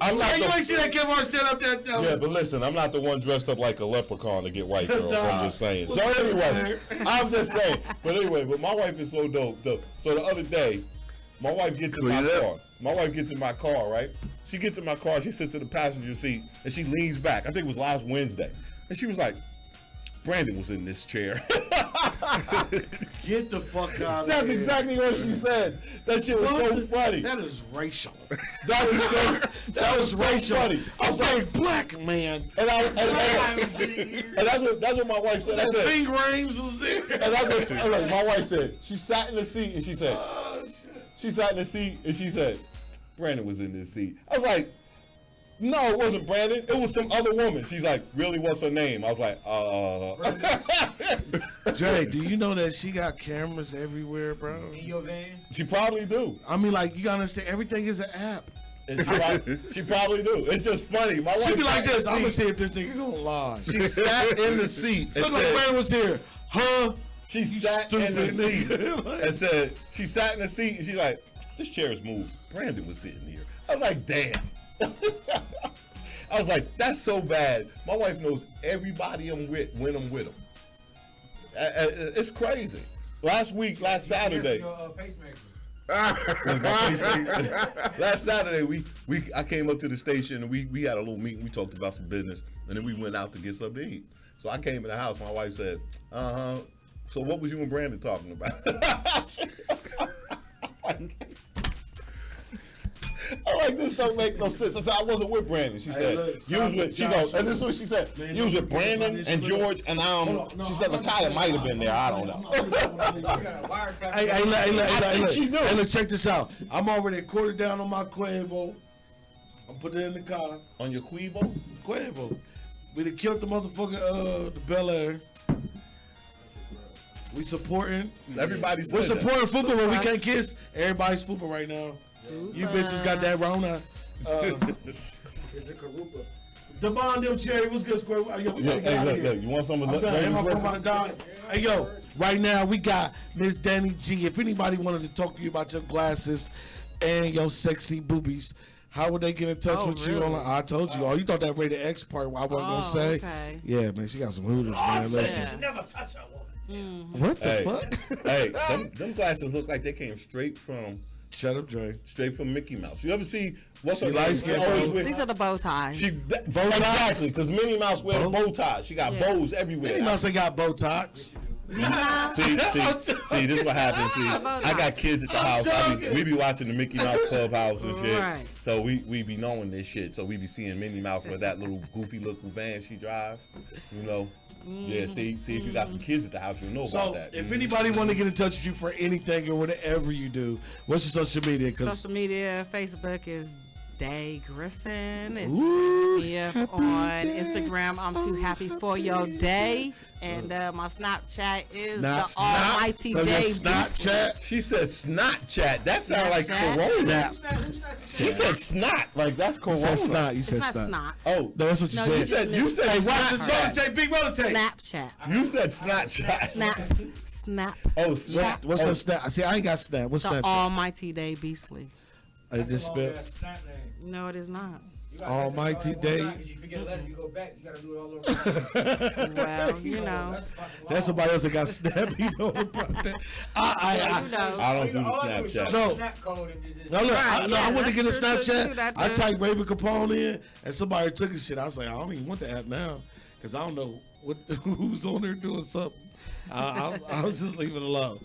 I'm not. You ain't see that Kevin stand up there. Yeah, but listen, I'm not the one dressed up like a leprechaun to get white girls. I'm just saying. So anyway, I'm just saying. But anyway, my wife is so dope. So the other day, my wife gets in my car. My wife gets in my car, right? She gets in my car. She sits in the passenger seat and she leans back. I think it was last Wednesday, and she was like, "Brandon was in this chair." Get the fuck out of here. That's exactly what she said. That shit was so funny. That is racial. That was racial. Funny. I was like, black man. And that's what my wife said. I said, Bing Rames was there. And that's what my wife said. She sat in the seat and she said, Brandon was in this seat. I was like, no, it wasn't Brandon. It was some other woman. She's like, really, what's her name? I was like, Jay, do you know that she got cameras everywhere, bro? In your van? She probably do. I mean, like, you gotta understand, everything is an app. And she probably do. It's just funny. My wife She be like sat in this. the I'm gonna seat. see if this nigga gonna lie. She sat in the seat. Look like Brandon was here. Huh? She sat in the seat and said, she sat in the seat and she's like, this chair is moved. Brandon was sitting here. I was like, damn. I was like, that's so bad. My wife knows everybody I'm with when I'm with them. It's crazy. Last Saturday. Last Saturday, I came up to the station and we had a little meeting. We talked about some business, and then we went out to get something to eat. So I came in the house. My wife said, so what was you and Brandon talking about? I'm like, this don't make no sense. I said, I wasn't with Brandon. She said, you was with, she goes, and this is what she said, you was with Brandon and George, and she said, Lakia might have been there. I don't know. Hey, look, check this out. I'm already quartered down on my Quavo. I'm putting it in the car. On your Quavo? Quavo. We done killed the motherfucker, the Bel Air. We supporting. Everybody's We're supporting football, but we can't kiss. Everybody's football right now. You bitches got that Rona. It's a Karupa. Devon them Cherry, what's good, Square? Yo, we gotta get out of here. Look, you want some of the Hey, yo, right now we got Miss Danny G. If anybody wanted to talk to you about your glasses and your sexy boobies, how would they get in touch with you? I told you. You thought that rated X part I wasn't going to say. Okay. Yeah, man, she got some hooters, man. Listen. You should never touch a woman. What the fuck? Hey, them glasses look like they came straight from... Shut up, Dre. Straight from Mickey Mouse. You ever see what's her light name? skin, These are the bow ties. Exactly, because Minnie Mouse wears bow ties. She got bows everywhere. Minnie Mouse ain't got bow ties. See, this is what happens. See, I got kids at the house. We be watching the Mickey Mouse Clubhouse and shit. Right. So we be knowing this shit. So we be seeing Minnie Mouse with that little goofy looking van she drives. You know. Yeah, see if you got some kids at the house, you'll know about that. If anybody want to get in touch with you for anything or whatever you do, what's your social media? Social media, Facebook is Day Griffin. And hit me up on Instagram. I'm too happy for your day. And my Snapchat is the Almighty Day. Snapchat? She said Snapchat. That sounds like Corona. She said snot. Like that's Corona. You said snot. Oh, no, that's what you said. You said hey, watch Snapchat. the Big Brother tape. Snapchat. You said Snapchat. Snap. Oh, Snap. What's the Snap? See, I ain't got Snap. What's the Snapchat? Almighty Day Beasley. Is this spell? No, it is not. Almighty Day. If you forget a letter, you go back, you gotta do it all over. Well, you know. That's somebody else that got Snap. You know about that. I don't do the Snapchat. No, look, I went to get a Snapchat. I typed Raven Capone in, and somebody took his shit. I was like, I don't even want the app now, because I don't know who's on there doing something. I'll just leave it alone.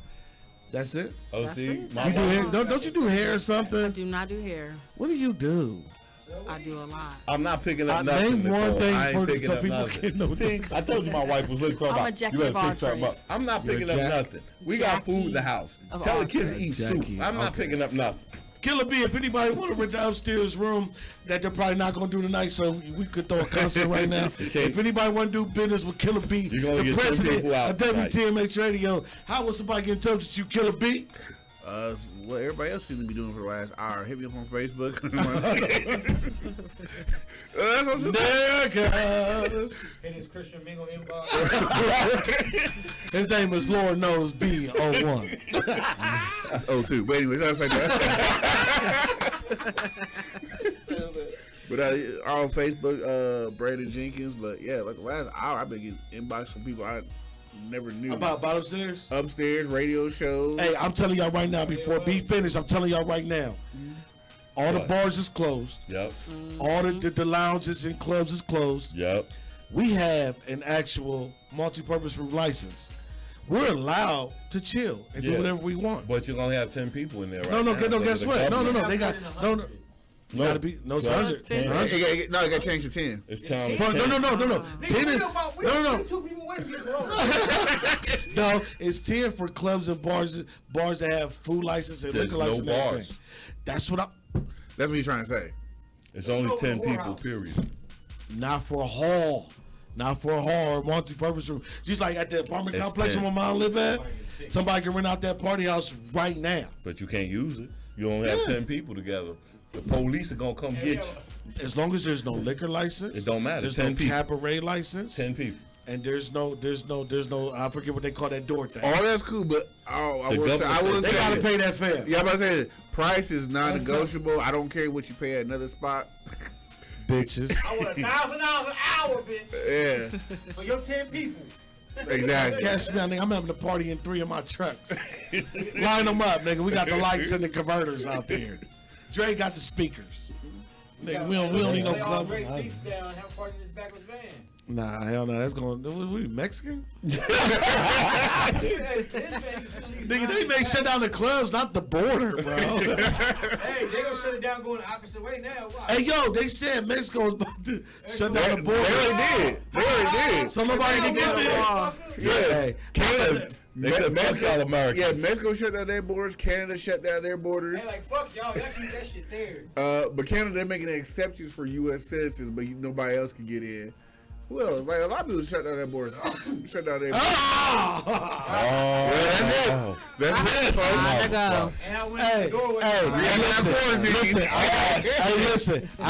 That's it. Oh, That's see, it. You do hair? Don't you do hair or something? I do not do hair. What do you do? I do a lot. I'm not picking up nothing. Name one thing I ain't picking so up people nothing. can know. See, I told you my wife was looking talking I'm a about. jack You of better all pick something up. trades. I'm not You're picking a up jack? nothing. We got food in the house. Of Tell all the kids to eat trades. soup. Jackie, I'm not okay. picking up nothing. Killer B, if anybody want to rent the upstairs room that they're probably not going to do tonight, so we could throw a concert right now. If anybody want to do business with Killer B, the president of WTMH Radio, how will somebody get in touch with you, Killer B? What everybody else seems to be doing for the last hour. Hit me up on Facebook. That's what And his Christian Mingle inbox. His name is Lord Knows B01. That's 02. But anyway, that's like that. But on Facebook, Brandon Jenkins. But yeah, like the last hour, I've been getting inbox from people I never knew about upstairs. Upstairs radio shows. Hey, I'm telling y'all right now. Before B finished, I'm telling y'all right now. All the bars is closed. Yep. All the lounges and clubs is closed. Yep. We have an actual multi-purpose room license. We're allowed to chill and do whatever we want. But you're gonna have 10 people in there. Right No, now, guess what? No. They got no. Gotta be it's 100. No, it got changed to 10. It's time. No. 10 is no. It's 10 for clubs and bars that have food license and liquor license. No bars. That's what you're trying to say. It's only 10 people. Period. Not for a hall. Not for a hall or multi-purpose room. Just like at the apartment complex where my mom live at, somebody can rent out that party house right now. But you can't use it. You only have 10 people together. The police are gonna come get you. As long as there's no liquor license, it don't matter. There's 10 no people. cabaret license. 10 people. And there's no. I forget what they call that door thing. All that's cool, but I will say they gotta pay that fare. Yeah, I'm about to say price is non-negotiable. I don't care what you pay at another spot. Bitches. I want $1,000 an hour, bitch. Yeah. For your 10 people. Exactly. Yes, man, nigga, I'm having a party in 3 of my trucks. Line them up, nigga. We got the lights and the converters out there. Dre got the speakers. Nigga, we don't need no club. Dre seats down and have a party in his backless van. Nah, hell no. That's going. We Mexican? Nigga, they may shut down the clubs, not the border, bro. Hey, they gonna shut it down going the opposite way now. Why? Hey, yo, they said Mexico's about to shut down the border. They already did. So nobody can get there. Yeah. Canada. Mexico, America. Yeah, Mexico shut down their borders. Canada shut down their borders. They like, fuck y'all. Y'all keep that shit there. But Canada, they're making exceptions for U.S. citizens, but nobody else can get in. Who else? Like a lot of people shut down their borders. Shut down their borders. That's it. Time to go. And I went to the doorway. Listen. I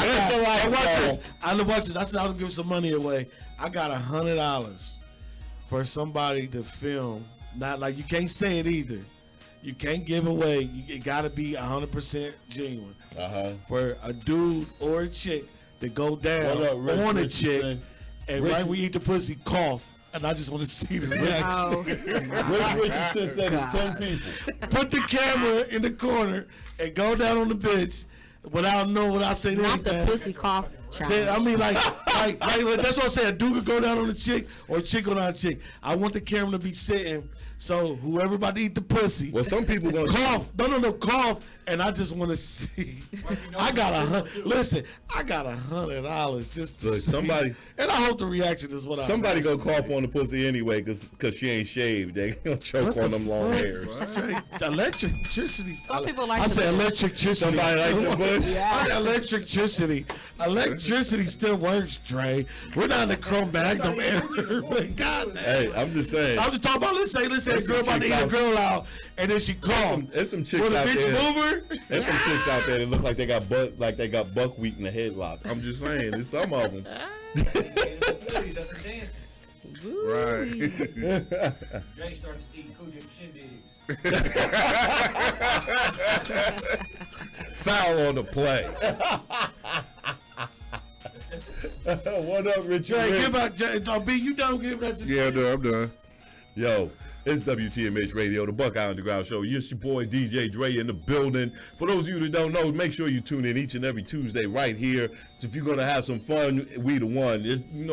said I was giving some money away. I got $100 for somebody to film. Not like you can't say it either. You can't give away. It got to be 100% genuine. For a dude or a chick to go down on a chick. And right when you eat the pussy, cough. And I just want to see the reaction. Rich Richardson said it's 10 people. Put the camera in the corner and go down on the bitch without saying anything. Not the pussy cough challenge. I mean, like that's what I said. A dude could go down on the chick or a chick go down on a chick. I want the camera to be sitting so whoever about to eat the pussy. Well, some people gonna cough. No, cough. And I just want to see. I got $100 just to see. Somebody, and I hope the reaction is what somebody gonna cough on the pussy anyway, cause she ain't shaved. They gonna choke on them long hairs. Electricity. Some people like. I say electricity. Somebody like the bush. Yeah. Electricity. Electricity still works, Dre. We're not in the chrome magnum era. God damn. Hey, I'm just saying. I'm just talking about. Let's say a girl about to eat a girl out, and then she coughed. There's some chicks out there. There's some chicks out there that look like they got buckwheat in the headlock. I'm just saying, there's some of them. Right. Drake started eating Kujik shindigs. Foul on the play. What up, Richard? Hey, give out, B. You done giving that? Yeah, I'm done. Yo. It's WTMH Radio, the Buckeye Underground Show. It's your boy DJ Dre in the building. For those of you that don't know, make sure you tune in each and every Tuesday right here. So if you're gonna have some fun, we the one.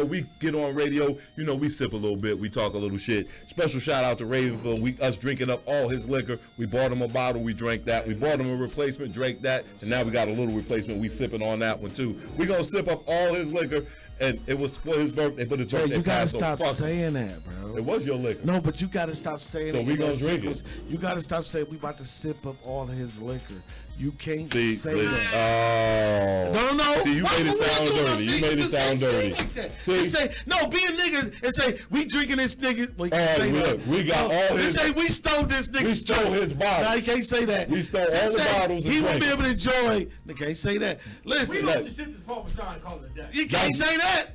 We get on radio. We sip a little bit, we talk a little shit. Special shout out to Ravenville. Us drinking up all his liquor. We bought him a bottle, we drank that. We bought him a replacement, drank that, and now we got a little replacement. We sipping on that one too. We gonna sip up all his liquor. And it was for his birthday, but it's birthday. You gotta stop saying that, bro. It was your liquor. No, but you gotta stop saying so it. So we gonna drink it. You gotta stop saying we about to sip up all his liquor. You can't See, say see, that. No. See, you made it sound dirty. You made it sound dirty. See, say no, be a nigga and say we drinking this nigga. Well, we got all his. Say we stole this nigga. We stole his bottles. No, you can't say that. We stole all the bottles. He won't be able to enjoy. They can't say that. Listen, we don't just sit this Parmesan and call it a day. You can't say that.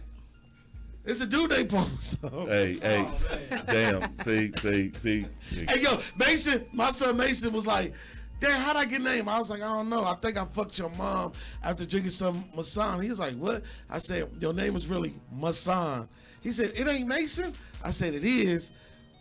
It's a due date post. Hey, damn. See. Hey, yo, Mason, my son Mason was like, Dad, how'd I get name? I was like, I don't know. I think I fucked your mom after drinking some Masan. He was like, what? I said, your name is really Masan. He said, it ain't Mason? I said, it is,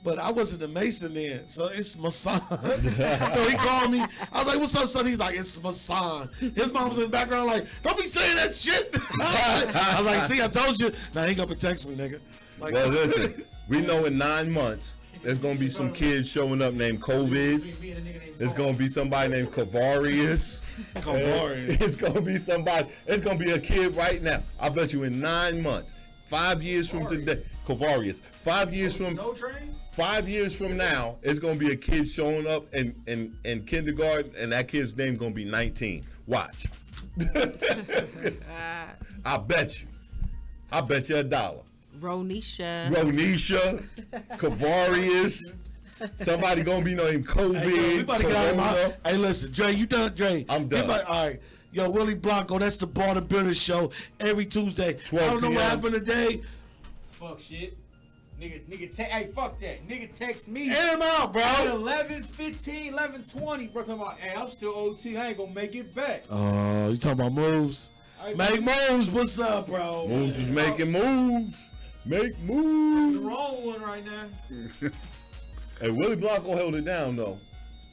but I wasn't a Mason then, so it's Masan. So he called me. I was like, what's up, son? He's like, it's Masan. His mom was in the background like, don't be saying that shit. I was like, see, I told you. Now he gonna text me, nigga. Like, well, listen, we know in 9 months, there's gonna be some kids showing up named COVID. There's gonna be somebody named Kavarius. It's gonna be somebody. It's gonna be a kid right now. I bet you in 9 months, 5 years from today, Kavarius. 5 years from 5 years from now, it's gonna be a kid showing up in kindergarten, and that kid's name's gonna be 19. Watch. I bet you $1. Ronisha, Kavarius. Somebody gonna be named COVID. Hey, yo, get out of my, hey, listen, Dre, you done, Dre? I'm done. All right. Yo, Willie Blanco, that's the Bar and Bitter Show every Tuesday. 12 I don't know PM. what happened today. Fuck shit. Nigga, hey, fuck that. Nigga text me. Air him out, bro. At 11:15, 11:20. Bro, talking about, hey, I'm still OT. I ain't gonna make it back. Oh, you talking about moves? Make moves. What's up, bro? Moves is making moves. Make moves. The wrong one right now. Hey, Willie Blanco held it down though.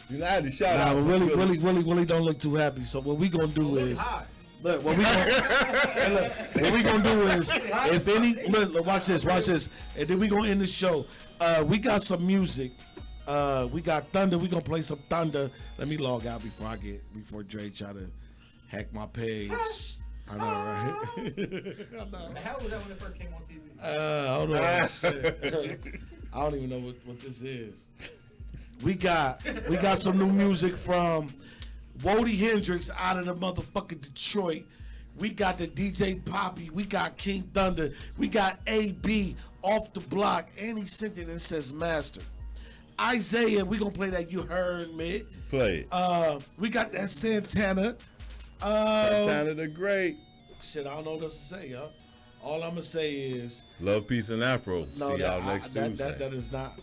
You know, I had to shout out. But Willie don't look too happy. So what we gonna do is, look, what we gonna do is, if any, look, watch this, and then we gonna end the show. We got some music. We got Thunder. We gonna play some Thunder. Let me log out before Dre try to hack my page. I know, right? I know. How was that when it first came on TV? Hold on. Shit. I don't even know what this is. We got some new music from Wody Hendrix out of the motherfucking Detroit. We got the DJ Poppy. We got King Thunder. We got AB off the block. And he sent it and says master. Isaiah, we gonna play that You Heard Me. Play it. We got that Santana. Santana the Great. Shit, I don't know what else to say, y'all. All I'm gonna say is love, peace, and Afro. No, see y'all next Tuesday. That is not.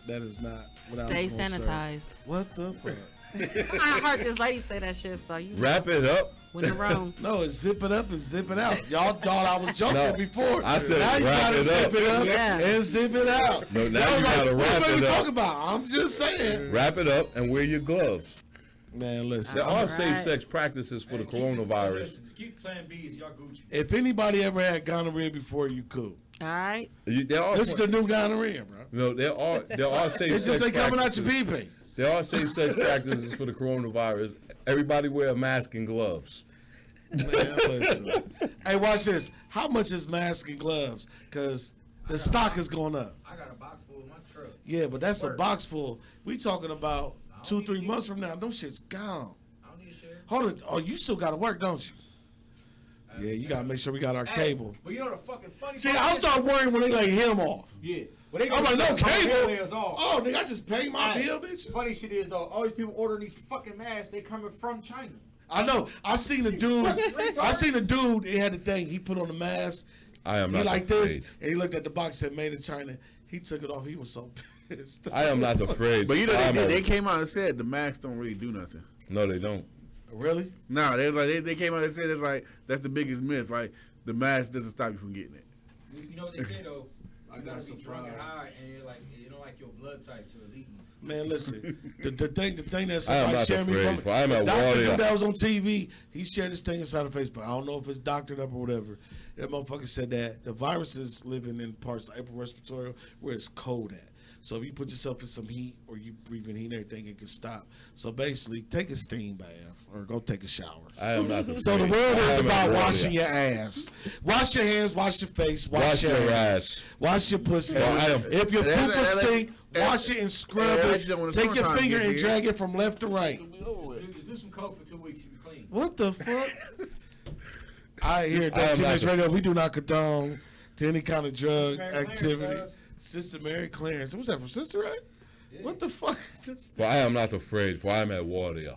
What Stay sanitized. What the fuck? I heard this lady say that shit, so you wrap it up. When you're wrong. No, it's zip it up and zip it out. Y'all thought I was joking before. I said now you wrap gotta it zip up. it up and zip it out. No, now you gotta wrap what it we up. talking about? I'm just saying. Wrap it up and wear your gloves. Man, listen. There are safe sex practices for the coronavirus. Just keep playing B's, y'all Gucci. If anybody ever had gonorrhea before, you cool. All right. This is the new gonorrhea, bro. No, there are safe it's sex just they coming out your practices. pee-pee. There are safe sex practices for the coronavirus. Everybody wear a mask and gloves. Man, listen. Hey, watch this. How much is mask and gloves? Because the stock is going up. I got a box full in my truck. Yeah, but that's a box full. We talking about 2-3 months from now. Them shit's gone. I don't need shit. Hold on. Oh, you still got to work, don't you? Yeah, you got to make sure we got our cable. But you know the fucking funny See, I'll start worrying when they lay him off. Yeah. Well, they I'm like, no cable. Off. Oh, nigga, I just paid my bill, bitch. Funny shit is, though, all these people ordering these fucking masks, they coming from China. I know. I seen a dude. He had the thing. He put on the mask. I am he not like afraid. this, and he looked at the box that made in China. He took it off. He was so pissed. I am not afraid. But you know, they came out and said the masks don't really do nothing. No, they don't. Really? No, they came out and said it's like that's the biggest myth. Like the mask doesn't stop you from getting it. You know what they say though? You gotta be drunk and high, and you're like, you don't like your blood type to leave. Man, listen. the thing that I am somebody not shared me afraid. from I'm the at doctor Warrior. that was on TV. He shared this thing inside of Facebook. I don't know if it's doctored up or whatever. That motherfucker said that the viruses living in parts of upper respiratory where it's cold at. So if you put yourself in some heat or you breathe in heat and everything, it can stop. So basically, take a steam bath or go take a shower. I am not afraid. So the world is I am about at washing Warrior. your ass. Wash your hands, wash your face, wash your ass. Wash your pussy. Well, If your pooper stink, wash it and scrub it. Take your finger and drag it from left to right. Just do some coke for 2 weeks, you be clean. What the fuck? I hear WTMH Radio. We do not condone to any kind of drug activity. Sister Mary Clarence. What's that from Sister Act? Yeah. What the fuck? For I am not afraid, for I am at war there.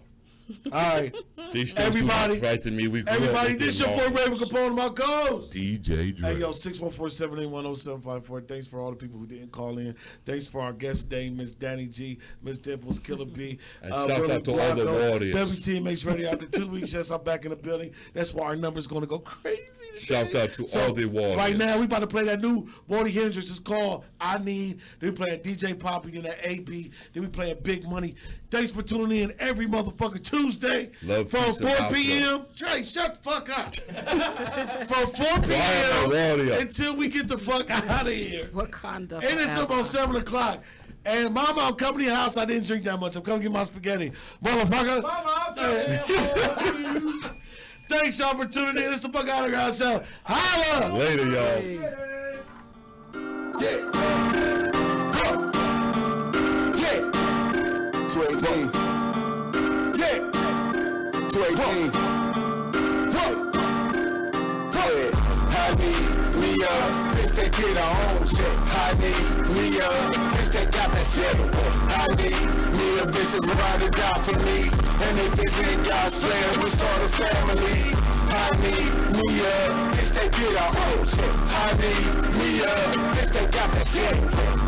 All right. These things do not frighten me. We everybody, this your boy Raven Capone, my ghost. DJ Dre. Hey, yo, 614-781-0754. Thanks for all the people who didn't call in. Thanks for our guest today, Miss Danny G, Miss Dimples, Killer B. And shout out to all the warriors. WTMH Radio after 2 weeks. Yes, I'm back in the building. That's why our number's going to go crazy today. Shout out to all the warriors. Right now, we about to play that new Wardy Hendrix. It's called I Need. Then we playing DJ Poppy, then that AP. Then we playing Big Money. Thanks for tuning in every motherfucking Tuesday. Love from 4 p.m. Trey, shut the fuck up. From 4 p.m. until we get the fuck out of here. What kind of? And it's about 7 o'clock. And Mama, I'm coming to your house. I didn't drink that much. I'm coming to get my spaghetti. Motherfucker. Mama, thanks, y'all, for tuning in. It's the Buckeye Underground Show. Holla. Later, y'all. Yeah. 218. Yeah. 218. I need me a bitch that get her own shit. I need me a bitch that got that shit. I need me a bitch that's ride or die for me. And if it's in God's plan, we start a family. I need me a bitch that get her own shit. I need me a bitch that got that shit.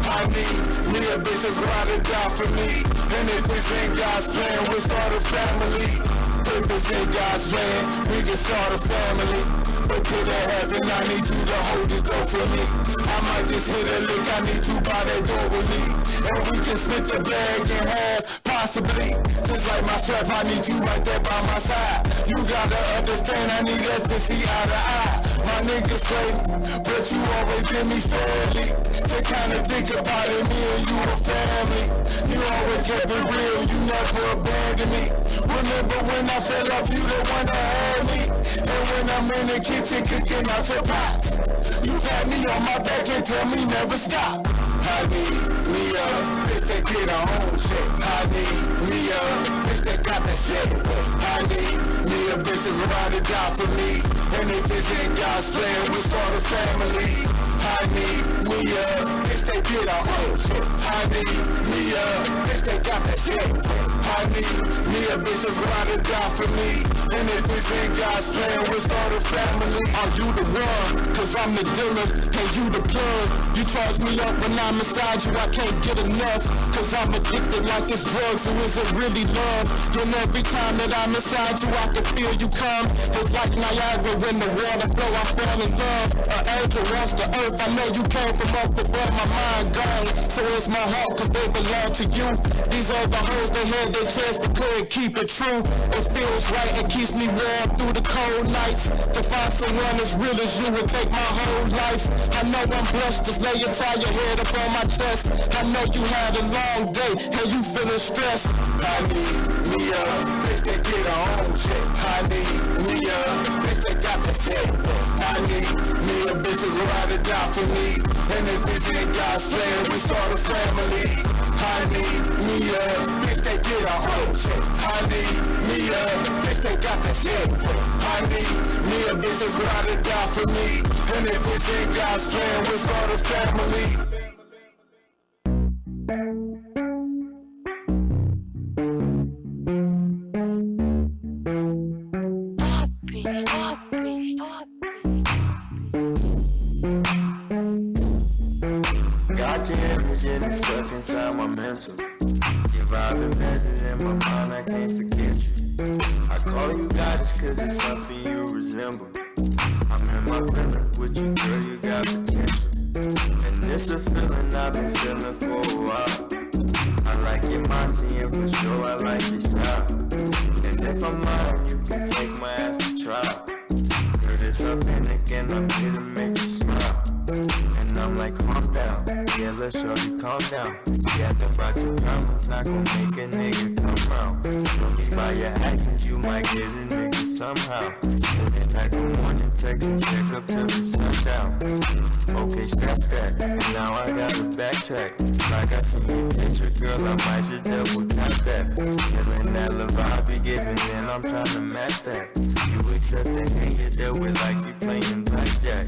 I need me a bitch that's ride or die for me. And if it's in God's plan, we start a family. If it's in God's plan, we can start a family. But till that happen, I need you to hold the door for me. I might just hit a lick, I need you by that door with me. And we can split the bag in half, possibly. Just like my strap, I need you right there by my side. You gotta understand, I need us to see eye to eye. My niggas play me, but you always give me fairly. To kinda think about it, me and you a family. You always kept it real, you never abandoned me. Remember when I fell off, you the one that had me. And when I'm in the kitchen cooking out your pots, you had me on my back and tell me never stop. I need me a bitch that get her own shit. I need me a bitch that got that shit. I need me a bitch that's ride or die for me. And if it's in God's plan, we start a family. I need me a bitch that get her own shit. I need me a bitch that got that shit. I need me a bitch that's ride or die for me. And if it's in God's plan, we start a family. Are you the one? Cause I'm the dealer and you the plug. You charge me up when I'm inside you, I can't get enough. Cause I'm addicted like it's drugs, so is it really love? And every time that I'm inside you, I can feel you come. It's like Niagara when the water flow, I fall in love. An angel walks the earth, I know you came from up above, my mind gone. So it's my heart, cause they belong to you. These are the hoes that had their chance but couldn't keep it true. It feels right and keeps me warm through the cold nights. To find someone as real as you would take my whole life. I know I'm blessed, just lay your entire head up on my chest. I know you had a long day and you feeling stressed. I need me a bitch that get her own shit. I need me a bitch that got the shit. I need me a bitch that's ride or die for me. And if it's in God's plan, we start a family. I need me a bitch that get her own shit. I need me a bitch that got the shit. I need me a bitch that's ride or die for me. And if it's in God's plan, we start a family. Got your image and it's stuck inside my mental. Your vibe embedded in my mind, I can't forget you. I call you goddess cause it's something you resemble. I'm in my feelings with you, girl, you got potential. And it's a feeling I've been feeling for a while. I like your mindset and for sure I like your style. And if I'm lying, you can take my ass to trial. Girl, it's authentic and I'm here to make you smile. And I'm like, calm down. Yeah, let's shorty, calm down. Yapping about your problems, not gon' make a nigga come round. Show me by your actions, you might get a nigga somehow. Sending back the morning text and check up till the sundown. Okay, scratch that, and now I gotta backtrack. Like I see your picture, girl, I might just double tap that. Feeling that love I be giving, and I'm trying to match that. You accept the hand you dealt with like you playing blackjack.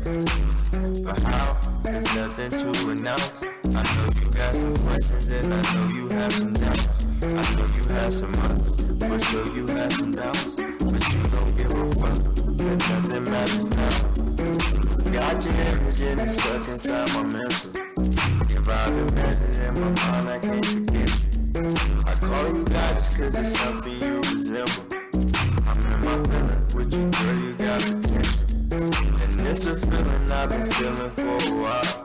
But how? There's nothing to announce. I know you got some questions and I know you have some doubts. I know you have some ups, for sure you have some downs. But you don't give a fuck, that nothing matters now. Got your image and it's stuck inside my mental. Your vibe embedded in my mind, I can't forget you. I call you goddess cause it's something you resemble. I'm in my feelings with you, girl, you got potential. And it's a feeling I've been feeling for a while.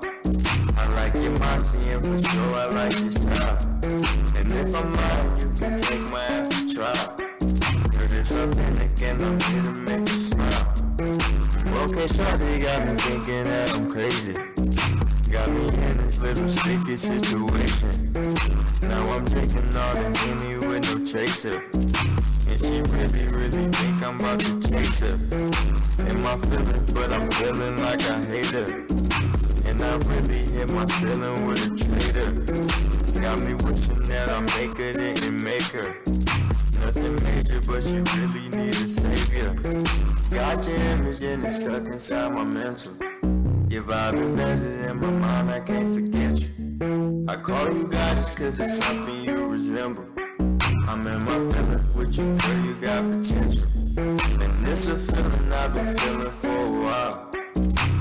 I like your moxie and for sure I like your style. And if I'm lying, you can take my ass to trial. Girl, it's authentic and I'm here to make you smile. Okay, shawty got me thinking that I'm crazy. Got me in this little sticky situation. Now I'm drinking all the Henny with no chaser. And she really think I'm about to chase her. In my feelings, but I'm feeling like I hate her. And I really hit my ceiling with a traitor. Got me wishing that I make her, didn't make her. Nothing major, but she really need a savior. Got your image and it's stuck inside my mental. Your vibe embedded in my mind, I can't forget you. I call you goddess cause it's something you resemble. I'm in my feeling with you, girl, you got potential. And it's a feeling I've been feeling for a while.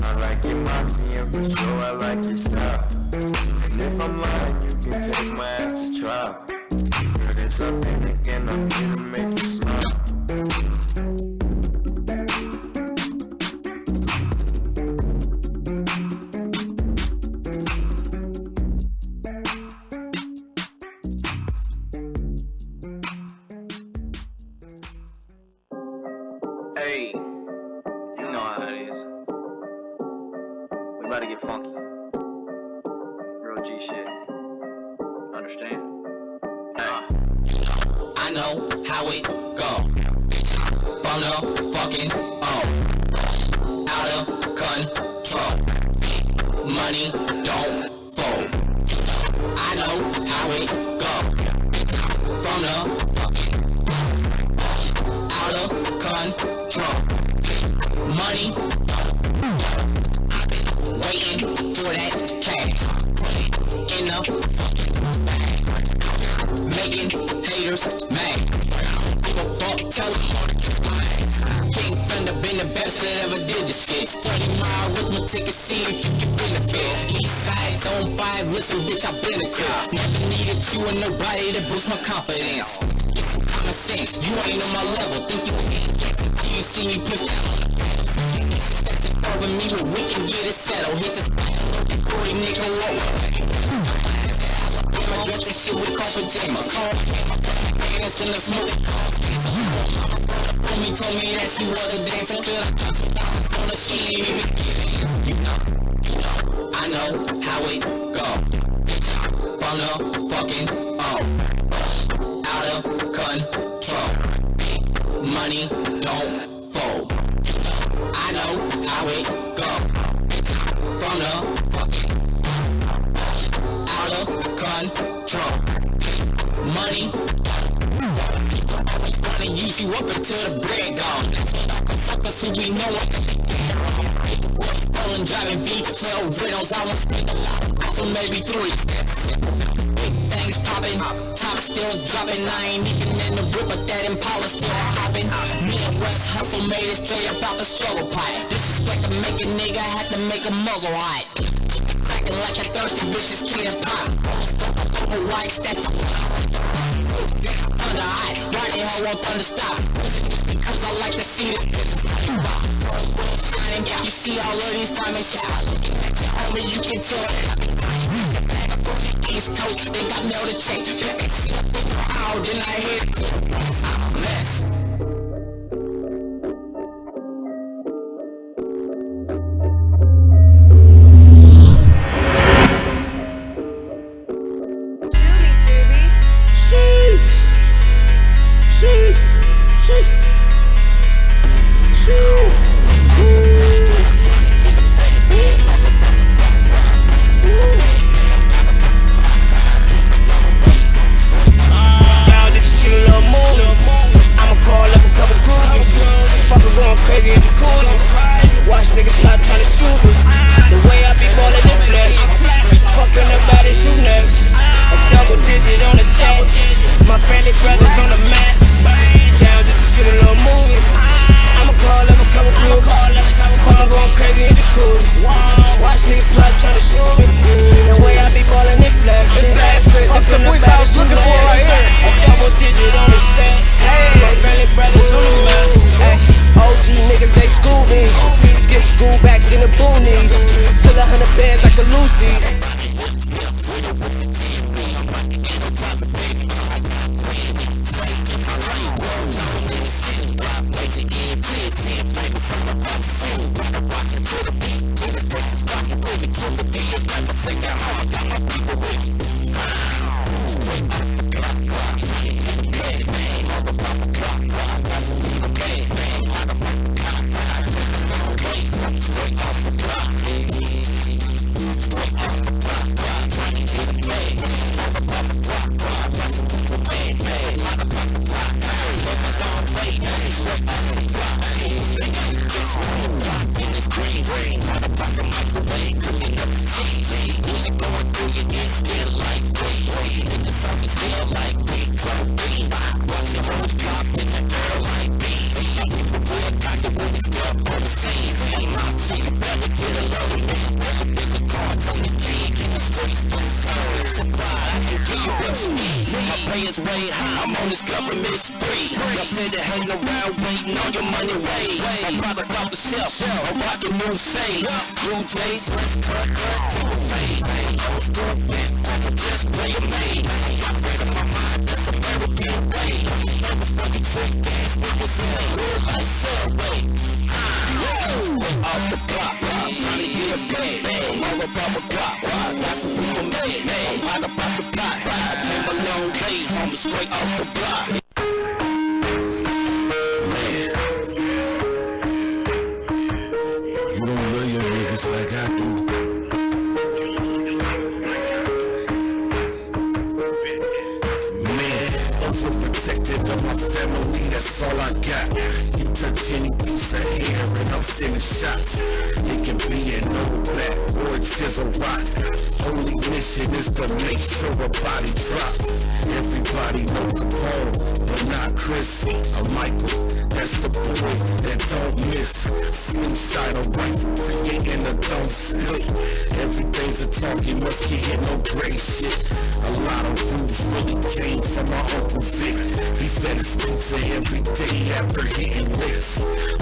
I like your moxie and for sure I like your style. And if I'm lying, you can take my ass to trial. Girl, it's authentic and I'm here to make you smile. Hey, you know how it is. We about to get funky. Real G shit. Understand? I know how it go. From the fucking out of control. Money don't fold. I know how it go. From the fucking out of control. Money I've been waiting for that cash. In the fucking bag. Making haters mad. Give a fuck, tell them all to kiss my ass. King Thunder been the best that ever did this shit. 30 mile arithmetic and see if you can benefit. East side's on 5, listen bitch, I been a crib. Never needed you and nobody to boost my confidence. Get some common sense, you ain't on my level. Think you ain't until you see me push down on the pedals. Over me, but we can get it settled. Hit this booty nigga, what? I'm dressed in shit with cold pajamas. Pants in the smoke. Homie told me that she was a dancer. Could I drop some dollars on her? She ain't even get you know, I know how it go. From the fucking out of control. Money don't fold. I know how it go. From the fucking out of control. Money trying to use you up until the bread gone. Fuckers who we know rolling, driving V12 riddles. I won't spend a lot for maybe 3 big things popping, top still dropping. I ain't even in the whip, but that Impala still hopping. Midwest hustle made it straight up out the struggle pot. Disrespect to make a nigga had to make a muzzle hot. Cracking like a thirsty bitch is can't pop. White that's the under hot. Why the hell won't thunder stop? Because I like to see this shining. You see all of these diamonds shine. Homie, you can tell that East Coast, they got mail to check. Out, then I hit it. I'm a mess. in the boonies. Till 100 bands like a Lucy. Is way high, I'm on this government spree. Y'all said to hang around waiting on your money way. I'm product off the shelf, I'm rocking new Sage. Blue Jays, fresh cut, to the fade. Old school fit, I can just play a maid. Operate on my mind, that's American way. Motherfucking trick ass niggas in the hood like Subway. Straight off the block, I'm trying to get a bag. All about my guap, got some people mad. I'm hot about the pot, I came a long way. I'm straight off the block. You don't love your niggas like I do. Man, overprotected of my family, that's all I got. You touch any piece of hair and I'm sending shots. It can be an old bat or a chisel rock. Only mission is to make sure a body drop. Everybody know Capone, but not Chris or Michael. That's the boy that don't miss. Slingshot a rifle, creating a don't split. Everything's a talking, must get hit, no gray shit. A lot of rules really came from my Uncle Vic. He fed his pizza every day after hitting licks.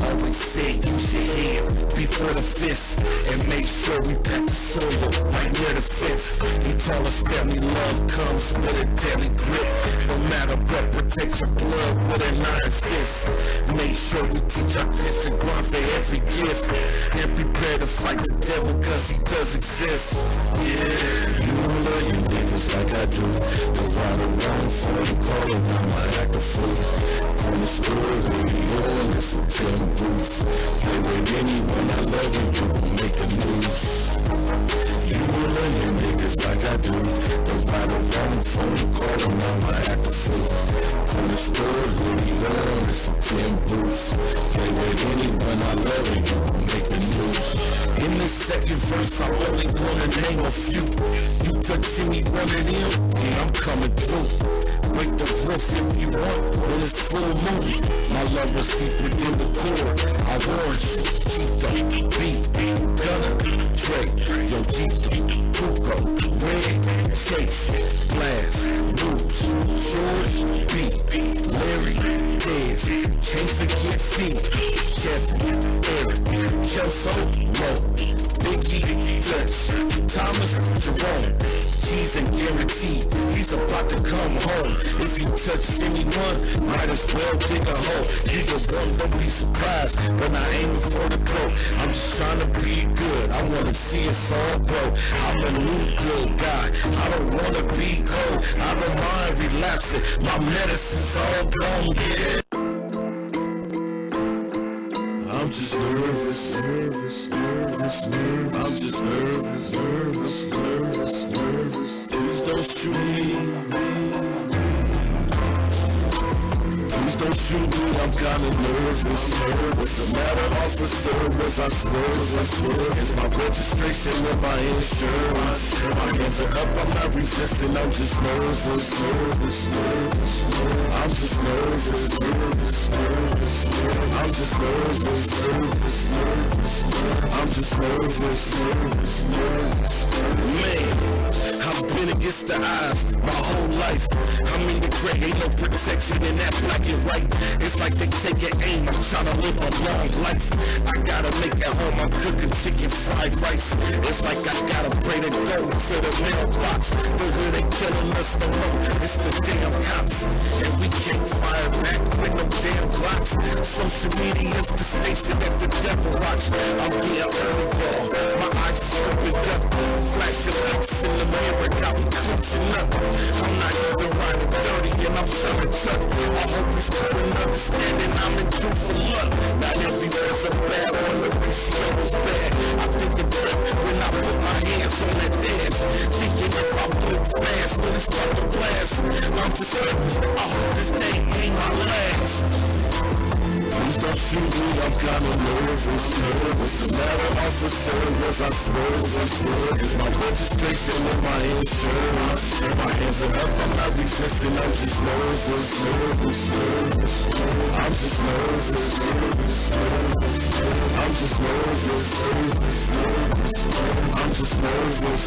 Always said use your head before the fist, and make sure we pack the soil right near the fence. He told us family love comes with a deadly grip. No matter what, protect your blood with an iron fist. Make sure we teach our kids to grind for every gift, and prepare to fight the devil cause he does exist. Yeah, you don't love your niggas like I do. The ride around phone call it, I'ma act a fool. On the store, radio, listen to them boots. Play with anyone I love and you gon' make the news. You don't love your niggas like I do. The ride around phone call it, I'ma act a fool. On the store, radio, listen to them boots. Play with anyone I love and you gon' make the news. In the second verse, I'm only gonna name a few. You touch any one of them, yeah, I'm coming through. Break the roof if you want, when it's full moon. My love is deeper than the core. I warrant you, Keto, beat, Gunner, Dre, Yo Keto, Puko, Red, Chase, Blast, Moves, George, B, Larry, Dez, can't forget Fee, Kevin, Eric, Kelso, Mo, Biggie, Dutch, Thomas, Jerome, Keys and Guaranteed, he's about to come home. If you touch anyone, might as well dig a hole. Either one, don't be surprised when I aim for the throat. I'm just trying to be good, I wanna see us all grow. I'm a new good guy, I don't wanna be cold. I don't mind relapsing, my medicine's all gone, yeah. I'm just nervous, nervous, nervous, nervous. I'm just nervous, nervous, nervous, nervous. Please don't shoot me. Please don't shoot me, I'm kinda nervous. What's the matter, officer? Was I swerve? Is my registration with my insurance? My hands are up, I'm not resisting, I'm just nervous. Nervous, nervous, nervous. I'm just nervous, nervous, nervous, nervous. I'm just nervous, nervous, nervous, nervous. I'm just nervous, nervous, nervous. Man, I've been against the odds my whole life. I'm in the gray, ain't no protection in that black it right. It's like they taking aim, I'm trying to live a long life. I gotta make it home, I'm cooking chicken fried rice. It's like I gotta pray to go to the mailbox. The way they killing us, no, it's the damn cops. And we can't fire back with no damn blocks. Social media's the station that the devil watch. I'm getting early, y'all. My eyes opened up. Flashing lights in the mirror got me clenching up. I'm not even riding dirty and I'm trying to tuck. I hope it's cool and understanding I'm in due for luck. Not every word's a bad one, the ratio is bad. I think of death when I put my hands on that dash. Thinking if I blink fast, when it start to blast. I'm just nervous, I hope this day ain't my last. Please don't shoot me, I'm kinda nervous. What's the matter, officer? Was I swerve? Is my registration with my insurance? My hands are up, I'm not resisting, I'm just nervous. I'm just nervous. I'm just nervous. I'm just nervous.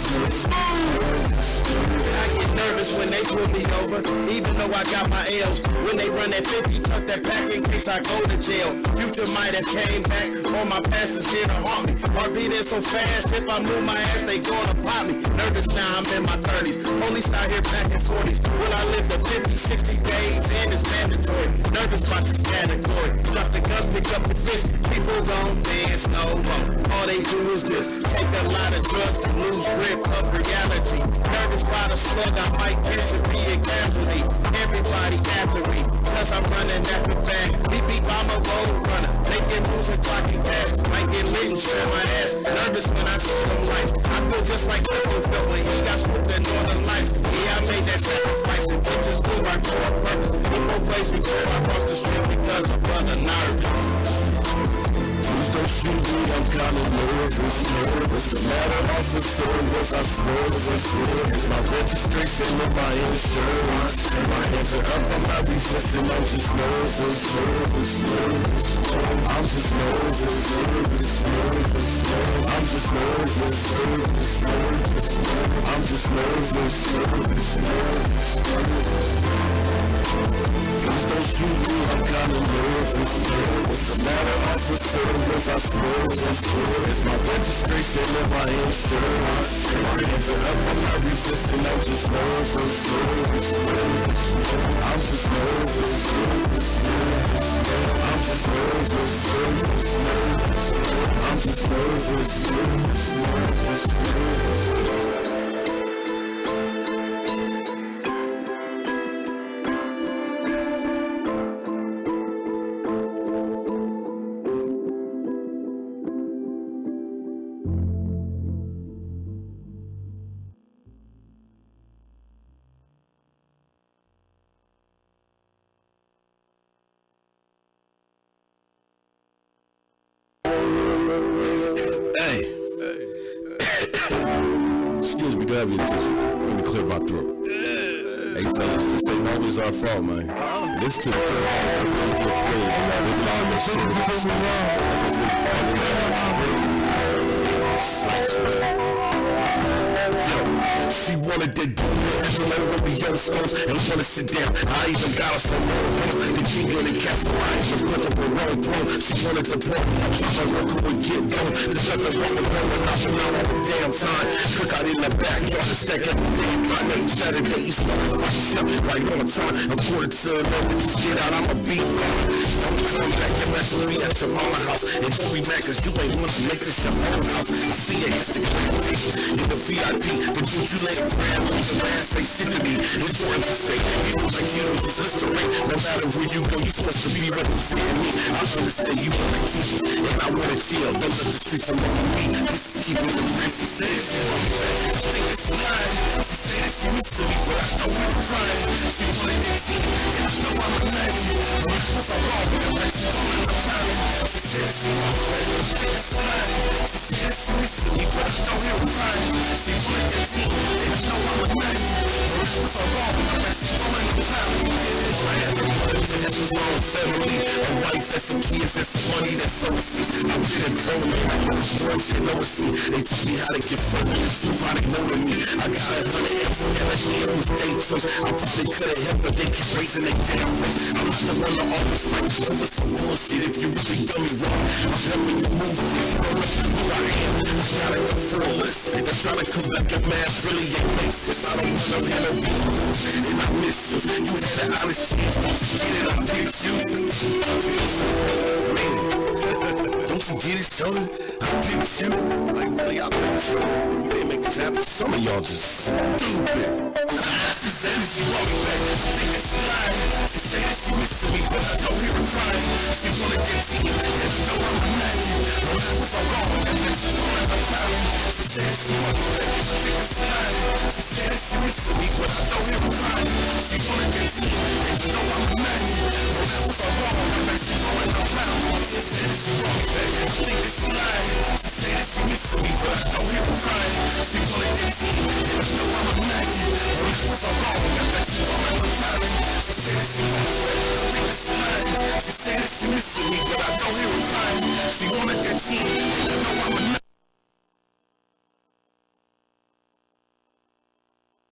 I get nervous when they pull me over, even though I got my L's. When they run that 50, tuck that pack in case I go to jail. Future might have came back, all my past is here to haunt me. Heartbeat is so fast, if I move my ass, they gonna pop me. Nervous now, I'm in my 30s. Police out here packing 40s. Will I live the 50, 60 days in? It's mandatory. Nervous about this category. Drop the guns, pick up the fish. People gon' dance no more. All they do is this. Take a lot of drugs to lose grip of reality. Nervous by the slug, I might catch and be a casualty. Everybody after me, cause I'm running at the back. Beep beep, I'm a road runner. Making moves and clocking cash. Might get lit and share my ass. Nervous when I see them lights. I feel just like Clifton felt when he got swooped in Northern Lights. Yeah, I made that sacrifice and teachers move right for a purpose. We both place we clear across the street because of brother nervous. Please don't shoot me, I'm kinda nervous. What's the matter, officer? Was I swerve? Is my registration with my insurance? My hands are up, I'm not resisting, I'm just nervous. I'm just nervous. I'm just nervous. I'm just nervous. Please don't shoot me, I'm kinda nervous. What's the matter, officer? Was I swerve? Is my registration with my insurance? My hands are up, I'm not resisting, I'm just nervous. I'm just nervous. I'm just nervous. I'm just nervous. Excuse me, do I have your attention? Let me clear my throat. Hey fellas, this ain't always our fault, man. This to the third guys that really get played. This is all that shit. Slacks, man. She wanted that dude with the other stones and wanna sit down. I even got her some more home. The king of the castle, I even put up a wrong throne. She wanted to pump me, I'm trying to work who would get done. There's nothing wrong with going out and out all the damn time. Cook out in the backyard and stack up the damn time. Every Saturday you start to fight shit right on time. According to the numbers, just get out, I'ma be fine. Don't come back and mess with me at your mama house. And don't be mad cause you ain't want to make this your own house. I see you Instagram page in the VIP. The dude you let grab on the man say shit to me. It's going to say, you look like you don't use history. No matter where you go, you supposed to be representing me. I understand you wanna keep me, and I wanna chill. Don't let the streets alone me. This is keeping the rest. She said it's wrong, I think it's lying. She said that she was silly, but I know we were crying. She wanted that tea, and I know I'm a lady. What's so wrong with the rest of them? I'm tired. She said it's wrong, I think it's lying. She said that she was silly, but I know we were crying. She wanted that tea, and I know I'm a lady. What's so wrong with the rest of them? I'm tired. I have to a grown family, a wife and some kids and some money that's overseas. I'm getting grown, boy, shit know it's me. They taught me how to get further, nobody know to me. I got 100 F's and a hand with dates. I probably could've helped, but they keep raising their damn rates. I'm not the one to always fight over some bullshit. If you really done me wrong, I'm helping you move. If you don't know who I am, I gotta go for a list. They're trying to come back at mad, really ain't make sense. I don't wanna have no beef, and I miss you. You had an honest chance, don't forget it, I picked you. Don't forget it, Shorty, I picked you. Like really, I picked you. You didn't make this happen. Some of y'all just stupid. She said that she walked back, I think it's lying. She said that she missing me, but I don't hear her crying. She wanna get to me, and know I'm a man. No matter what's so wrong, and that's the one I'm crying. She said that she walked back, I think it's lying. She said that she missing me, but I don't hear her crying. She wanna get to me, and know I'm a man. No matter what's so wrong, and that's the one I'm crying. She said that she walked back, I think it's lying. She said that she missing me, but I don't hear